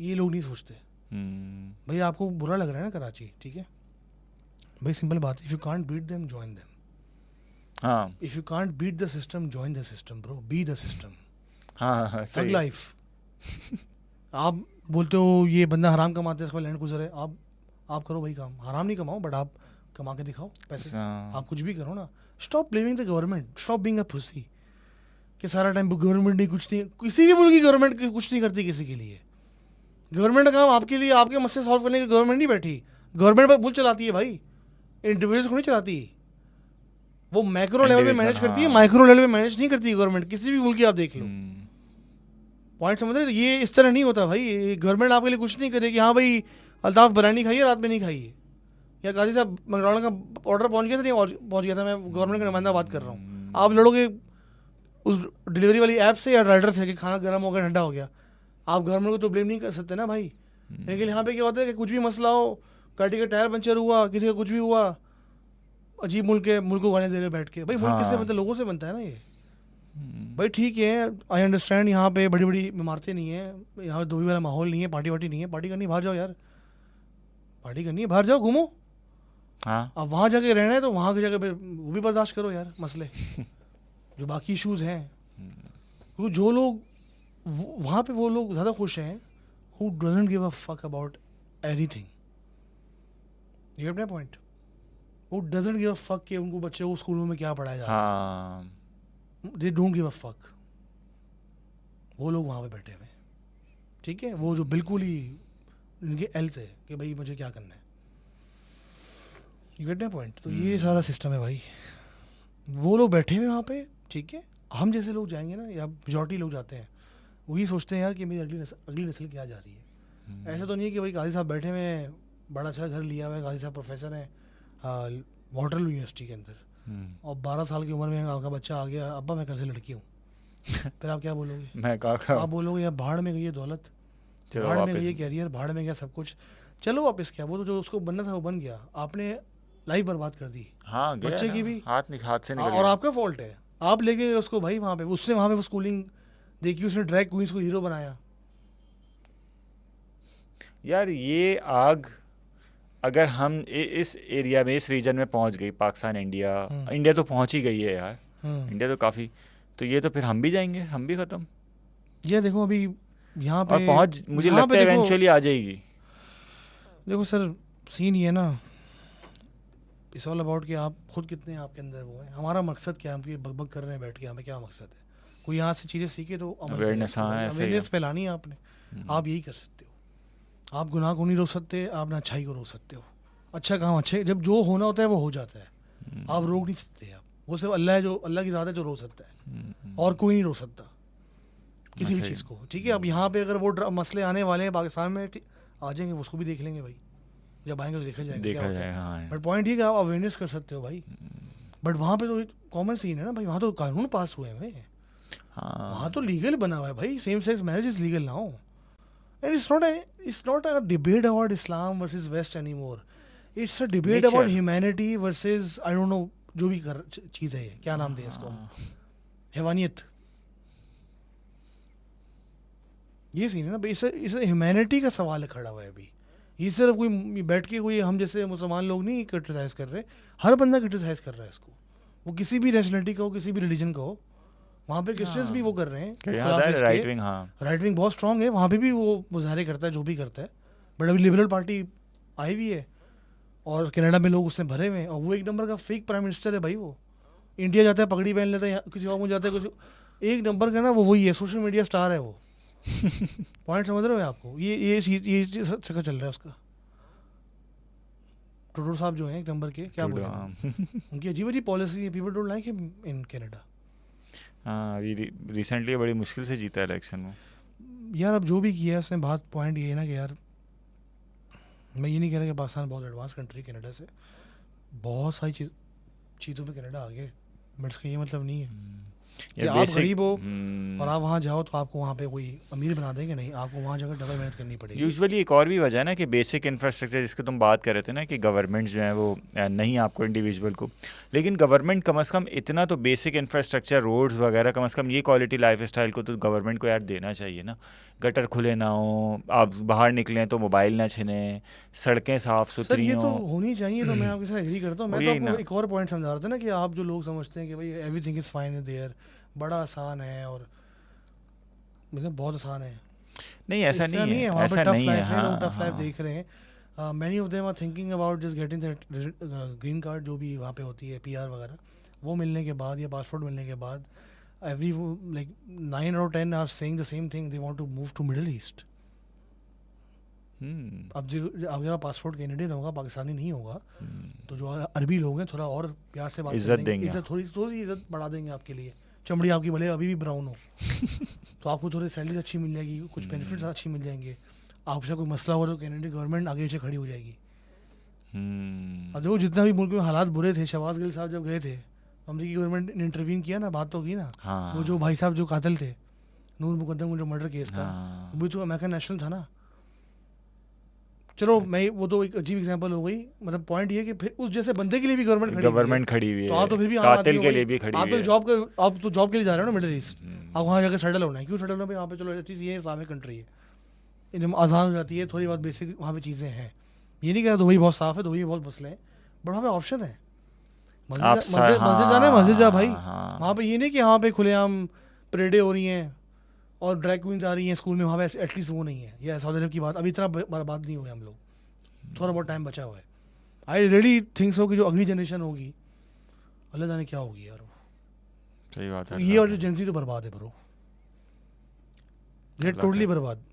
ये लोग नहीं सोचते। भाई आपको बुरा लग रहा है ना कराची, ठीक है भाई, सिंपल बात है, if you can't beat them join them. हाँ if you can't beat the system join the system bro, be the system. हाँ सही है। लाइफ आप बोलते हो ये बंदा हराम कमाते हैं, इसका लैंड गुजर है, आप करो भाई काम, हराम नहीं कमाओ बट आप कमा के दिखाओ पैसे, आप कुछ भी करो ना। Stop blaming the government, stop being a pussy कि सारा टाइम गवर्नमेंट नहीं, कुछ नहीं, किसी भी मुल्क की गवर्नमेंट कुछ नहीं करती किसी के लिए। गवर्नमेंट का काम आपके लिए, आपके मसले सॉल्व करने की गवर्नमेंट नहीं बैठी। गवर्नमेंट पर मुल्क चलाती है भाई, इंडिविजुअल्स को नहीं चलाती। वो मैक्रो लेवल पे मैनेज करती है, माइक्रो लेवल पे मैनेज नहीं करती गवर्नमेंट, किसी भी मुल्क की आप देख लो। पॉइंट समझ रहे हो? ये इस तरह नहीं होता भाई, गवर्नमेंट आपके लिए कुछ नहीं करेगी। हाँ भाई अल्ताफ बिरयानी खाइए, रात में नहीं खाइए, या काजी साहब मैकडॉनल्ड का ऑर्डर पहुंच गया था, नहीं पहुंच गया था, मैं गवर्नमेंट का नुमाइंदा बात कर रहा हूँ। आप लड़ोगे उस डिलीवरी वाली ऐप से या राइडर से कि खाना गर्म हो गया, ठंडा हो गया, आप गवर्नमेंट को तो ब्लेम नहीं कर सकते ना भाई। लेकिन यहाँ पे क्या होता है कि कुछ भी मसला हो, गाड़ी का टायर पंचर हुआ, किसी का कुछ भी हुआ, अजीब मुल्क को गाने दे रहे बैठ के। भाई मुल्क किससे बनता है? लोगों से बनता है ना ये। भाई ठीक है, आई अंडरस्टैंड, यहाँ पे बड़ी बड़ी इमारतें नहीं है, यहाँ पे दोबी वाला माहौल नहीं है, पार्टी वार्टी नहीं है, पार्टी करनी है बाहर जाओ यार, पार्टी करनी है बाहर जाओ, घूमो। हाँ अब वहाँ जाके रहना है तो वहाँ की जगह पे वो भी बर्दाश्त करो यार मसले जो बाकी इशूज़ हैं। क्योंकि जो लोग वहाँ पे, वो लोग ज़्यादा खुश हैं who doesn't give a fuck about anything. You get my point? Who doesn't give a fuck कि उनको बच्चे को स्कूलों में क्या पढ़ाया जा रहा हाँ है। They don't give a fuck. वो लोग वहाँ पे बैठे हुए, ठीक है, वो जो बिल्कुल ही इनके एल से कि भाई मुझे क्या करना है। You get my point? तो ये सारा सिस्टम है भाई, वो लोग बैठे हुए वहाँ पे, ठीक है। हम जैसे लोग जाएंगे ना, या मेजॉरिटी लोग जाते हैं, वही सोचते हैं यार कि मेरी अगली नस्ल क्या जा रही है। ऐसा तो नहीं है कि भाई गाजी साहब बैठे हुए हैं, बड़ा अच्छा घर लिया हुआ है, गाजी साहब प्रोफेसर हैं वाटरलू यूनिवर्सिटी के अंदर, और 12 साल की उम्र में आपका बच्चा आ गया, अब्बा मैं कल से लड़की हूँ। फिर आप क्या बोलोगे? मैं कहा आप बोलोगे यार भाड़ में गई है दौलत, भाड़ में गई है कैरियर, भाड़ में गया सब कुछ। चलो वापस क्या, वो तो जो उसको बनना था वो बन गया, आपने लाइफ बर्बाद कर दी। हाँ बच्चे की भी हाथ से निकल और आपका फॉल्ट है। आप लेके उसको भाई वहाँ पे, उसने वहाँ पे वो स्कूलिंग देखी, उसने ड्रैग क्वींस को हीरो बनाया। यार ये आग अगर हम इस एरिया में, इस रीजन में पहुंच गई, पाकिस्तान इंडिया तो पहुंच ही गई है यार, इंडिया तो काफ़ी, तो ये तो फिर हम भी जाएंगे, हम भी ख़त्म। ये देखो अभी यहाँ पे और पहुंच, मुझे लगता है इवेंचुअली आ जाएगी। देखो सर सीन ये ना, इट्स ऑल अबाउट कि आप खुद कितने आपके अंदर वो है। हमारा मकसद क्या है? हम बग कर रहे हैं बैठ के, हमें क्या मकसद है? कोई यहाँ से चीज़ें सीखे तो अवेयरनेस फैलानी है आपने, आप यही कर सकते हो। आप गुनाह को नहीं रोक सकते, आप ना अच्छाई को रोक सकते हो। अच्छा काम अच्छे, जब जो होना होता है वो हो जाता है, आप रोक नहीं सकते। आप वो सिर्फ अल्लाह है, जो अल्लाह की ज़ात है जो रोक सकता है, और कोई नहीं रोक सकता किसी भी चीज़ को, ठीक है। अब यहाँ पे अगर वो मसले आने वाले हैं पाकिस्तान में, आ जाएंगे, उसको भी देख लेंगे भाई, जब आएंगे तो देखा जाएगा। बट पॉइंट ये कि आप अवेयरनेस कर सकते हो भाई। बट वहाँ पे तो कॉमन सीन है ना भाई, वहाँ तो कानून पास हुए हैं, वहाँ तो लीगल बना हुआ है भाई, same sex marriage is legal now, and it's not a debate about Islam versus West anymore. It's a debate about humanity versus I don't know जो भी चीज़ है, ये क्या नाम दें इसको, हैवानियत। ये सीन है ना भाई, इसे ह्यूमैनिटी का सवाल खड़ा हुआ है अभी। ये सिर्फ कोई बैठ के कोई हम जैसे मुसलमान लोग नहीं क्रिटिसाइज़ कर रहे, हर बंदा क्रिटिसाइज़ कर रहा है इसको, वो किसी भी नेशनलिटी का हो, किसी भी रिलीजन का हो। वहाँ पे क्रिश्चियंस भी वो कर रहे हैं, राइट विंग बहुत स्ट्रांग है, वहाँ पे भी वो मुजाहरे करता है, जो भी करता है। बट अभी लिबरल पार्टी आई हुई है, और कनाडा में लोग उसने भरे हुए हैं, और वो एक नंबर का फेक प्राइम मिनिस्टर है भाई। वो इंडिया जाता है, पगड़ी पहन लेता है, किसी और में जाता है, कुछ एक नंबर का ना वो वही है, सोशल मीडिया स्टार है वो। पॉइंट समझ रहे हो आपको? ये चक्कर चल रहा है उसका। ट्रूडो साहब जो हैं एक नंबर के, क्या बोल रहे हैं, उनकी अजीब अजीब पॉलिसी है, people don't like him in Canada. हाँ, रिसेंटली बड़ी मुश्किल से जीता इलेक्शन में। यार अब जो भी किया है उसने बात पॉइंट ये है ना कि यार मैं ये नहीं कह रहा कि पाकिस्तान बहुत एडवांस कंट्री कनाडा से, बहुत सारी चीज़ों में कनाडा आगे, बट इसका ये मतलब नहीं है कि आप गरीब हो और आप वहाँ जाओ तो आपको वहाँ पे कोई अमीर बना देंगे, नहीं, आपको वहाँ जाकर डबल मेहनत करनी पड़ेगी। यूजुअली एक और भी वजह है ना कि बेसिक इंफ्रास्ट्रक्चर जिसकी तुम बात कर रहे थे ना कि गवर्नमेंट जो है वो नहीं आपको इंडिविजुअल को, लेकिन गवर्नमेंट कम से कम इतना तो बेसिक इंफ्रास्ट्रक्चर रोड्स वगैरह कम से कम ये क्वालिटी लाइफ स्टाइल को तो गवर्नमेंट को यार देना चाहिए ना। गटर खुले ना हो, आप बाहर निकलें तो मोबाइल ना छिने, सड़कें साफ़ सर सुथरी ये तो हों। होनी चाहिए, तो मैं आपके साथ एग्री करता हूँ। मैं यही तो ना। आपको एक और पॉइंट समझा रहा था ना कि आप जो लोग समझते हैं कि भाई एवरीथिंग इज़ फाइन देयर, बड़ा आसान है, और मतलब बहुत आसान है, नहीं ऐसा इस तरह नहीं है, वहाँ ऐसा पे टफ नहीं है। लाइफ है, लोग हाँ टफ लाइफ हाँ। देख रहे हैं। Many of them are thinking about just getting green card जो भी वहाँ पे होती है, PR वगैरह, वो मिलने के बाद या पासपोर्ट मिलने के बाद every like 9 out of 10 are saying the same thing, they want to move to Middle East. अब जो अगर पासपोर्ट कैनेडियन होगा, पाकिस्तानी नहीं होगा, तो जो अरबी लोग हैं थोड़ा और प्यार से बात इज्जत करेंगे, देंगे। इज्जत थोड़ी सी इज्जत बढ़ा देंगे आपके लिए। चमड़ी आपकी भले अभी भी ब्राउन हो तो आपको थोड़ी सैलरीज अच्छी मिल जाएगी, कुछ बेनिफिट्स अच्छी मिल जाएंगे, आपसे कोई मसला हो तो कैनेडियन गवर्नमेंट आगे से खड़ी हो जाएगी। अब देखो जितना भी मुल्क में हालात बुरे थे, शहबाज गिल साहब जब गए थे, अमेरिकी गवर्नमेंट ने इंटरवीन किया ना, बात तो की ना। हाँ। वो जो भाई साहब जो कातिल थे, नूर मुकद्दम, जो मर्डर केस था, हाँ। वो भी तो अमेरिकन नेशनल था ना। चलो मैं वो तो एक अजीब एग्जांपल हो गई, मतलब पॉइंट ये कि फिर उस जैसे बंदे के लिए भी गवर्नमेंट खड़ी हुई है, तो आप तो फिर भी आम कातिल आदमी के हो लिए भाई। भी खड़ी आप हुई तो है। आप तो जॉब के लिए जा रहे हो ना मिडिल ईस्ट, आप वहाँ जाकर सेटल होना है, क्यों सेटल होना भाई? वहाँ पे चलो चीज़ ये इस्लामिक कंट्री है, इनमें आज़ाद हो जाती है, थोड़ी बहुत बेसिक वहाँ पे चीज़ें हैं। ये नहीं कह रहा दुबई बहुत साफ़ है, दुबई में बहुत मसले हैं, बट वहाँ पे ऑप्शन है। मस्जिद जाना है, मस्जिद जा भाई। वहाँ पे ये नहीं कि वहाँ पे खुलेआम परेडें हो रही हैं और ड्रैग क्वींस आ रही हैं स्कूल में, वहाँ पे एटलीस्ट वो नहीं है। ये सऊदी अरब की बात, अभी इतना बर्बाद नहीं हुए हम लोग, थोड़ा बहुत टाइम बचा हुआ है। आई रियली थिंक सो कि जो अगली जनरेशन होगी, अल्लाह जाने क्या होगी यार। सही बात है। ये और जो जेंजी तो बर्बाद है ब्रो, ये टोटली बर्बाद।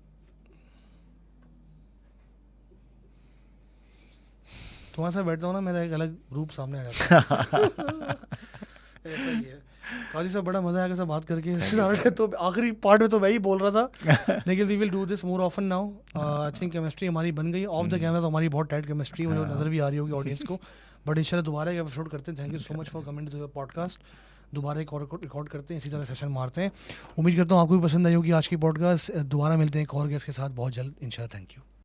तुम्हारे साथ बैठता हूँ ना, मेरा एक अलग रूप सामने आ जाता है। ऐसा ही है। काजी साहब बड़ा मजा आया सब बात करके। तो आखिरी पार्ट में तो मैं ही बोल रहा था, लेकिन we will do this more often now. I think chemistry हमारी बन गई ऑफ द कैमरा, तो हमारी बहुत टाइट केमिस्ट्री मुझे नजर भी आ रही होगी ऑडियंस को, बट इंशाल्लाह दोबारा एक एपिसोड करते हैं। Thank you so much for coming to the podcast. दोबारा एक और रिकॉर्ड करते हैं, इसी तरह सेशन मारते हैं। उम्मीद करता हूँ आपको भी पसंद आई होगी आज की पॉडकास्ट। दोबारा मिलते हैं एक और गेस्ट के साथ बहुत जल्द इंशाल्लाह। Thank you.